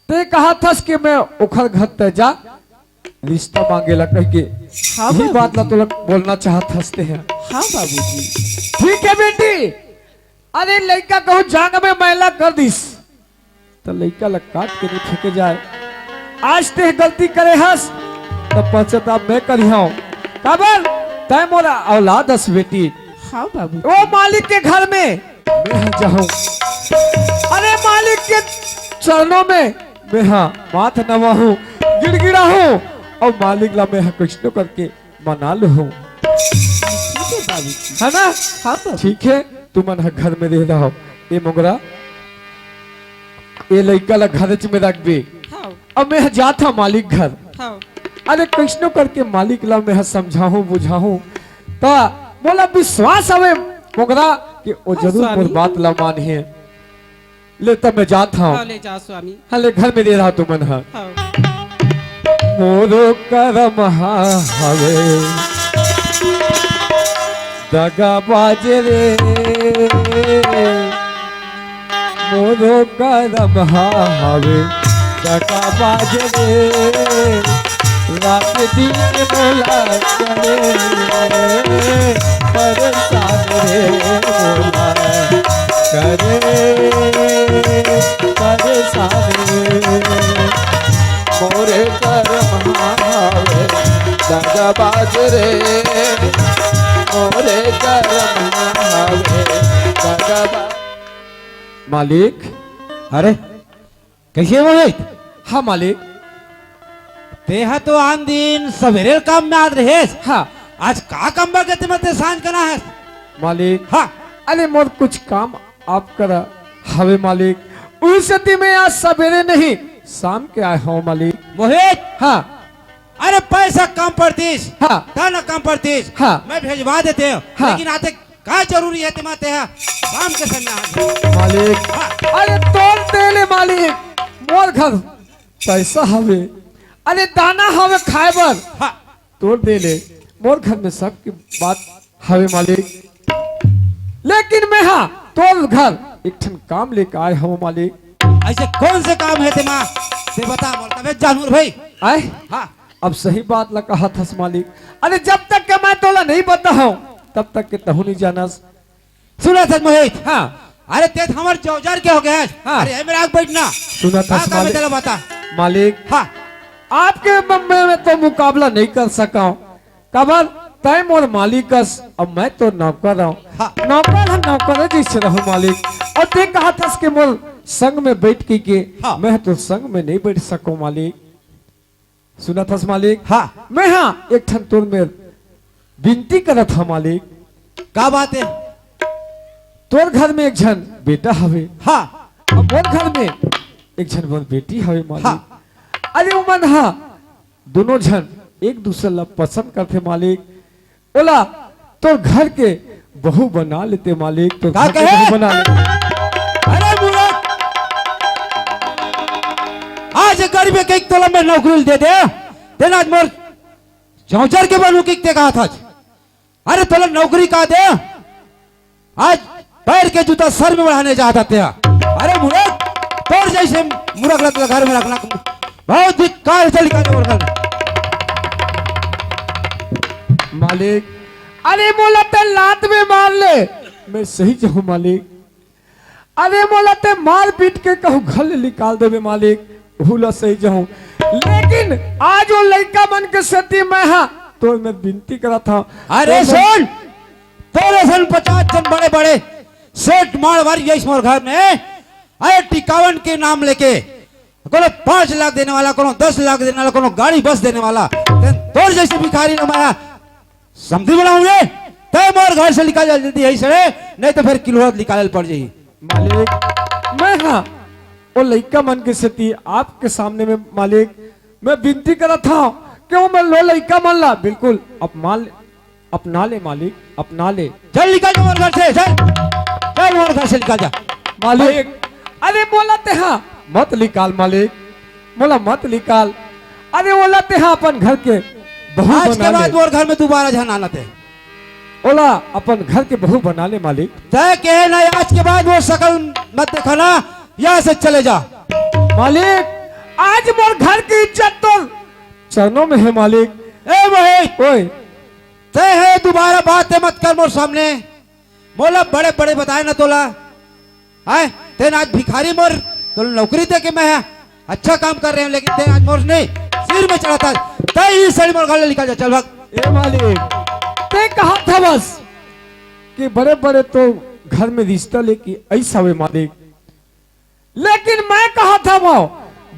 ते कहा था कि मैं उखड़ घर ते जा रिश्ता मांगेला कह के हाँ यही बात ला बाबूजी। तो बोलना चाहत हंसते हैं हाँ बाबूजी ठीक है बेटी अरे लड़का कहूँ जांग में मैला कर दिस तो लड़का ला काट के नहीं फेंके जाए आज ते गलती करे हंस तो पश्चाताप मैं करी हूँ काबर तय मोरा औलाद हस बेटी हाँ बाबू वो मालिक के घर में मैं जाऊं अरे मालिक के चरणों में मैं माथ नवा हूँ गिड़गिड़ा हूँ और मालिक ला मैं कुछ तो करके मना लो हूँ ठीक है बाबूजी है ना हाँ बाबू ठीक है तू मन घर में रह रहा हो ये मोगरा ये लड़का ला घर में रख बे हाँ अब मैं जाता मालिक घर हाँ अरे कृष्ण करके मालिक ला मैं समझाऊं बुझाऊं तो बोला विश्वास हवे मोगरा कि वो हाँ, जरूर स्वामी। मोर बात ला मान है ले तब मैं जाता हाँ हूँ ले जाओ स्वामी हले घर में दे रहा तू मन हा हाँ मोरो करम हवे दगा बाजे रे मोरो करम हवे दगा बाजे रे रात दिन बोला करे परेशान रे बोला करे परेशान रे मोरे करम हावे दगाबाज रे मोरे करम हावे दगाबाज मालिक अरे कैसे मोहित हाँ मालिक तेहा तो आन दिन सवेरे काम में आज रहे हाँ आज का काम बा के मत सांझ करना है मालिक हाँ अरे मोर कुछ काम आप करा हवे मालिक उस सती में आज सवेरे नहीं शाम के आए हो मालिक मोहित हाँ अरे पैसा कम पड़तीस हाँ ना कम पड़तीस हाँ। मैं भेजवा देते हो हाँ। लेकिन आते का जरूरी है तुम्हारे यहाँ शाम के समय आ जाओ। मालिक हाँ। अरे तोड़ दे ले मालिक मोर घर पैसा हवे अरे दाना हवे खाए बर हाँ तोड़ दे ले मोर घर में सबकी बात हवे मालिक लेकिन मैं हाँ तोड़ घर एक ठन काम लेकर आए हो मालिक ऐसे कौन से काम है तुम्हारा ते बता बोलता मैं जानूर भाई आए हाँ अब सही बात लगा कहा था मालिक अरे जब तक के मैं तोला नहीं बता हूँ तब तक के तहु नहीं जाना सुना था मोहित हाँ अरे ते हमारे चौजार के हो गया है हाँ। अरे मेरा आग बैठना सुना था हाँ, काम है मालिक तेरा बता मालिक हाँ आपके मम्मे में तो मुकाबला नहीं कर सका हूँ कबर तय मोर मालिक अब मैं तो नौकर हूँ हाँ। नौकर है नौकर है जिससे रहूँ मालिक और ते कहा था कि मोर संग में बैठ के हाँ। मैं तो संग में नहीं बैठ सकूं मालिक सुना था मालिक हाँ मैं हाँ एक ठन तोर में विनती करा था मालिक का बात है तोर घर में एक जन बेटा हवे हाँ अब मोर घर में एक जन मोर बेटी हवे मालिक हाँ। अरे उमन हाँ दोनों जन एक दूसरे ला पसंद करते मालिक बोला तो घर के बहू बना लेते मालिक तो का घर के कहे? बहू बना ले अरे मूर्ख आज गरीब के एक तोला में नौकरी दे दे देना आज मोर चौचर के बनू की ते कहा था अरे तोला नौकरी का दे आज पैर के जूता सर में बढ़ाने जाता थे अरे मूर्ख तोर जैसे मूर्ख लग घर में रखना बहुत धिक्कार चल का जोर कर मालिक अरे मोला ते लात में मार ले मैं सही जाऊं मालिक अरे मोला ते मार पीट के कहूँ घर निकाल देवे मालिक भूला सही जाऊं लेकिन आज वो लड़का बन के सती मैं हाँ तो मैं विनती करा था अरे तो मैं- सुन तेरे सन 50 जन बड़े बड़े सेठ मारवाड़ी यही मोर घर में अरे टिकावन के नाम लेके कोनो 5 लाख देने वाला कोनो 10 लाख देने वाला कोनो गाड़ी बस देने वाला तोर जैसे भिखारी न माया समझी बनाऊंगे तय मोर घर से निकाल जल्दी यही सड़े नहीं तो फिर किलोहत निकाल पड़ जाई मालिक मैं हाँ वो लड़का मन के सती आपके सामने में मालिक मैं विनती करा था क्यों मैं लो लड़का मान ला बिल्कुल अपना ले मालिक अपना ले। चल निकल जा मोर घर से, चल मोर घर से निकल जा। मालिक अरे बोलाते हाँ मत निकाल मालिक बोला मत निकाल। अरे बोलाते हाँ अपन घर के बहू आज के बना बाद ले मोर घर में दोबारा ध्यान आना थे। बोला अपन घर के बहू बना ले मालिक। तय कहे ना आज के बाद वो शकल मत दिखाना, यहाँ से चले जा। मालिक आज मोर घर की इज्जत तो चरणों में है मालिक। ए महेश, ओए तय है दोबारा बातें मत कर मोर सामने। मोला बड़े बड़े बताए ना तोला है तेन आज भिखारी मोर तो नौकरी दे के मैं है अच्छा काम कर रहे हैं, लेकिन तेन आज मोर नहीं सिर में चढ़ाता। तय ही सड़ी मोर घर निकल जा, चल भाग। ए मालिक ते कहा था बस कि बड़े बड़े तो घर में रिश्ता लेके ऐसा हुए मालिक, लेकिन मैं कहा था वो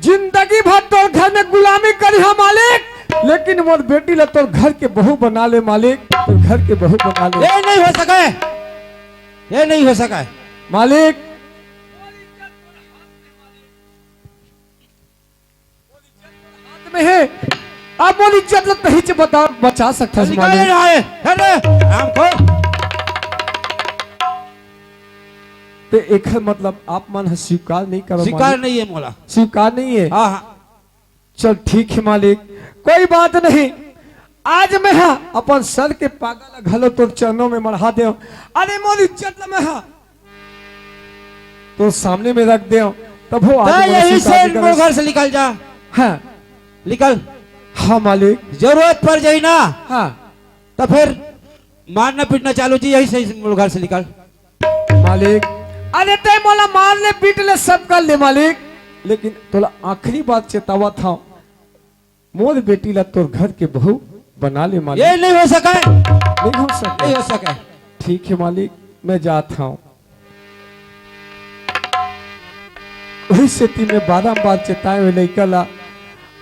जिंदगी भर तो घर में गुलामी करी है मालिक, लेकिन मोर बेटी ले तो घर के बहू बना ले मालिक, तो घर के बहू बना ले। ये नहीं हो सका है, ये नहीं हो सका है मालिक हाथ में है आप मोर इज्जत लग कहीं से बचा सकता है मालिक। हमको ते एक मतलब आप मन स्वीकार नहीं करो स्वीकार मालिक? नहीं है मोला। स्वीकार नहीं है। हाँ हाँ चल ठीक है मालिक कोई बात नहीं। आज मैं हाँ अपन सर के पागल घलो तो चरणों में मढ़ा दे। अरे मोर इज्जत में हाँ तो सामने में रख दे तब हो तो आगे यही स्वीकार से नहीं घर से निकल जा। हाँ निकल, हाँ मालिक जरूरत पड़ जाई ना हाँ तो फिर मारना पीटना चालू जी। यही से घर से निकल मालिक। अरे ते मोला मार ले पीट ले सब कर ले मालिक, लेकिन तोला आखिरी बात चेतावा था मोर बेटी ला तोर घर के बहू बना ले मालिक। ये नहीं हो सका है, नहीं हो सके। नहीं हो सका है। ठीक है मालिक मैं जाता हूँ। वही स्थिति में बारम्बार चेताए हुए लड़का ला।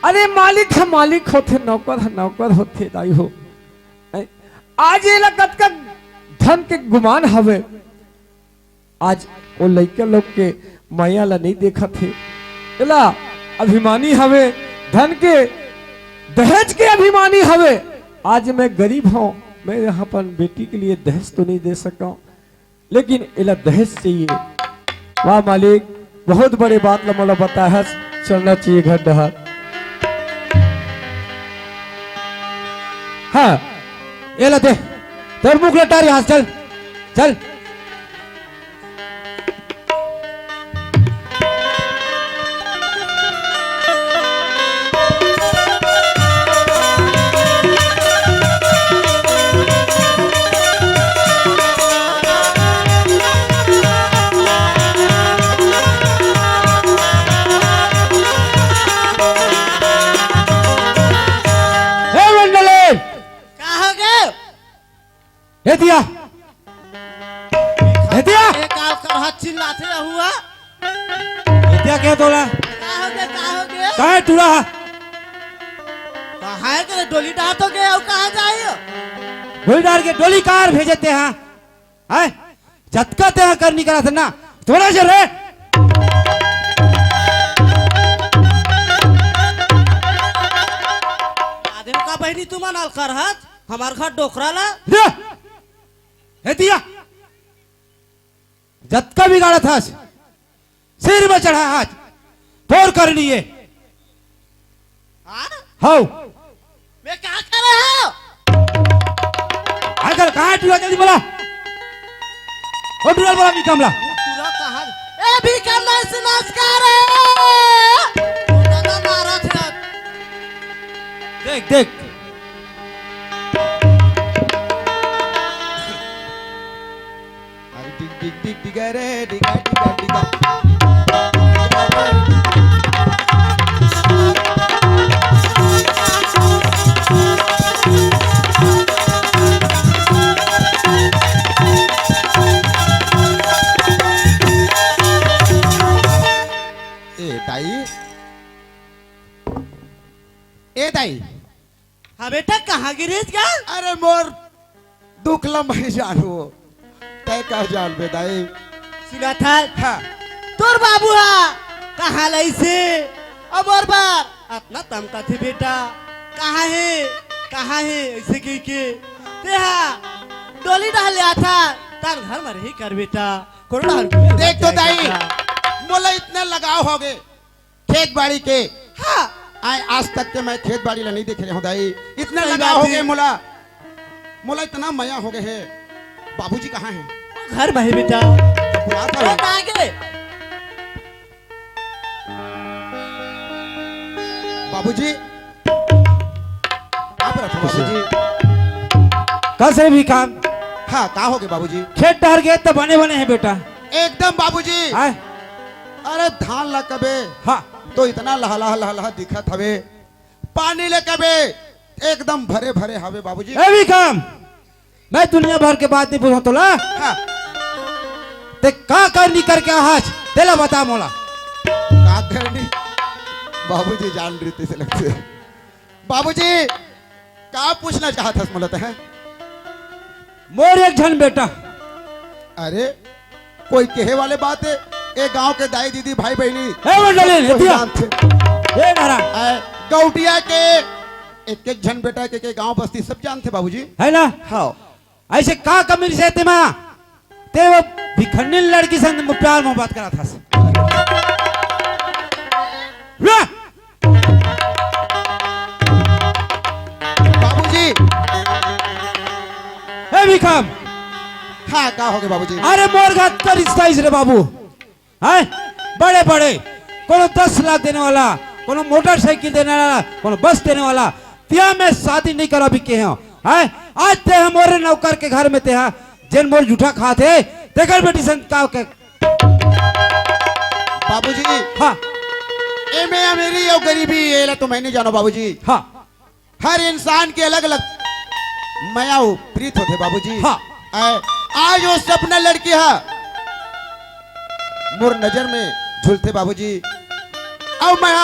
अरे मालिक है मालिक होते नौकर होते दाई हो। आज ये लगत का धन के गुमान हवे, आज वो लड़का लोग के माया ला नहीं देखा थे एला अभिमानी हवे, धन के दहेज के अभिमानी हवे। आज मैं गरीब हूँ, मैं यहाँ पर बेटी के लिए दहेज तो नहीं दे सका, लेकिन एला दहेज चाहिए। वाह मालिक बहुत बड़ी बात ला मोला बताया, चलना चाहिए घर डहर। हाँ ये लते तेरे मुख लटा रही, चल चल। दिया एक आल कर हाथ चिल्लाते हुआ दिया क्या तोला का हो गया कहाँ टूरा कहाँ है कि डोली डाल तो गया और कहाँ जाइयो डोली डाल के डोली कार भेजते हैं है झटकाते हैं करनी करा था ना थोड़ा से रे आदमी का बहनी तुम नाल कर हाथ हमार घर डोकरा ला दिया झटका बिगाड़ा था सिर में चढ़ा आज फोर कर लिए हाँ मैं क्या कर रहा हूँ अगर कहाँ टूरा जल्दी बोला और टूरा बोला भी कमला पूरा कहाँ ए भी कमला से नमस्कार है दादा मारा था देख देख डिग डिग डिग डिग रे डिगा डिगा डिगा ए दाई हाँ बेटा कहाँ गिरीश क्या अरे मोर दुख लंबाई जानू तय कह जान बे दाई सुना था हाँ तोर बाबू हा कहाँ लैसे अब और बार अपना तमका थे बेटा कहाँ है ऐसे के तेहा डोली डाल लिया था तार घर में रही कर बेटा कोरोना देख तो दाई मोला इतना लगाव हो गए खेत बाड़ी के। हाँ आए आज तक के मैं खेत बाड़ी ला नहीं देख रहा हूँ दाई, इतना सही लगाव बात हो है। गए मोला मोला इतना मया हो गए है। बाबूजी कहाँ हैं? घर में है बेटा बुला था अरे कहाँ गए बाबूजी आप रखो बाबूजी। कैसे भी काम हाँ कहा हो गए बाबूजी? खेत डहर गए तो बने बने हैं बेटा। एकदम बाबूजी। आए अरे धान ला कबे हाँ तो इतना लहला लहला दिखत हवे, पानी ले कबे एकदम भरे भरे हवे बाबूजी। ए भी काम मैं दुनिया भर के बात नहीं पूछा तोला हाँ ते का करनी करके आज तेला बता मोला। का करनी बाबूजी जान रही से लगते बाबूजी का पूछना चाहता मोला है? मोर एक झन बेटा अरे कोई कहे वाले बात है? ए गांव के दाई दीदी भाई बहनी ए मंडली कोई हेतिया जानते। ए नारा गौटिया के एक एक झन बेटा के गांव बस्ती सब जानते बाबूजी। है ना। हाँ ऐसे का कमी से ते मां ते वो भिखंडी लड़की से प्यार मोहब्बत करा था ला बाबूजी। ए भी काम हाँ का हो गए बाबूजी? अरे मोर घात का रिश्ता इस रे बाबू है बड़े बड़े कोनो 10 लाख देने वाला कोनो मोटरसाइकिल देने वाला कोनो बस देने वाला तिया में शादी नहीं करा भी के हैं है आज ते हम मोरे नौकर के घर में ते हा जेन मोर जूठा खाते तेकर बेटी संत का के बाबूजी हाँ ए में अमीरी और गरीबी ये ला तो मैं नहीं जानो बाबूजी। हाँ हर इंसान के अलग अलग माया प्रीत होते बाबूजी। हाँ। आज वो सपना लड़की है मोर नजर में झूलते बाबूजी। अब मैं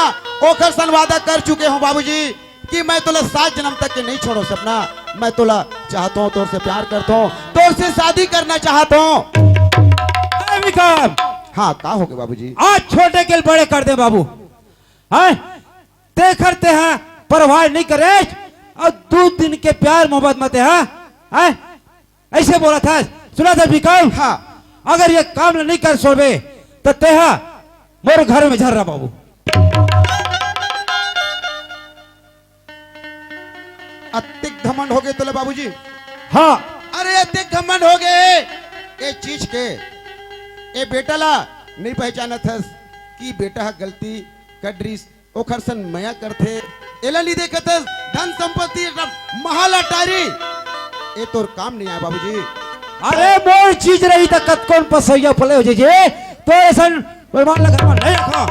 ओखर सन वादा कर चुके हूँ बाबूजी कि मैं तोला 7 जन्म तक के नहीं छोड़ो सपना। मैं तोला चाहता हूँ, तोर से प्यार करता हूँ, तोर से शादी करना चाहता हूँ। ए भी काम हाँ का हो गए बाबूजी? आज छोटे के बड़े कर दे बाबू है ते करते हैं परवाह नहीं करे और 2 दिन के प्यार मोहब्बत मत है ऐसे बोला था सुना था विकाम। हाँ अगर ये काम नहीं कर सोबे तो तेहा मोर घर में झर रहा बाबू। अतिक घमंड हो गए तोले बाबूजी। हाँ अरे अतिक घमंड हो गए ए चीज के ए बेटा ला नहीं पहचाना था कि बेटा गलती कड्रिस ओखर सन मया करथे एला नहीं देखत धन संपत्ति महल अटारी ए तोर काम नहीं आया बाबूजी। अरे मोर चीज रही तो कत कौन पसैया फले हो जे तो ऐसा मान लगा मान नहीं रखो।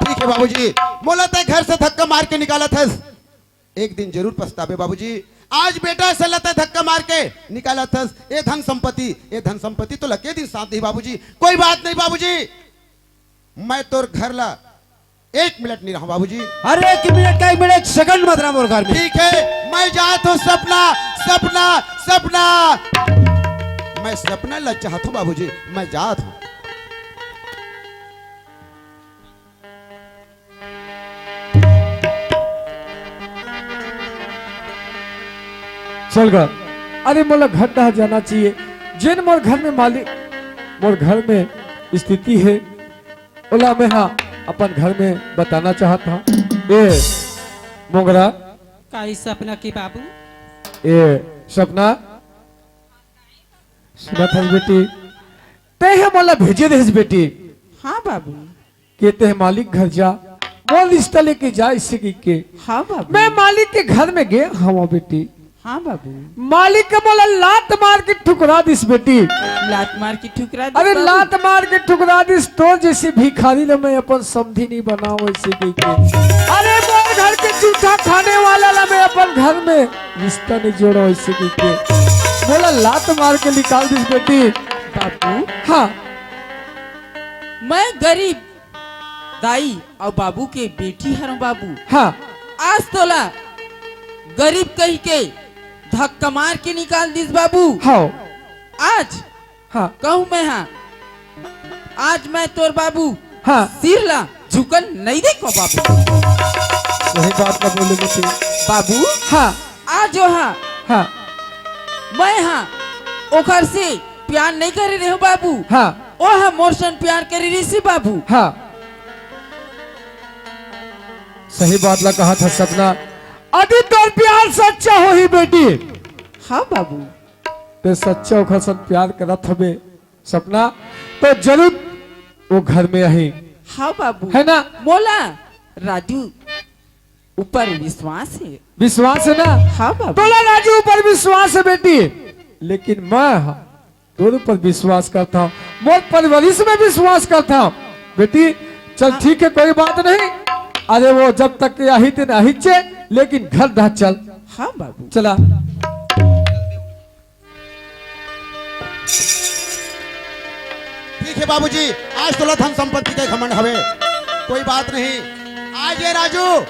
ठीक है बाबूजी। मोला तय घर से धक्का मार के निकाला था, एक दिन जरूर पछतावे बाबूजी। आज बेटा से लता धक्का मार के निकाला था ए धन संपत्ति तो लगे दिन साथ दी बाबूजी। कोई बात नहीं बाबूजी, मैं तोर घर ला 1 मिनट नहीं रहा बाबूजी। अरे 1 मिनट का 1 मिनट 1 सेकंड मत रहा मोर घर में। ठीक है मैं जात हूँ सपना सपना सपना मैं सपना ला चाहता हूँ बाबूजी। मैं जात हूँ। चल गा। अरे मोला घर ना जाना चाहिए जेन मोर घर में मालिक मोर घर में स्थिति है ओला मैं हाँ अपन घर में बताना चाहता हूँ। ए मोगरा का ई सपना की बाबू ए सपना सुना था बेटी ते है मोला भेजे देस बेटी हाँ बाबू। के ते मालिक घर जा मोल रिश्ता लेके जा इससे के हाँ बाबू। मैं मालिक के घर में गया हूँ बेटी। हाँ बाबू। मालिक का बोला लात मार के ठुकरा दिस बेटी। लात मार के ठुकरा दी अरे बाबू। लात मार के ठुकरा दिस तो जैसे भिखारी ना मैं अपन समझी नहीं बनाओ वैसे के। अरे मोर घर के जूठा खाने वाला ला मैं अपन घर में रिश्ता नहीं जोड़ा वैसे के। बोला लात मार के निकाल दिस बेटी। बाबू हाँ मैं गरीब दाई और बाबू के बेटी हूँ बाबू। हाँ आज तोला गरीब कही के धक्का मार के निकाल दिस बाबू। हाँ आज हाँ कहूँ मैं हाँ आज मैं तोर बाबू हाँ। सिर ला झुकल नहीं देखो बाबू। सही बात ना बोले बेटी। बाबू हाँ आज जो हाँ हाँ मैं हाँ ओखर से प्यार नहीं करे रहे हो बाबू। हाँ ओ हाँ मोर सन प्यार करे रही से बाबू। हाँ सही बात ला कहा था सपना। अभी तोर प्यार सच्चा हो ही बेटी। हाँ बाबू। ते सच्चा ओखर सन प्यार करत हवे सपना तो जरूर वो घर में आई हाँ बाबू है ना। मोला राजू ऊपर विश्वास है। विश्वास है ना। हाँ बाबू। तोला राजू ऊपर विश्वास है बेटी, लेकिन मैं तोर पर विश्वास करता हूँ, मोर परवरिश में विश्वास करता हूँ बेटी। चल ठीक है कोई बात नहीं। अरे वो जब तक यही दिन अहिचे, लेकिन घर ढा चल। हाँ बाबू। चला ठीक है बाबूजी, आज तो धन संपत्ति के घमंड हवे, कोई बात नहीं। आज ये राजू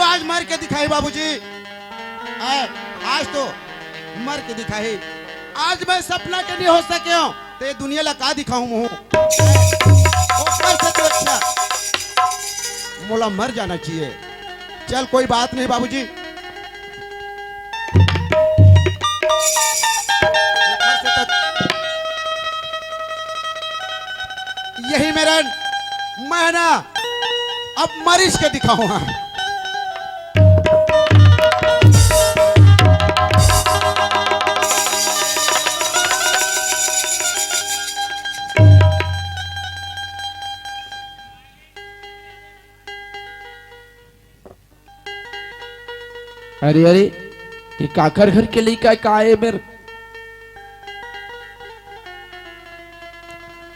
आज मर के दिखाई बाबूजी। आज तो मर के दिखाई। आज मैं सपना के नहीं हो सके हूं तो ये दुनिया ला का दिखाऊं मुंह। ऊपर से तो अच्छा मोला मर जाना चाहिए। चल कोई बात नहीं बाबूजी। ऊपर से तो यही मेरा मैं ना अब मरीज के दिखाऊंगा। अरे अरे ये काकर घर के लिए का है मेरे।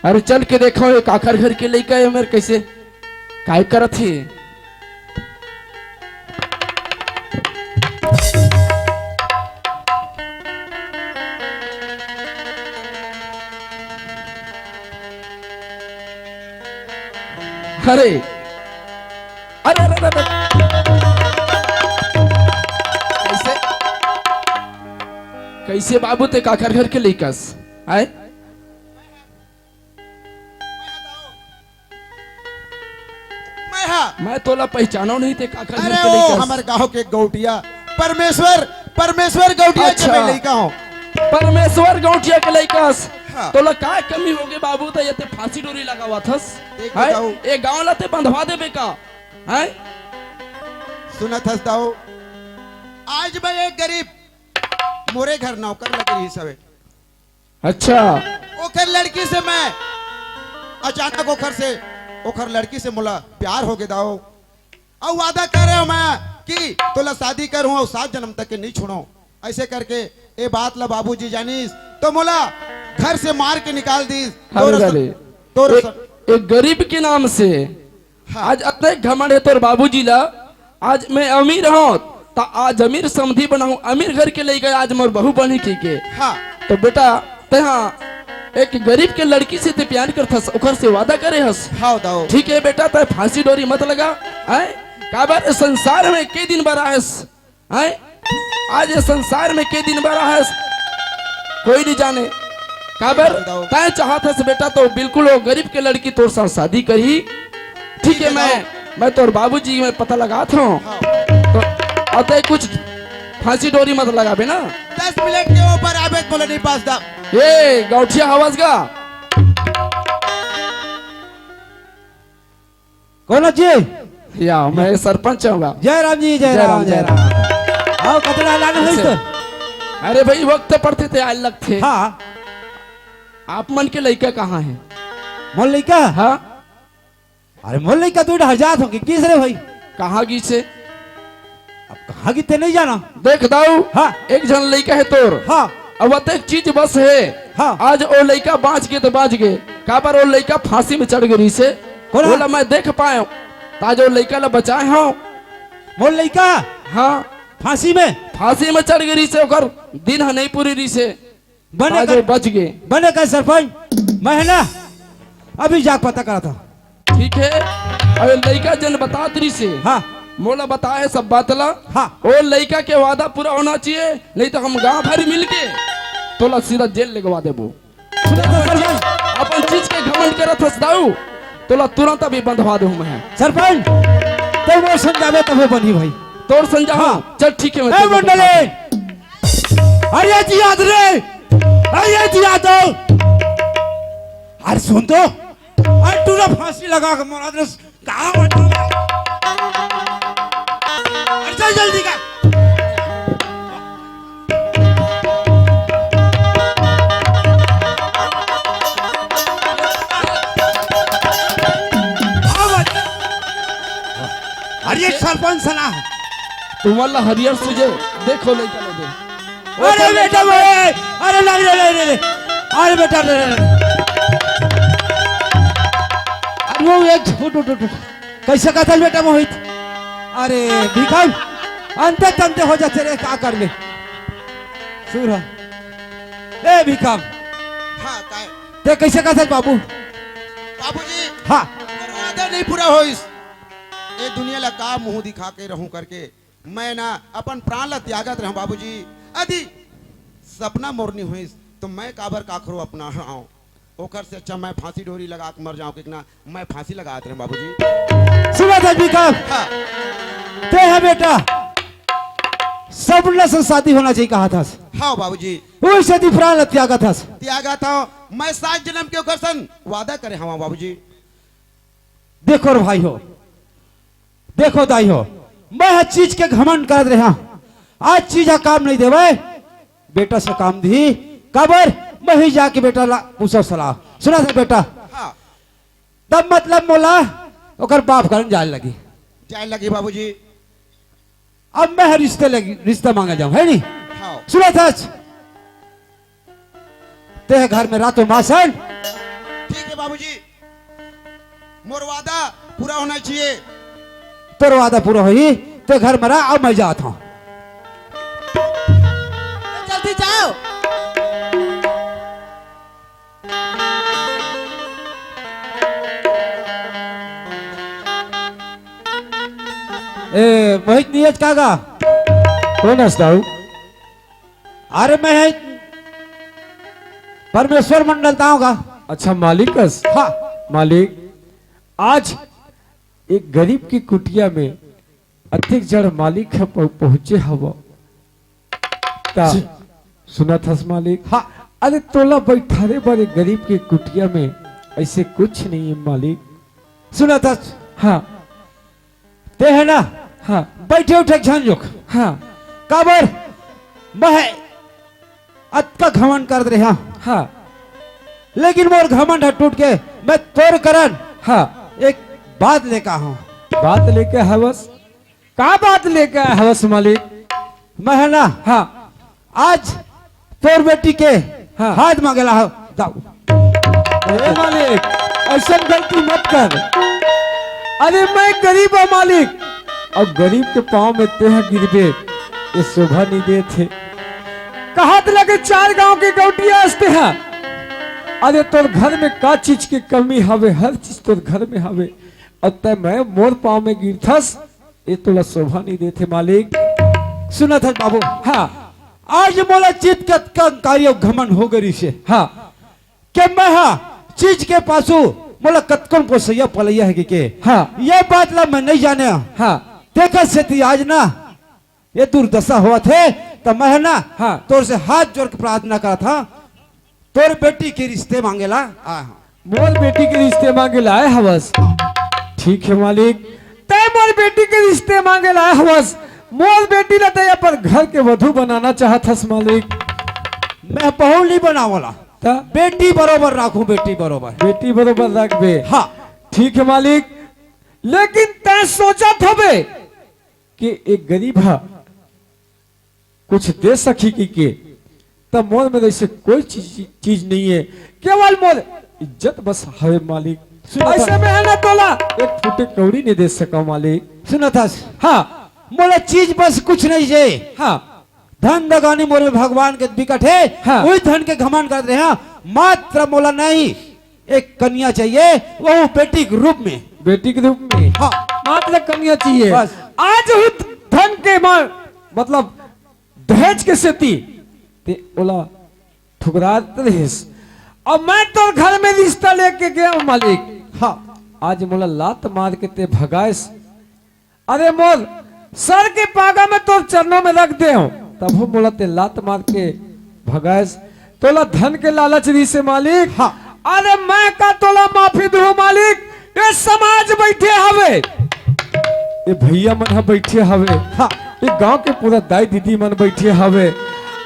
अरे चल के देखो ये काकर घर के लिए है मेरे कैसे काय करत है। अरे अरे अरे अरे कैसे कैसे बाबू ते काकर घर के लेकस आए। मैं तोला पहचानो नहीं थे काकर घर अरे के ओ लेकस। हमारे गांव के गौटिया परमेश्वर गौटिया अच्छा। के मैं लड़का हूँ। परमेश्वर गौटिया के लेकस। हाँ। तोला का कमी होगे बाबू तो ये ते फांसी डोरी लगावा थस। देख हैं? बताओ। ए गांव लाते बंधवा देबे का हैं। सुनत हंसता हूँ। आज मैं एक गरीब मोरे घर नौकर लग रही सवे। अच्छा ओखर लड़की से मैं अचानक ओखर लड़की से मोला प्यार हो गया दाओ। और वादा कर रहे हो मैं कि तोला शादी करूं और 7 जन्म तक के नहीं छोड़ो। ऐसे करके ये बात ला बाबूजी जानीस तो मोला घर से मार के निकाल दी। अरे एक गरीब के नाम से हाँ। आज अपने घमंड है तोर बाबूजी ला। आज मैं अमीर हूँ तो आज अमीर समधी बनाऊं, अमीर घर के ले गए आज मोर बहू बनी के। हाँ तो बेटा तहा एक गरीब के लड़की से ते प्यार करथस, ओकर से वादा करे हस। हाँ दाओ। ठीक है बेटा ते फांसी डोरी मत लगा हैं। काबर संसार में के दिन बरा हस हैं। आज ये संसार में के दिन बरा हस कोई नहीं जाने। काबर तय चाहत हस बेटा तो बिल्कुल वो गरीब के लड़की तोर साथ शादी करी। ठीक है मैं तोर बाबूजी में पता लगा था तो अतः कुछ फांसी डोरी मत लगाबे ना। 10 मिनट के ऊपर आबे बोले नहीं पास दा। ये गौठिया आवाज का कौन जी? या मैं सरपंच हूँ। जय राम जी, जय राम, जय राम। आओ कतरा लाने है तो। अरे भाई वक्त पढ़ते थे आज लग थे। हाँ आप मन के लड़का कहाँ है? मोल लइका। हाँ अरे मोल लइका तू हजार हो कि किस रे भाई? कहाँ की से अब कहाँ की ते नहीं जाना। देख दाऊ। हाँ। एक जन लड़का है तोर। हाँ अब एक चीज बस है। हाँ। आज वो लड़का बाँच गए तो बाँच गए। काबर वो लड़का फांसी में चढ़ गई से कौन? बोला मैं देख पाया ताज वो लड़का ला बचाए हूँ। मोल लइका हाँ फांसी में फांसी में चढ़ गई से ओकर दिन है नहीं पूरी रही से बने ताज वो बच गए। बने का सरपंच मैं है ना अभी जाग पता करा था। ठीक है और लड़का जन बता रही से हाँ मोला बताए सब बात ला। हाँ। वो लड़का के वादा पूरा होना चाहिए नहीं तो हम गांव भर मिल के तोला सीधा जेल लगवा देबो। सुनो तो सरपंच। अपन चीज के घमंड करत हस दाऊ तोला तुरंत अभी बंधवा दूं मैं। सरपंच तो वो समझावे तब वो बनी भाई। तोर संजा हाँ। चल ठीक है मैं ए तेरे को मंडले, अरे जी याद रे, अरे जी याद हो। अरे सुन तो, अरे तू ना फांसी लगा के मारा दे कहाँ बैठा? अरे चल जल्दी का। अरे ये सरपंच सना है। तुम्हारा हरियर सुजे देखो ले चलो दे। अरे बेटा भाई, अरे नहीं नहीं नहीं, अरे बेटा नहीं नहीं। अरे वो एक उठ कैसे कथल बेटा मोहित? अरे भिखाम अंते तंते हो जाते रे, क्या कर ले सूरा? ए भिखाम हाँ काय ते कैसे कथल बाबू? बाबूजी हाँ वादा नहीं पूरा हो इस ए दुनिया ला का मुंह दिखा के रहूं करके मैं ना अपन प्राण ला त्यागत रहूं बाबूजी। यदि सपना मोरनी हुई तो मैं काबर काखरो अपना आऊं, ओकर से अच्छा मैं फांसी डोरी लगा के मर जाऊं कितना मैं फांसी लगात रहे बाबूजी। सुना था भिखाम, हाँ ते है बेटा सब से शादी होना चाहिए कहा था। हाँ बाबूजी वही शादी प्राण त्यागा था। त्यागा था मैं 7 जन्म के ओकर सन वादा करे हवा बाबूजी। देखो रे भाई हो, देखो दाई हो, मैं हर चीज के घमंड कर रहा, आज चीज काम नहीं देवे बेटा से काम दी कबर मैं ही जाके बेटा ला पूछो सलाह। सुना था बेटा हाँ तब मतलब मोला ओकर बाप करन जाए लगी। जाए लगी बाबूजी। अब मैं हर रिश्ता मांगे जाऊं है नहीं? हाँ सुना था ते घर में रातों मासन। ठीक है बाबूजी, मोर वादा पूरा होना चाहिए। तेरा वादा पूरा हुई ते घर में रहा, अब मैं जाता हूं। जल्दी जाओ। ए मोहित नियत कागा कौन हंसता हूँ? अरे मैं परमेश्वर मंडल ताऊंगा। अच्छा मालिक कस। हाँ मालिक आज एक गरीब की कुटिया में अधिक जड़ मालिक है पहुंचे हवा ता सुना था मालिक। हाँ अरे तोला बैठारे बड़े गरीब की कुटिया में ऐसे कुछ नहीं है मालिक। सुना था हाँ ते है ना हाँ बैठे उठे झंझुक हाँ काबर मैं अत्का घमंड कर रहा, हाँ लेकिन मोर घमंड है टूट के मैं तोर करन हाँ एक बात लेकर हूं। बात लेके हवस का बात लेके हवस मालिक? मैं है ना हाँ आज तोर बेटी के हाँ। हाथ मांगेला हो दाऊ। अरे मालिक ऐसा गलती मत कर। अरे मैं गरीब हूँ मालिक, और गरीब के पाँव में तेह गिरबे ये शोभा नहीं दे थे। कहा लगे 4 गांव के गौटिया हंसते हैं। अरे तोर घर में का चीज की कमी हवे, हर चीज तोर घर में हवे, और तय मैं मोर पाँव में गिरथस ये तोला शोभा नहीं देते मालिक। सुना था बाबू हाँ आज मोला चित का कार्य घमंड हो गई से हाँ कि मैं हाँ चीज के पासू मोला कतकन को सैया पलैया है कि हाँ ये बात ला मैं नहीं जाने। हाँ देखा से थी आज ना ये दुर्दशा हुआ थे तो मैं ना हाँ। तोर से हाथ जोड़ के प्रार्थना करा था तोर बेटी के रिश्ते मांगेला। मोर बेटी के रिश्ते मांगे लाए हवस। ठीक है मालिक, तय मोर बेटी के रिश्ते मांगे लाए हवस। मोर बेटी ने तय पर घर के वधु बनाना चाहत मालिक। मैं बहु नहीं बनावला, ता बेटी बरोबर राखू, बेटी बरोबर। बेटी बरोबर रखबे। हाँ ठीक है मालिक, लेकिन तय सोचा थबे कि एक गरीब है कुछ दे सकी के तब मोर में ऐसे कोई चीज नहीं है, केवल मोर इज्जत बस है मालिक। ऐसे में है ना तोला एक फुटे कौड़ी नहीं दे सका मालिक। सुना था हाँ मोला चीज बस कुछ नहीं जे हाँ धन दगानी मोर में भगवान के विकट है। हाँ। वही धन के घमंड करते हैं, मात्र मोला नहीं एक कन्या चाहिए, वो बेटी के रूप में। बेटी के रूप में हाँ मात्र कन्या चाहिए। बस। आज हुई धन के मतलब दहेज के सेती ते ओला ठुकरात रहिस, और मैं तो घर में रिश्ता लेके गया हूं मालिक। हाँ आज मोला लात मार के ते भगाइस, अरे मोर सर के पागा में तो चरणों में रख दे तब वो मोला ते लात मार के भगाइस, तोला धन के लालच दी से मालिक। हाँ। अरे मैं का तोला माफी दू मालिक, ये समाज बैठे हवे, ये भैया मन हा बैठे हवे, हाँ। ये गांव के पूरा दाई दीदी मन बैठे हवे,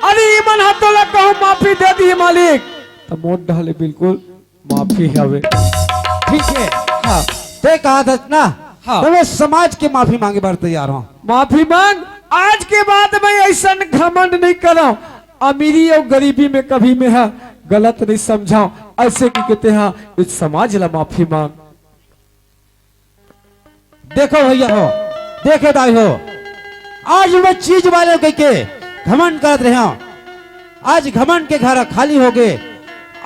अरे ये मन हा तोला कहूं माफी दे दी मालिक, तब मोट डाले बिल्कुल माफी हवे। ठीक है, हाँ ते कहा था ना, हाँ। तो मैं समाज की माफी मांगे बार तैयार हूँ। माफी मांग, आज के बाद मैं ऐसा घमंड नहीं करा, अमीरी और गरीबी में कभी मैं है गलत नहीं समझाऊं, ऐसे की कहते हैं इस समाज ला माफी मांग। देखो भैया हो, देखे दाई हो, आज मैं चीज वाले कह के घमंड करत रहे हूं, आज घमंड के घर खाली हो गए,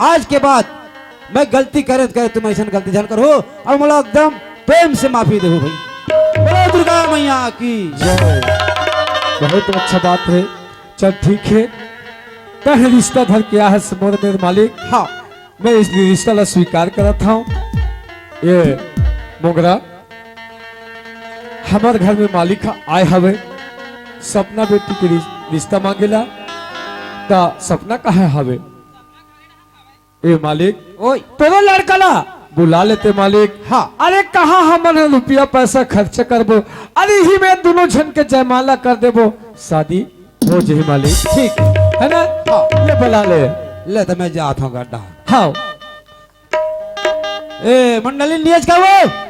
आज के बाद मैं गलती करत करे तुम ऐसा गलती जान करो और मोला एकदम प्रेम से माफी दे भाई। बोलो दुर्गा मैया की जय। बहुत अच्छा बात है, चल ठीक है, तह रिश्ता धर के आया है समोर मेरे मालिक। हाँ। मैं इस रिश्ता ला स्वीकार करत हूं। ये मोगरा हमारे घर में मालिक आए हवे, सपना बेटी के रिश्ता मांगेला, ता सपना कहा हवे, ए मालिक ओए तोरा लड़का ला बुला लेते मालिक। हाँ। अरे कहा हमन रुपया पैसा खर्च करबो, अरे ही में दोनों जन के जयमाला कर देबो, शादी हो जाए मालिक, ठीक है ना। हाँ। ले बुला ले। ले तो मैं जाता हूँ गड्ढा। हाँ ए मंडली नियज का वो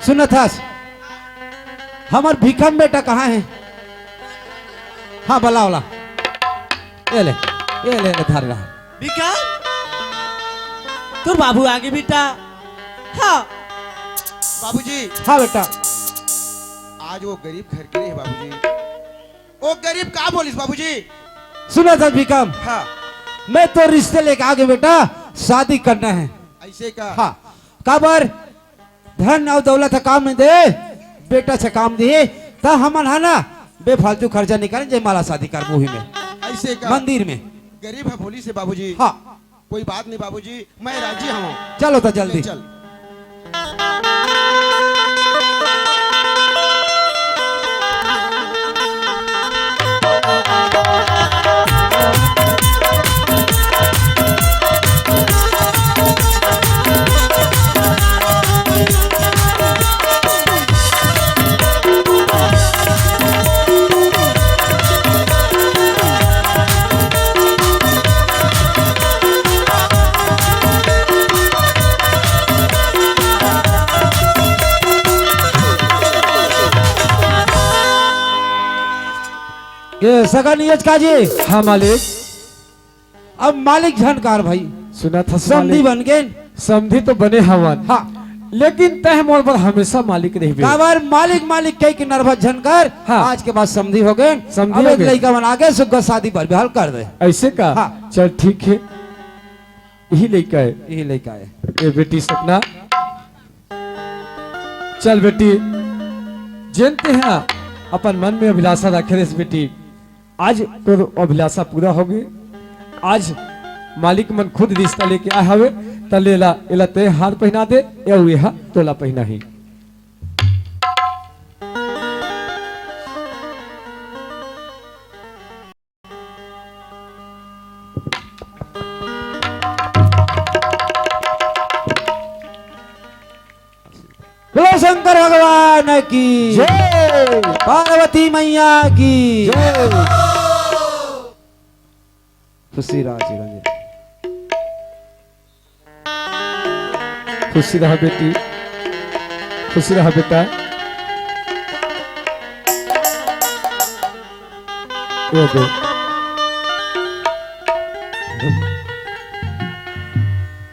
सुना था, हमार भिखम बेटा कहाँ है? हाँ बला वाला, ये ले धार रहा। विक्रम, तू बाबू आगे बेटा। हाँ बाबूजी, हाँ बेटा। आज वो गरीब घर के है बाबूजी, वो गरीब का बोलिस बाबूजी। सुना था भिखम, हाँ मैं तो रिश्ते लेके आगे बेटा, शादी करना है। ऐसे का। हाँ काबर धन और दौलत काम में दे, बेटा से काम दे, तो हमन है ना बेफालतू खर्चा नहीं करें, जयमाला शादी कर मुही में, ऐसे का मंदिर में। गरीब है बोली से बाबूजी। हाँ कोई बात नहीं बाबूजी, मैं राजी हूँ। चलो तो जल्दी। चल। ये सगा नियज का जी, हाँ मालिक। अब मालिक झनकार भाई सुना था समधी बन गए। समधी तो बने हवन, हाँ लेकिन तह मोर पर हमेशा मालिक रही। काबर मालिक मालिक कह के नर्वस झनकार। हाँ। आज के बाद समधी हो गए, समधी अब हो एक गए। लड़का बना के सुग्गा शादी पर बिहार कर दे। ऐसे का। हाँ। चल ठीक है, यही लड़का है, यही लड़का है। ये बेटी सपना। चल बेटी, जानते हैं अपन मन में अभिलाषा रखे इस बेटी, आज तो अभिलाषा पूरा हो गई। आज मालिक मन खुद रिश्ता लेके आए हवे, तलेला एला ते हाथ पहना दे या ये तोला पहना ही। बोलो शंकर भगवान की जय। पार्वती मैया की जय। खुशी राजी रंजित। खुशी रहा बेटी, खुशी रहा बेटा। ये दे।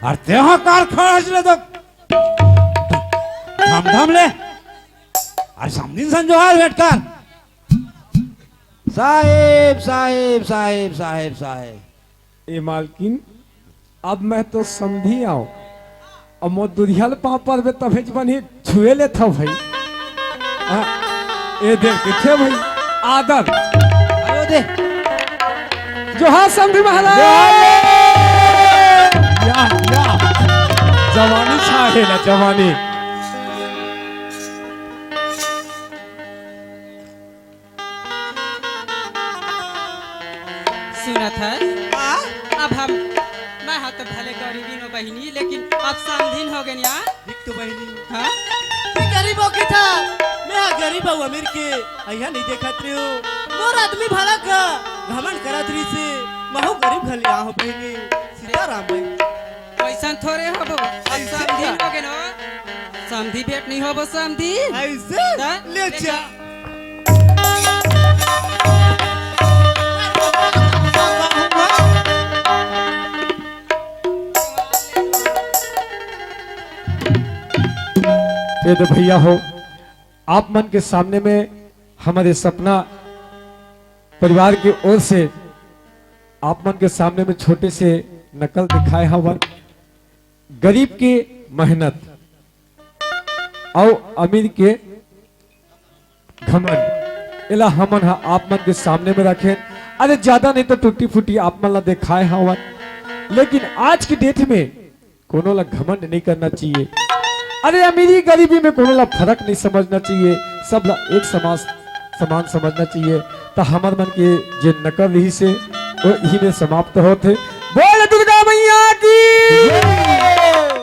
और त्योहार कार खर्च ले तो धाम धाम ले, और समझिन संजोहार बैठ कर साहेब साहेब साहेब साहेब साहेब। ए मालकिन, अब मैं तो समझी आऊं, और मो दुधियाल पाँव पर बे तभेज बनी छुए ले था भाई। ए देख के थे भाई आदर अरे दे जो हाँ समझी महाराज। या जवानी छाए ना जवानी। सुनत है अब हम मैं हाँ तो भले गरीबी नो बहनी लेकिन अब समझीन हो गए यार एक तो बहनी हाँ तू गरीब हो के था मैं गरीब हूँ अमीर के अहिया नहीं देखत रही हूँ मोर आदमी भला का घमंड करत रही से महू गरीब घर लिया हो बहनी सीताराम भाई पैसा थोड़े हो वो अब समझीन हो गए ना समझी भेंट नहीं हो वो समझी ऐसे हाँ? ले जा ये तो भैया हो आप मन के सामने में हमारे सपना परिवार की ओर से आप मन के सामने में छोटे से नकल दिखाए हवन गरीब की मेहनत और अमीर के घमंड इला हमन हा आप मन के सामने में रखे। अरे ज्यादा नहीं तो टूटी फूटी आप मन ला दिखाए हवन, लेकिन आज की डेट में कोनो ला घमंड नहीं करना चाहिए। अरे अमीरी गरीबी में कोनो ला फर्क नहीं समझना चाहिए, सब ला एक समान समझना चाहिए। तो हमार मन के जे नकल ही से वो ही में समाप्त होते।